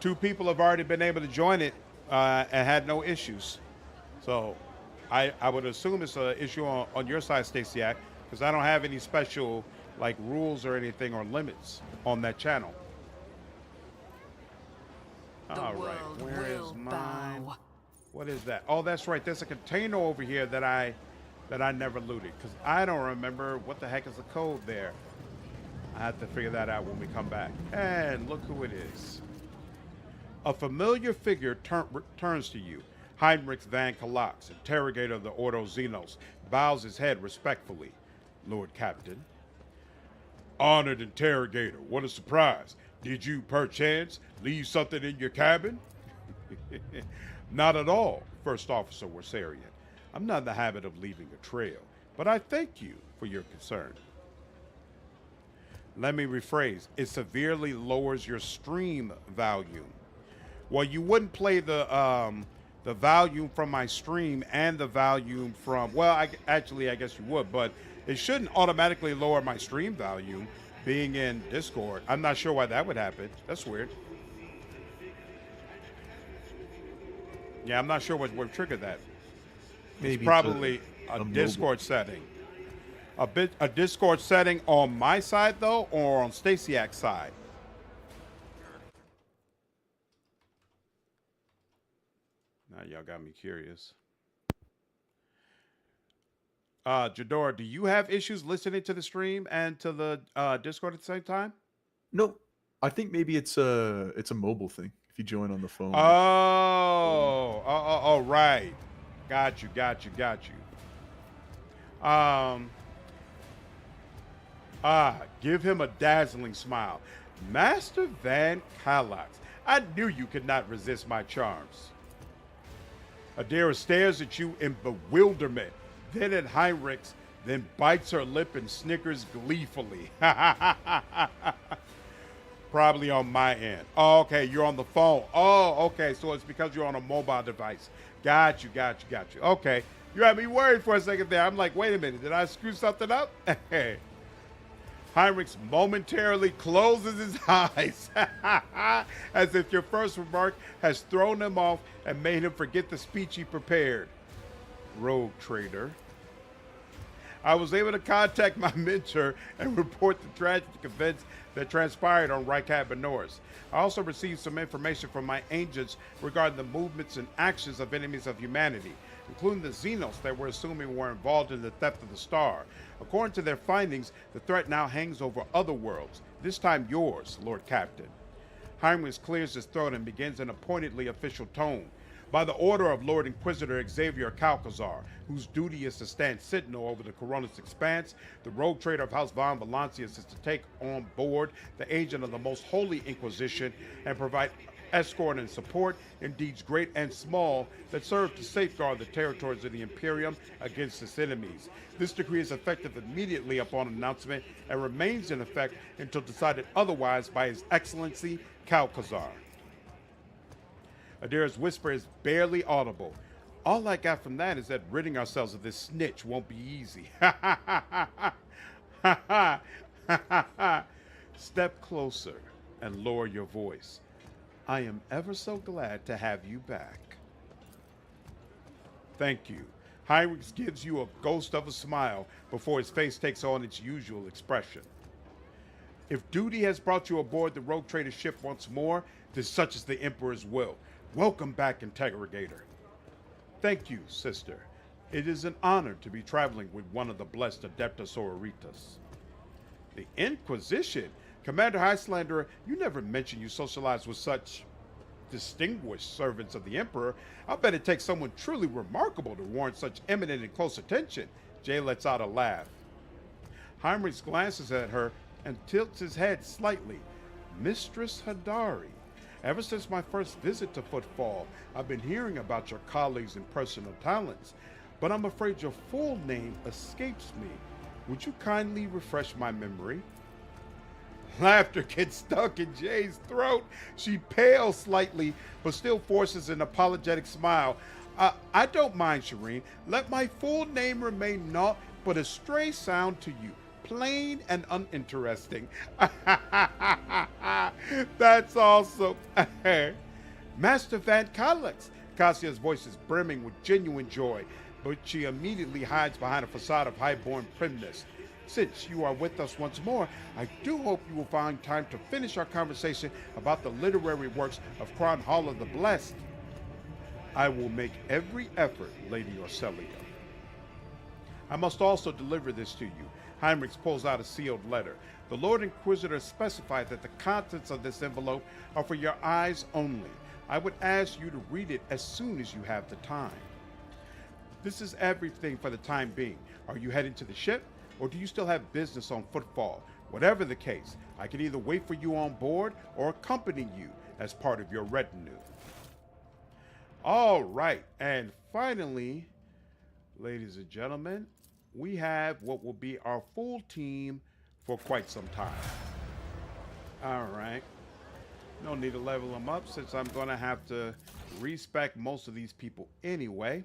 Speaker 1: 2 people have already been able to join it and had no issues. So I would assume it's an issue on your side, Stacyak, because I don't have any special like rules or anything or limits on that channel. All right, where is mine? What is that? Oh, that's right. There's a container over here that I never looted because I don't remember what the heck is the code there. I have to figure that out when we come back. And look who it is. A familiar figure turns to you. Heinrix van Kalax, interrogator of the Ordo Xenos, bows his head respectfully. Lord Captain.
Speaker 2: Honored interrogator, what a surprise. Did you, perchance, leave something in your cabin?
Speaker 1: Not at all, First Officer Warsarian. I'm not in the habit of leaving a trail, but I thank you for your concern. Let me rephrase. It severely lowers your stream volume. Well, you wouldn't play the volume from my stream and the volume from, well, I guess you would, but it shouldn't automatically lower my stream volume being in Discord. I'm not sure why that would happen. That's weird. Yeah, I'm not sure what triggered that.
Speaker 14: Maybe
Speaker 1: it's probably a Discord setting. A Discord setting on my side though, or on Stasiak's side. Now y'all got me curious. Jador, do you have issues listening to the stream and to the Discord at the same time?
Speaker 14: No, I think maybe it's a mobile thing. If you join on the phone.
Speaker 1: Oh, right. Got you. Give him a dazzling smile. Master Van Kalax, I knew you could not resist my charms. Idira stares at you in bewilderment, then at Heinrix, then bites her lip and snickers gleefully. Probably on my end. Oh, okay, you're on the phone. Oh, okay, so it's because you're on a mobile device. Got you. Okay, you had me worried for a second there. I'm like, wait a minute, did I screw something up? Heinrix momentarily closes his eyes as if your first remark has thrown him off and made him forget the speech he prepared. Rogue trader. I was able to contact my mentor and report the tragic events that transpired on Rykat Benoris. I also received some information from my agents regarding the movements and actions of enemies of humanity, including the Xenos that we're assuming were involved in the theft of the star. According to their findings, the threat now hangs over other worlds, this time yours, Lord Captain. Heinrich clears his throat and begins in a pointedly official tone. By the order of Lord Inquisitor Xavier Calcazar, whose duty is to stand sentinel over the Coronis Expanse, the rogue trader of House Von Valancius is to take on board the agent of the Most Holy Inquisition and provide escort and support in deeds great and small that serve to safeguard the territories of the Imperium against its enemies. This decree is effective immediately upon announcement and remains in effect until decided otherwise by His Excellency Calcazar. Idira's whisper is barely audible. All I got from that is that ridding ourselves of this snitch won't be easy. Step closer and lower your voice. I am ever so glad to have you back. Thank you. Heinrix gives you a ghost of a smile before his face takes on its usual expression. If duty has brought you aboard the rogue trader ship once more, then such is the Emperor's will. Welcome back, Interrogator. Thank you, sister. It is an honor to be traveling with one of the blessed Adeptus Auroritas. The Inquisition? Commander Icelander, you never mentioned you socialized with such distinguished servants of the Emperor. I bet it takes someone truly remarkable to warrant such eminent and close attention. Jay lets out a laugh. Heinrich glances at her and tilts his head slightly. Mistress Hadari, ever since my first visit to Footfall, I've been hearing about your colleagues and personal talents, but I'm afraid your full name escapes me. Would you kindly refresh my memory? Laughter gets stuck in Jay's throat. She pales slightly, but still forces an apologetic smile. I don't mind, Shireen. Let my full name remain naught but a stray sound to you. Plain and uninteresting. That's awesome. Master Van Kalax. Cassia's voice is brimming with genuine joy, but she immediately hides behind a facade of highborn primness. Since you are with us once more, I do hope you will find time to finish our conversation about the literary works of Kron Hall of the Blessed. I will make every effort, Lady Orcelia. I must also deliver this to you. Heinrich pulls out a sealed letter. The Lord Inquisitor specified that the contents of this envelope are for your eyes only. I would ask you to read it as soon as you have the time. This is everything for the time being. Are you heading to the ship, or do you still have business on Footfall? Whatever the case, I can either wait for you on board or accompany you as part of your retinue. All right, and finally, ladies and gentlemen, we have what will be our full team for quite some time. All right. No need to level them up since I'm going to have to respec most of these people anyway.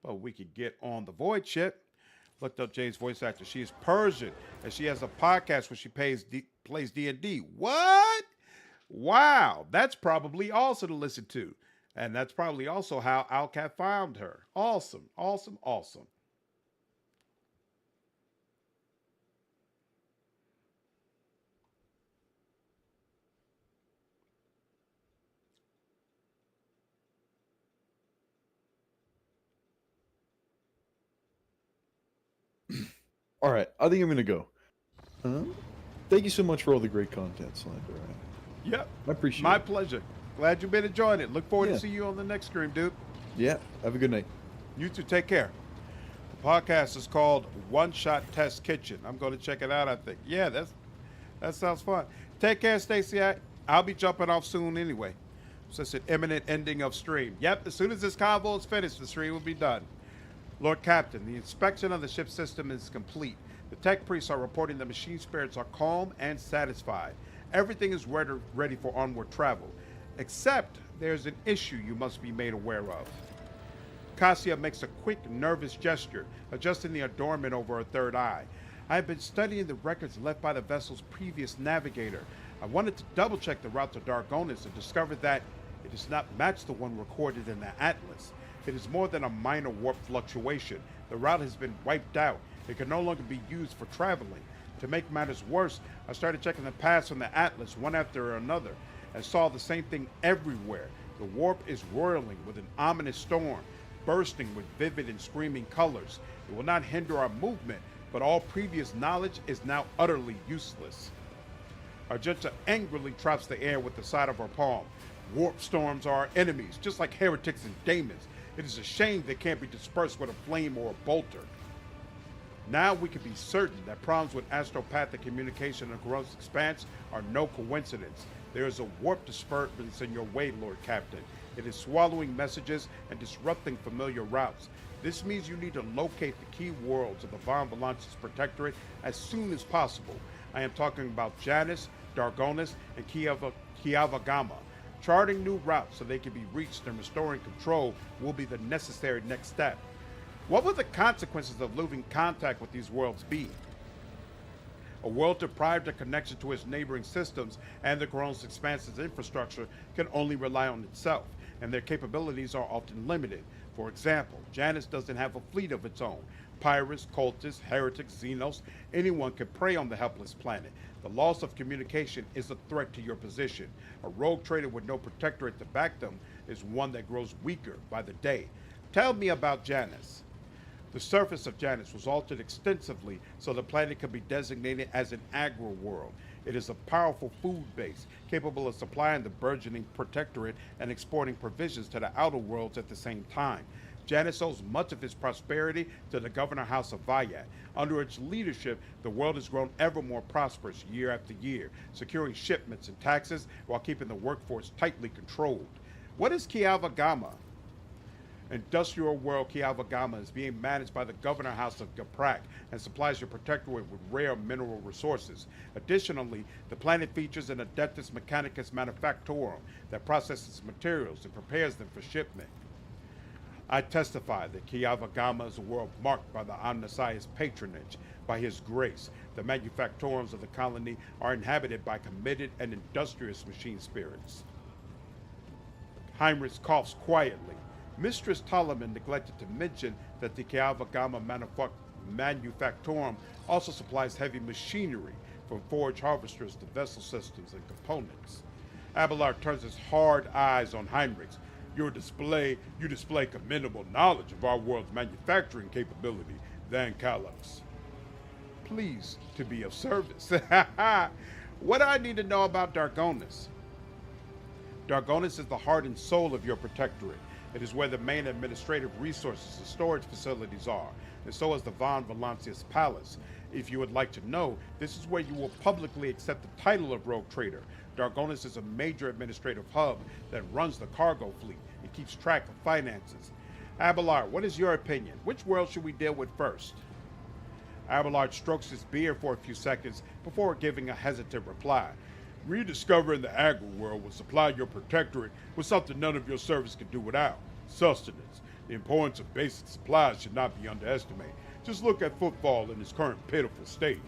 Speaker 1: But we could get on the Void ship. Looked up Jade's voice actor. She is Persian, and she has a podcast where she plays D&D. What? Wow. That's probably also to listen to. And that's probably also how Alcat found her. Awesome, awesome, awesome.
Speaker 14: All right, I think I'm gonna go. Thank you so much for all the great content, Slander.
Speaker 1: Yep,
Speaker 14: I appreciate it.
Speaker 1: My pleasure. Glad you've been enjoying it. Look forward to see you on the next stream, dude.
Speaker 14: Yeah, have a good night.
Speaker 1: You too. Take care. The podcast is called One Shot Test Kitchen. I'm going to check it out, I think. Yeah, that sounds fun. Take care, Stacy. I'll be jumping off soon anyway. So it's an imminent ending of stream. Yep, as soon as this convo is finished, the stream will be done. Lord Captain, the inspection of the ship system is complete. The tech priests are reporting the machine spirits are calm and satisfied. Everything is ready for onward travel, except there's an issue you must be made aware of. Cassia makes a quick, nervous gesture, adjusting the adornment over her third eye. I have been studying the records left by the vessel's previous navigator. I wanted to double-check the route to Dargonis and discovered that it does not match the one recorded in the Atlas. It is more than a minor warp fluctuation. The route has been wiped out. It can no longer be used for traveling. To make matters worse, I started checking the paths from the Atlas one after another and saw the same thing everywhere. The warp is whirling with an ominous storm, bursting with vivid and screaming colors. It will not hinder our movement, but all previous knowledge is now utterly useless. Argenta angrily traps the air with the side of her palm. Warp storms are our enemies, just like heretics and daemons. It is a shame they can't be dispersed with a flame or a bolter. Now we can be certain that problems with astropathic communication in the Gross Expanse are no coincidence. There is a warp disturbance in your way, Lord Captain. It is swallowing messages and disrupting familiar routes. This means you need to locate the key worlds of the Von Valance's protectorate as soon as possible. I am talking about Janus, Dargonis, and Kiavagama. Charting new routes so they can be reached and restoring control will be the necessary next step. What will the consequences of losing contact with these worlds be? A world deprived of connection to its neighboring systems and the Gross Expanse's infrastructure can only rely on itself, and their capabilities are often limited. For example, Janus doesn't have a fleet of its own. Pirates, cultists, heretics, xenos, anyone can prey on the helpless planet. The loss of communication is a threat to your position. A rogue trader with no protectorate to back them is one that grows weaker by the day. Tell me about Janus. The surface of Janus was altered extensively so the planet could be designated as an agri-world. It is a powerful food base, capable of supplying the burgeoning protectorate and exporting provisions to the outer worlds at the same time. Janus owes much of its prosperity to the Governor House of Vayat. Under its leadership, the world has grown ever more prosperous year after year, securing shipments and taxes while keeping the workforce tightly controlled. What is Kiavagama? Industrial world Kiavagama is being managed by the Governor House of Gaprak and supplies your protectorate with rare mineral resources. Additionally, the planet features an Adeptus Mechanicus Manufactorum that processes materials and prepares them for shipment. I testify that Kiavagama is a world marked by the Omniscience patronage. By his grace, the manufactorums of the colony are inhabited by committed and industrious machine spirits. Heinrix coughs quietly. Mistress Ptolemy neglected to mention that the Kiavagama Manufactorum also supplies heavy machinery, from forge harvesters to vessel systems and components. Abelard turns his hard eyes on Heinrix. You display commendable knowledge of our world's manufacturing capability, Van Calyx. Pleased to be of service. What do I need to know about Dargonis?
Speaker 3: Dargonis is the heart and soul of your protectorate. It is where the main administrative resources and storage facilities are, and so is the Von Valancius Palace. If you would like to know, this is where you will publicly accept the title of Rogue Trader. Dargonis is a major administrative hub that runs the cargo fleet and keeps track of finances. Abelard, what is your opinion? Which world should we deal with first? Abelard strokes his beard for a few seconds before giving a hesitant reply.
Speaker 2: Rediscovering the agri world will supply your protectorate with something none of your service can do without: sustenance. The importance of basic supplies should not be underestimated. Just look at Footfall in its current pitiful state.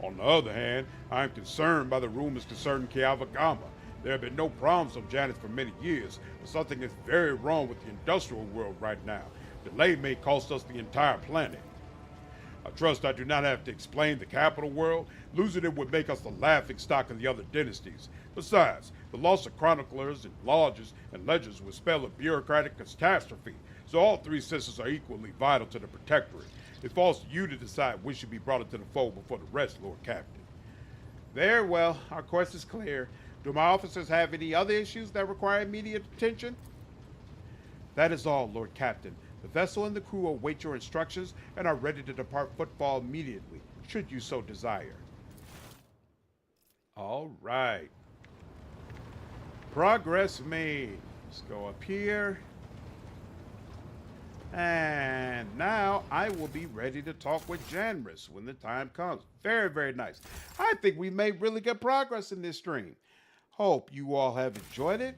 Speaker 2: On the other hand, I am concerned by the rumors concerning Kiavagama. There have been no problems on Janus for many years, but something is very wrong with the industrial world right now. Delay may cost us the entire planet. I trust I do not have to explain the capital world. Losing it would make us the laughing stock of the other dynasties. Besides, the loss of chroniclers and lodges and legends would spell a bureaucratic catastrophe, so all three systems are equally vital to the protectorate. It falls to you to decide which should be brought into the fold before the rest, Lord Captain.
Speaker 3: Very well, our quest is clear. Do my officers have any other issues that require immediate attention? That is all, Lord Captain. The vessel and the crew await your instructions and are ready to depart Footfall immediately, should you so desire. All right. Progress made. Let's go up here. And now I will be ready to talk with Janris when the time comes. Very, very nice. I think we made really good progress in this stream. Hope you all have enjoyed it.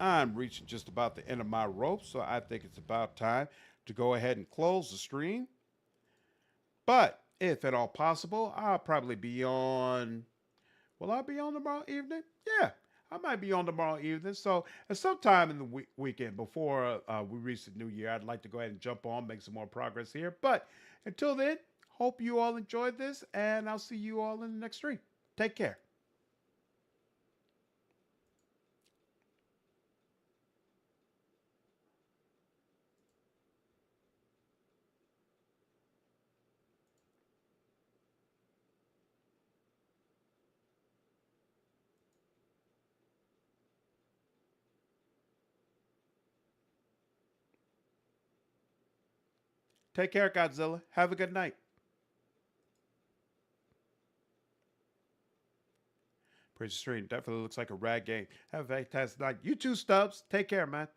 Speaker 3: I'm reaching just about the end of my rope, so I think it's about time to go ahead and close the stream. But if at all possible, I'll probably be on... Will I be on tomorrow evening? Yeah, I might be on tomorrow evening. So at some time in the weekend before we reach the new year, I'd like to go ahead and jump on, make some more progress here. But until then, hope you all enjoyed this, and I'll see you all in the next stream. Take care. Take care, Godzilla. Have a good night. Praise the stream. Definitely looks like a rad game. Have a fantastic night. You too, Stubbs. Take care, man.